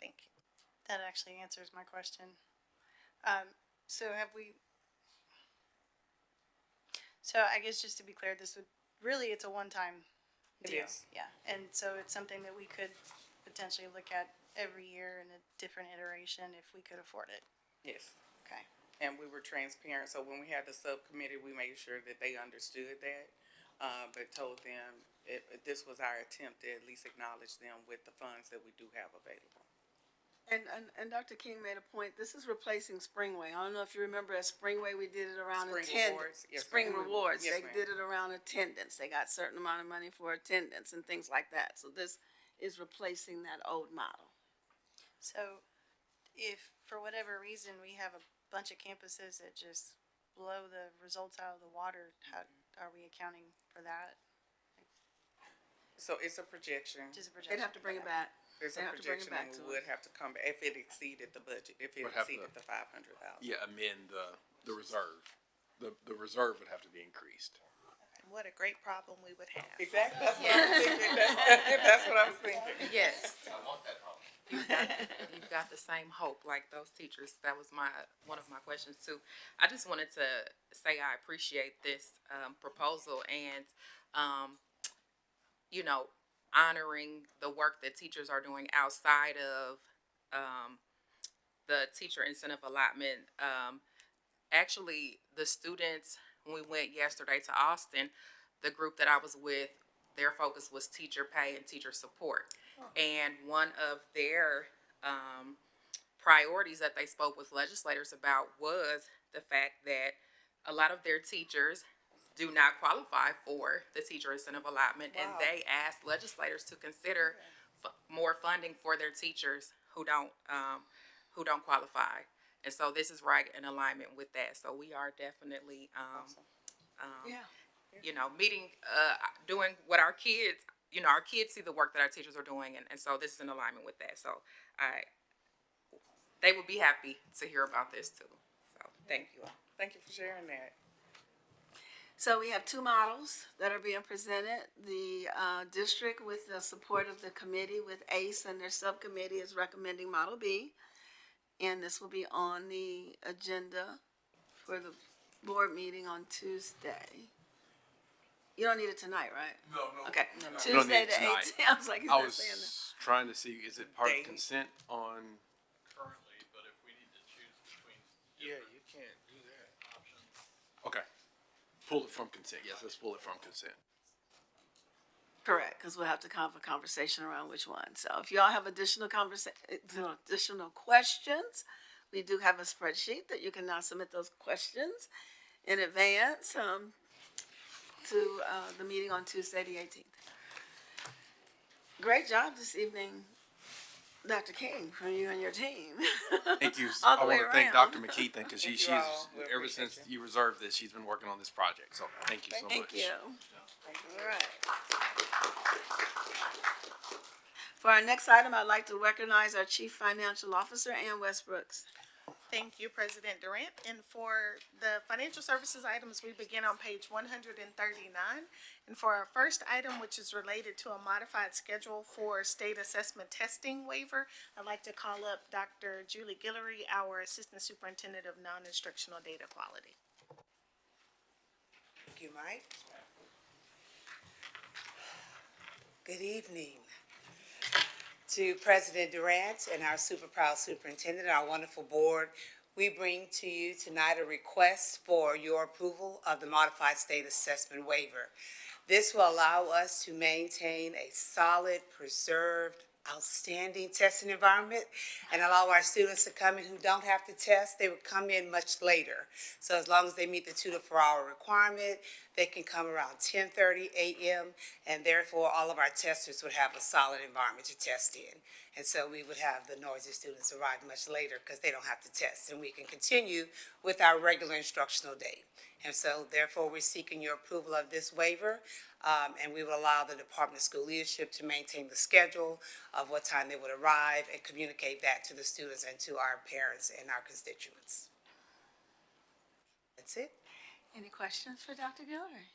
Thank you. That actually answers my question. So so I guess just to be clear, it's a one-time It deal. is. Yeah, and so it's something that we could potentially look at every year in a different iteration if we could afford it. Yes. Okay. And we were transparent, so when we had the subcommittee, we made sure that they understood that, but told them this was our attempt to at least acknowledge them with the funds that we do have available. And Dr. King made a point, this is replacing Springway. I don't know if you remember at Springway, we did it around Spring attendance. Rewards, yes, Spring ma'am. Rewards, Yes, they ma'am. did it around attendance. They got a certain amount of money for attendance and things like that. So this is replacing that old model. So if, for whatever reason, we have a bunch of campuses that just blow the results out of the water, how are we accounting for that? So it's a projection. Just a projection. They'd have to bring it back. It's They a have to bring it projection, back and to we would us. have to come back if it exceeded the budget, if it Would have exceeded to- the 500,000. Yeah, amend the reserve. The reserve would have to be increased. What a great problem we would have. Exactly, that's what I was thinking, that's what I was thinking. Yes. You've got the same hope like those teachers. That was one of my questions too. I just wanted to say I appreciate this proposal and, honoring the work that teachers are doing outside of the teacher incentive allotment. Actually, the students, when we went yesterday to Austin, the group that I was with, their focus was teacher pay and teacher support. And one of their priorities that they spoke with legislators about was the fact that a lot of their teachers do not qualify for the teacher incentive allotment, and they asked legislators to consider more funding for their teachers who don't qualify. And so this is right in alignment with that. So we are definitely, meeting, doing what our kids, our kids see the work that our teachers are doing. And so this is in alignment with that. So they would be happy to hear about this too. So thank you all. Thank you for sharing that. So we have two models that are being presented. The district, with the support of the committee, with ACE and their subcommittee, is recommending Model B. And this will be on the agenda for the board meeting on Tuesday. You don't need it tonight, right? No. Okay, We don't Tuesday need it the tonight. 18th. I was like, he's I not was saying that. trying to see, is it part of Date. consent on? Currently, but if we need to choose between. Yeah, you can't do that. Options. Okay. Pull it from consent. Yes, let's pull it from consent. Correct, because we'll have to have a conversation around which one. So if y'all have additional questions, we do have a spreadsheet that you can now submit those questions in advance to the meeting on Tuesday, the 18th. Great job this evening, Dr. King, from you and your team. Thank you. All the I way want to thank around. Dr. McKeithen because Thank she's you all. We ever appreciate since you reserved this, she's been working on this project. So thank you so much. Thank you. All right. For our next item, I'd like to recognize our Chief Financial Officer, Ann Westbrooks. Thank you, President Durant. And for the financial services items, we begin on page 139. And for our first item, which is related to a modified schedule for state assessment testing waiver, I'd like to call up Dr. Julie Guillory, our Assistant Superintendent of Non-Instructional Data Quality. Thank you, Mike. Good evening to President Durant and our super proud superintendent, our wonderful board. We bring to you tonight a request for your approval of the modified state assessment waiver. This will allow us to maintain a solid, preserved, outstanding testing environment and allow our students to come in who don't have to test. They would come in much later. So as long as they meet the 2 to 4 hour requirement, they can come around 10:30 a.m. and therefore all of our testers would have a solid environment to test in. And so we would have the noisy students arrive much later because they don't have to test, and we can continue with our regular instructional day. And so therefore we're seeking your approval of this waiver, and we will allow the Department of School Leadership to maintain the schedule of what time they would arrive and communicate that to the students and to our parents and our constituents. That's it. Any questions for Dr. Guillory?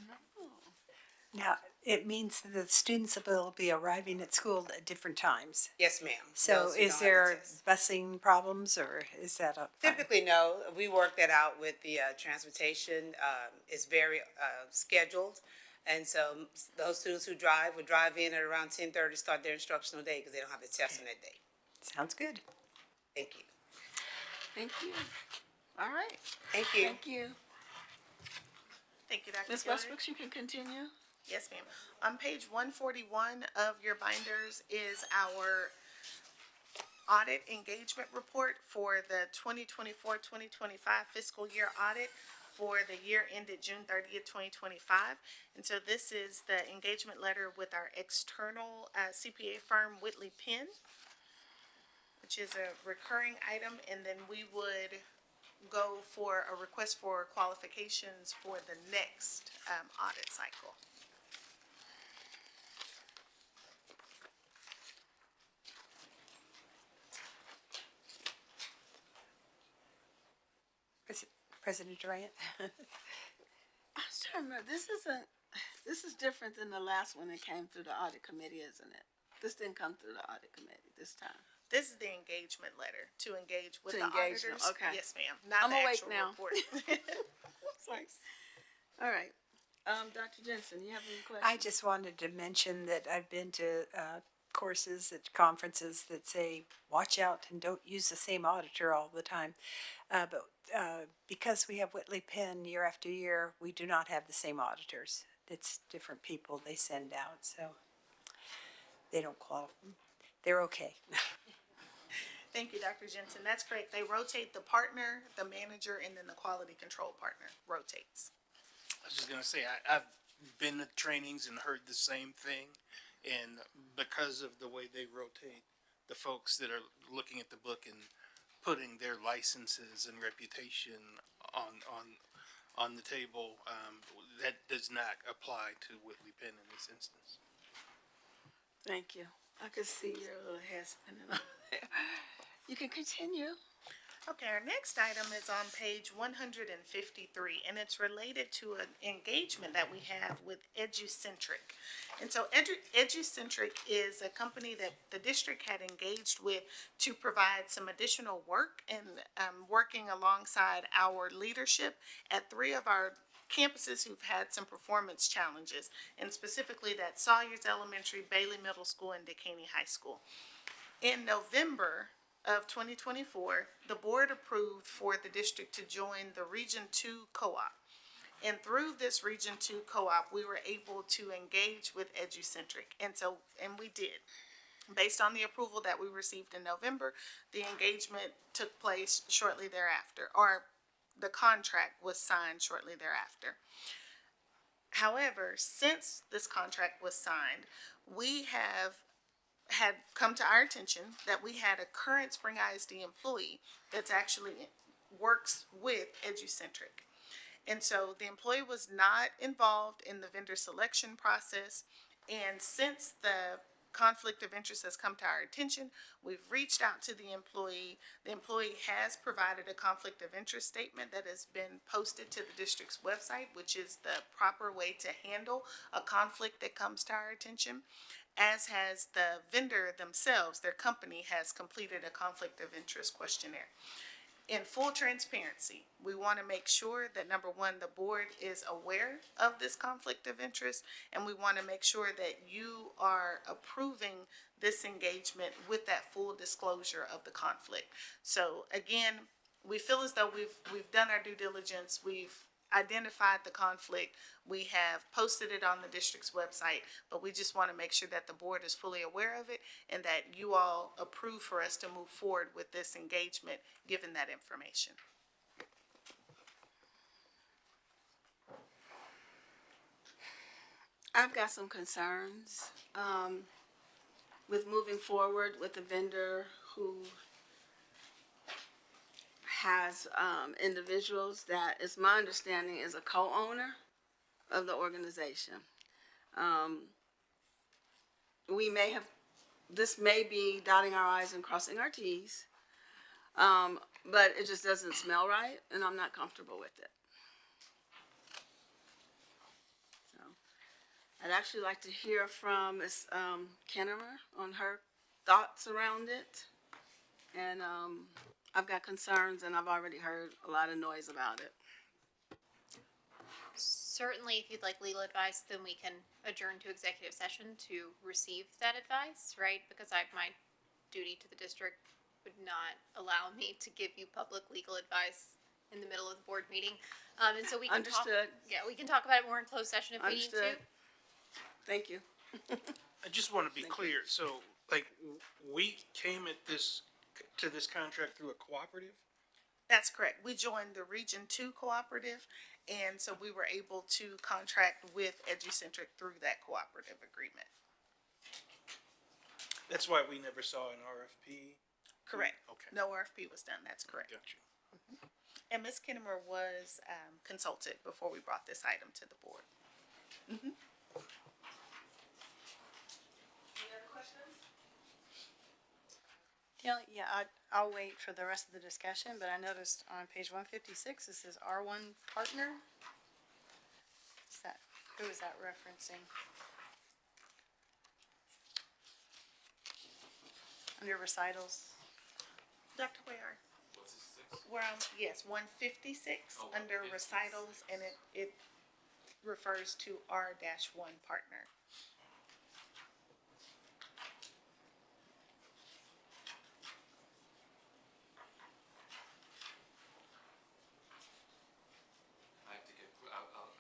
No. Now, it means that the students will be arriving at school at different times. Yes, ma'am. So Those who is don't have to there test. busing problems, or is that a? Typically, no. We work that out with the transportation. It's very scheduled. And so those students who drive would drive in at around 10:30, start their instructional day because they don't have to test on that day. Sounds good. Thank you. Thank you. All right. Thank you. Thank you. Thank you, Dr. Ms. Guillory. Westbrooks, you can continue. Yes, ma'am. On page 141 of your binders is our audit engagement report for the 2024-2025 fiscal year audit for the year ended June 30th, 2025. And so this is the engagement letter with our external CPA firm, Whitley Penn, which is a recurring item, and then we would go for a request for qualifications for the next audit cycle. President Durant? I was trying to remember, this is different than the last one that came through the audit committee, isn't it? This didn't come through the audit committee this time. This is the engagement letter to engage with To the engage auditors. them, okay. Yes, ma'am. Not I'm the awake actual now. report. Sorry. All right. Dr. Jensen, you have any questions? I just wanted to mention that I've been to courses at conferences that say, watch out and don't use the same auditor all the time. But because we have Whitley Penn year after year, we do not have the same auditors. It's different people they send out, so they don't qualify. They're okay. Thank you, Dr. Jensen. That's correct. They rotate the partner, the manager, and then the quality control partner rotates. I was just gonna say, I've been to trainings and heard the same thing, and because of the way they rotate, the folks that are looking at the book and putting their licenses and reputation on the table, that does not apply to Whitley Penn in this instance. Thank you. I could see your little hair spinning over there. You can continue. Okay, our next item is on page 153, and it's related to an engagement that we have with EduCentric. And so EduCentric is a company that the district had engaged with to provide some additional work and working alongside our leadership at 3 of our campuses who've had some performance challenges, and specifically that's Sawyers Elementary, Bailey Middle School, and Decaney High School. In November of 2024, the board approved for the district to join the Region 2 Co-op. And through this Region 2 Co-op, we were able to engage with EduCentric. And we did. Based on the approval that we received in November, the engagement took place shortly thereafter, or the contract was signed shortly thereafter. However, since this contract was signed, we have had come to our attention that we had a current Spring ISD employee that's actually works with EduCentric. And so the employee was not involved in the vendor selection process. And since the conflict of interest has come to our attention, we've reached out to the employee. The employee has provided a conflict of interest statement that has been posted to the district's website, which is the proper way to handle a conflict that comes to our attention, as has the vendor themselves. Their company has completed a conflict of interest questionnaire. In full transparency, we want to make sure that, number one, the board is aware of this conflict of interest, and we want to make sure that you are approving this engagement with that full disclosure of the conflict. So again, we feel as though we've done our due diligence, we've identified the conflict, we have posted it on the district's website, but we just want to make sure that the board is fully aware of it and that you all approve for us to move forward with this engagement, given that information. I've got some concerns with moving forward with a vendor who has individuals that, it's my understanding, is a co-owner of the organization. This may be dotting our I's and crossing our T's, but it just doesn't smell right, and I'm not comfortable with it. So, I'd actually like to hear from Ms. Kennemer on her thoughts around it. And I've got concerns, and I've already heard a lot of noise about it. Certainly, if you'd like legal advice, then we can adjourn to executive session to receive that advice, right? Because my duty to the district would not allow me to give you public legal advice in the middle of the board meeting. And so we can Understood. we can talk about it more in closed session if we need Understood. to. Thank you. I just want to be clear. So, like, we came at this to this contract through a cooperative? That's correct. We joined the Region 2 Cooperative, and so we were able to contract with EduCentric through that cooperative agreement. That's why we never saw an RFP? Correct. Okay. No RFP was done, that's correct. Got you. And Ms. Kennemer was consulted before we brought this item to the board. I'll wait for the rest of the discussion, but I noticed on page 156, it says R1 partner. Who is that referencing? Under recitals. Dr. Ware? We're on, yes, 156 under recitals, and it refers to R-1 partner.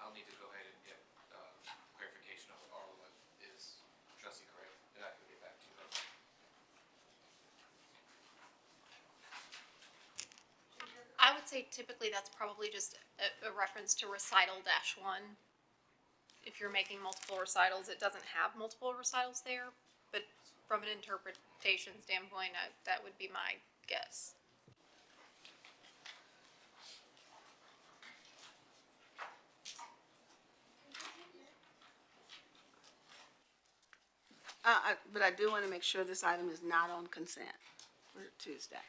I'll need to go ahead and get clarification of what is Trustee Correa, and I can get back to you. I would say typically that's probably just a reference to recital -1. If you're making multiple recitals, it doesn't have multiple recitals there, but from an interpretation standpoint, that would be my guess. But I do want to make sure this item is not on consent for Tuesday.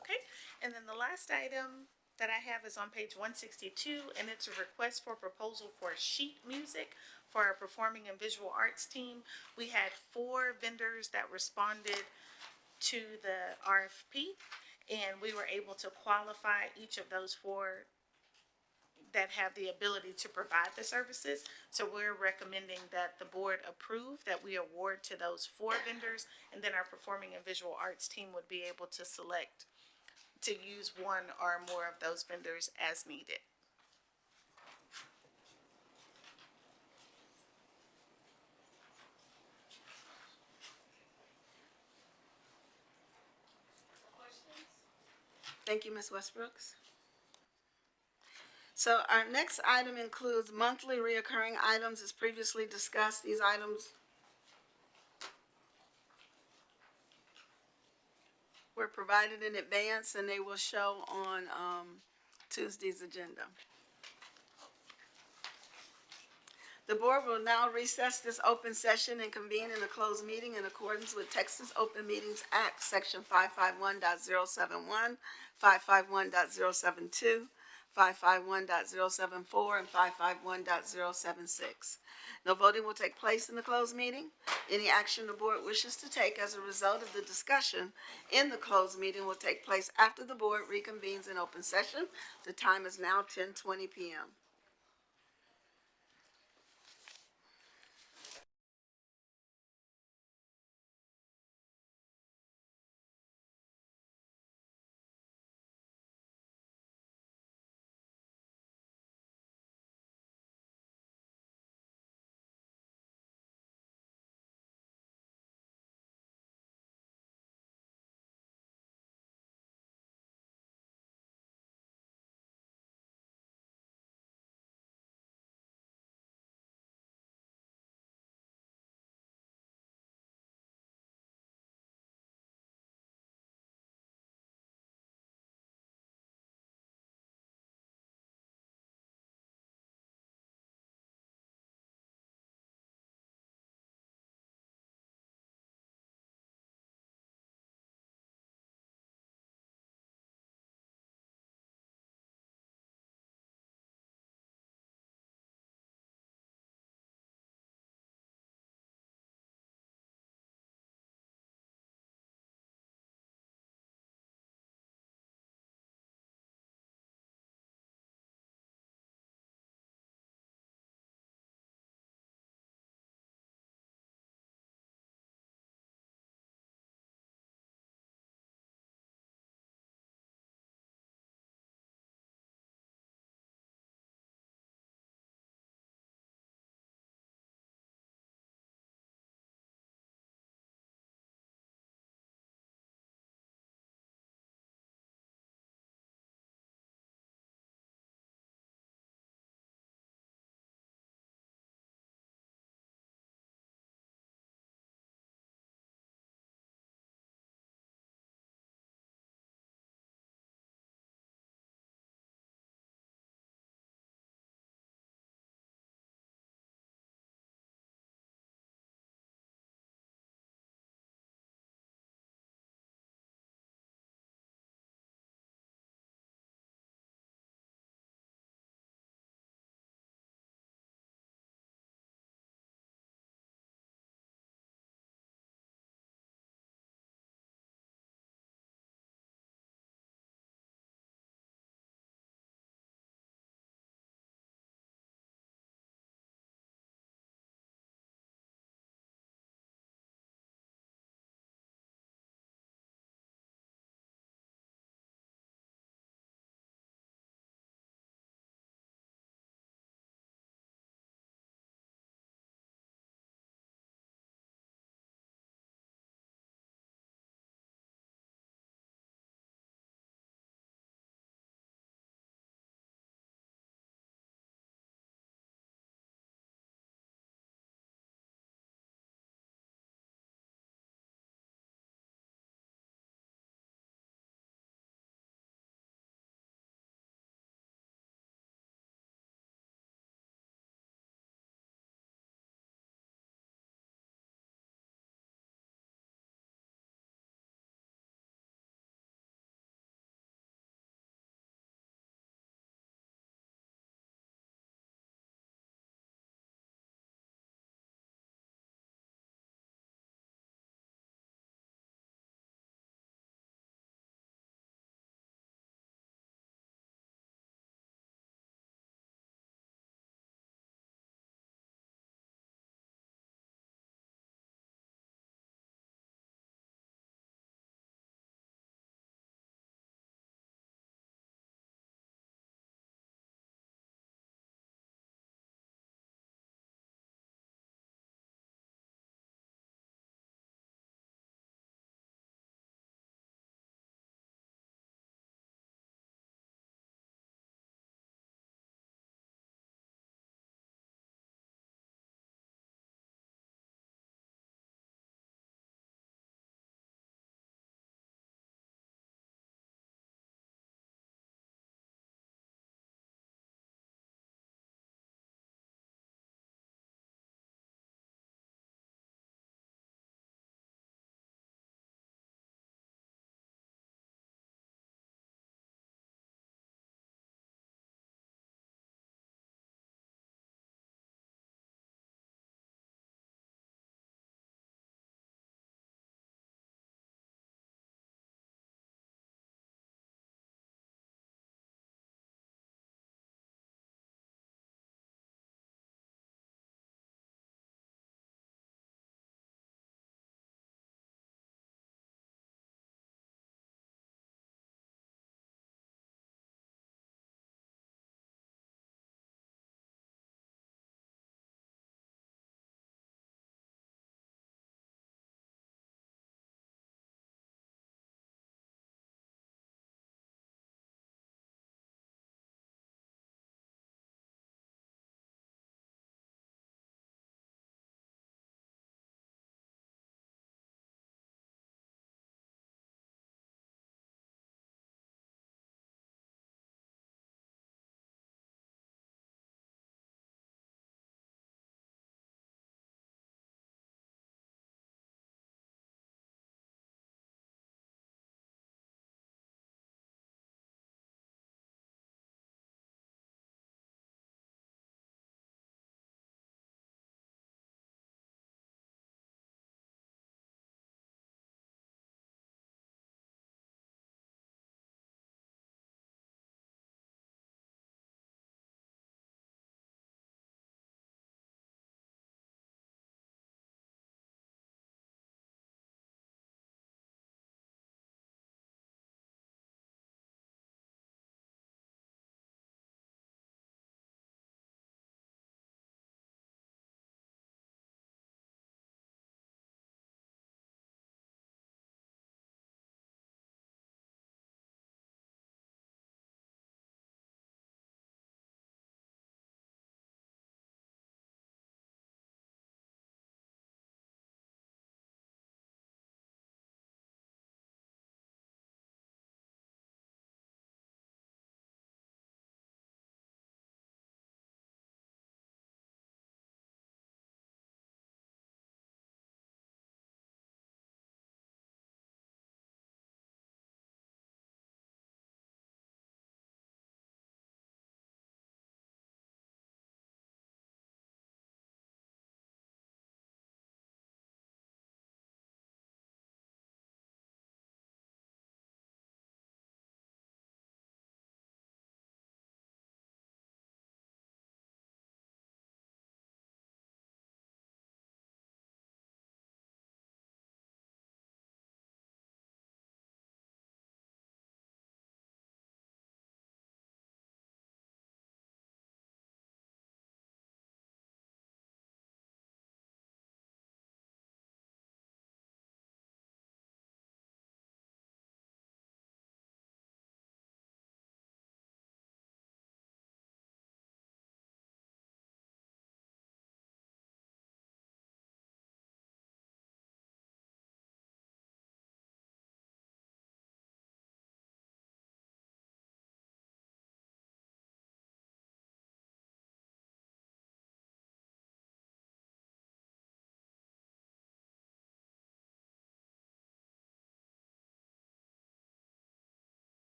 Okay, and then the last item that I have is on page 162, and it's a request for proposal for sheet music for our performing and visual arts team. We had 4 vendors that responded to the RFP, and we were able to qualify each of those 4 that have the ability to provide the services. So we're recommending that the board approve that we award to those 4 vendors, and then our performing and visual arts team would be able to select to use one or more of those vendors as needed. Thank you, Ms. Westbrooks. So our next item includes monthly reoccurring items as previously discussed. These items were provided in advance, and they will show on Tuesday's agenda. The board will now recess this open session and convene in a closed meeting in accordance with Texas Open Meetings Act, Section 551.071, 551.072, 551.074, and 551.076. No voting will take place in the closed meeting. Any action the board wishes to take as a result of the discussion in the closed meeting will take place after the board reconvenes in open session. The time is now 10:20 p.m.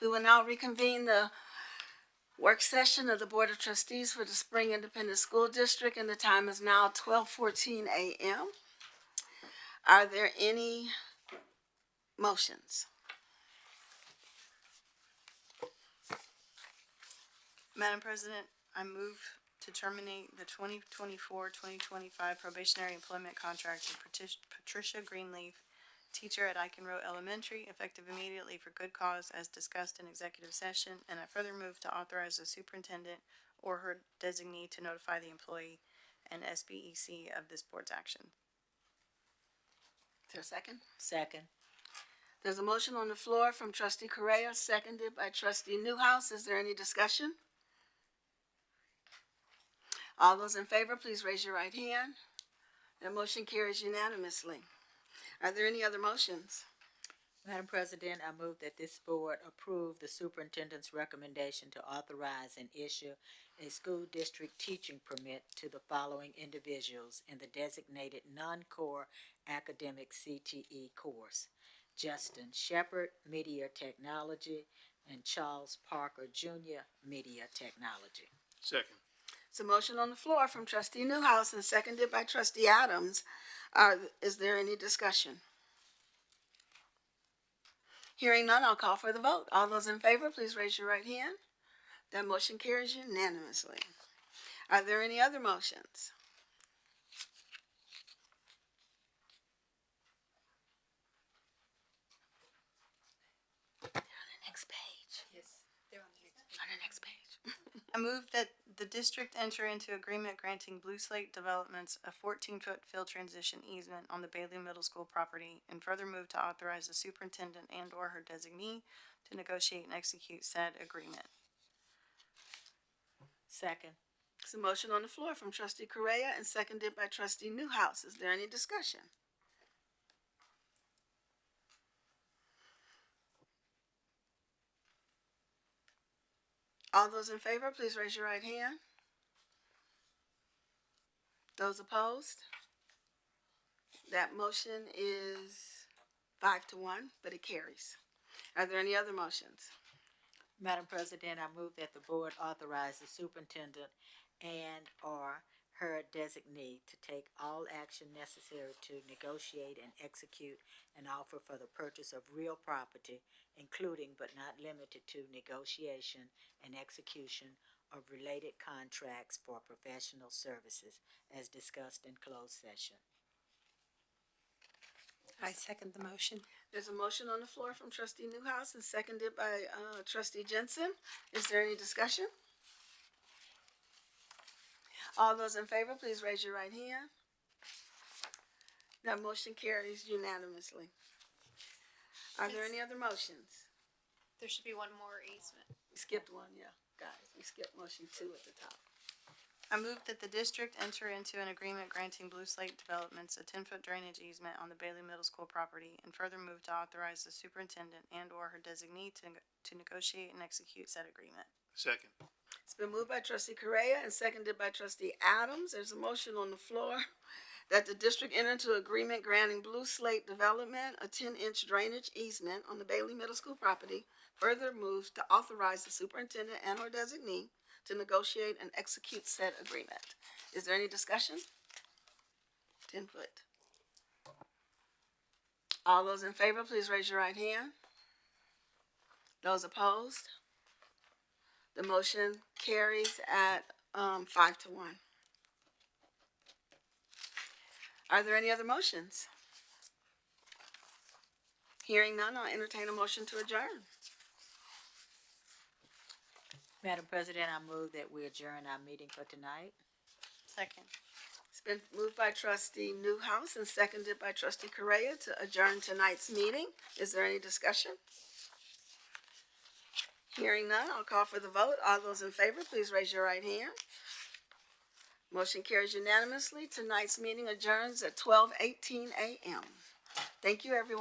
We will now reconvene the work session of the Board of Trustees for the Spring Independent School District, and the time is now 12:14 a.m. Are there any motions? Madam President, I move to terminate the 2024-2025 probationary employment contract of Patricia Greenleaf, teacher at Eichen Road Elementary, effective immediately for good cause as discussed in executive session, and I further move to authorize the superintendent or her designee to notify the employee and SBEC of this board's action. Is there a second? Second. There's a motion on the floor from trustee Correa, seconded by trustee Newhouse. Is there any discussion? All those in favor, please raise your right hand. That motion carries unanimously. Are there any other motions? Madam President, I move that this board approve the superintendent's recommendation to authorize and issue a school district teaching permit to the following individuals in the designated non-core academic CTE course: Justin Shepard, Media Technology, and Charles Parker Jr., Media Technology. Second. It's a motion on the floor from trustee Newhouse and seconded by trustee Adams. Is there any discussion? Hearing none, I'll call for the vote. All those in favor, please raise your right hand. That motion carries unanimously. Are there any other motions? They're on the next page. Yes, they're on the next page. I move that the district enter into agreement granting Blue Slate Developments a 14-foot field transition easement on the Bailey Middle School property, and further move to authorize the superintendent and or her designee to negotiate and execute said agreement. Second. It's a motion on the floor from trustee Correa and seconded by trustee Newhouse. Is there any discussion? All those in favor, please raise your right hand. Those opposed? That motion is 5-1, but it carries. Are there any other motions? Madam President, I move that the board authorize the superintendent and or her designee to take all action necessary to negotiate and execute an offer for the purchase of real property, including but not limited to negotiation and execution of related contracts for professional services as discussed in closed session. I second the motion. There's a motion on the floor from trustee Newhouse and seconded by trustee Jensen. Is there any discussion? All those in favor, please raise your right hand. That motion carries unanimously. Are there any other motions? There should be one more easement. We skipped one, yeah, guys. We skipped motion 2 at the top. I move that the district enter into an agreement granting Blue Slate Developments a 10-foot drainage easement on the Bailey Middle School property, and further move to authorize the superintendent and or her designee to negotiate and execute said agreement. Second. It's been moved by trustee Correa and seconded by trustee Adams. There's a motion on the floor that the district enter into agreement granting Blue Slate Development a 10-inch drainage easement on the Bailey Middle School property. Further moves to authorize the superintendent and or designee to negotiate and execute said agreement. Is there any discussion? 10 foot. All those in favor, please raise your right hand. Those opposed? The motion carries at 5-1. Are there any other motions? Hearing none, I'll entertain a motion to adjourn. Madam President, I move that we adjourn our meeting for tonight. Second. It's been moved by trustee Newhouse and seconded by trustee Correa to adjourn tonight's meeting. Is there any discussion? Hearing none, I'll call for the vote. All those in favor, please raise your right hand. Motion carries unanimously. Tonight's meeting adjourns at 12:18 a.m. Thank you, everyone.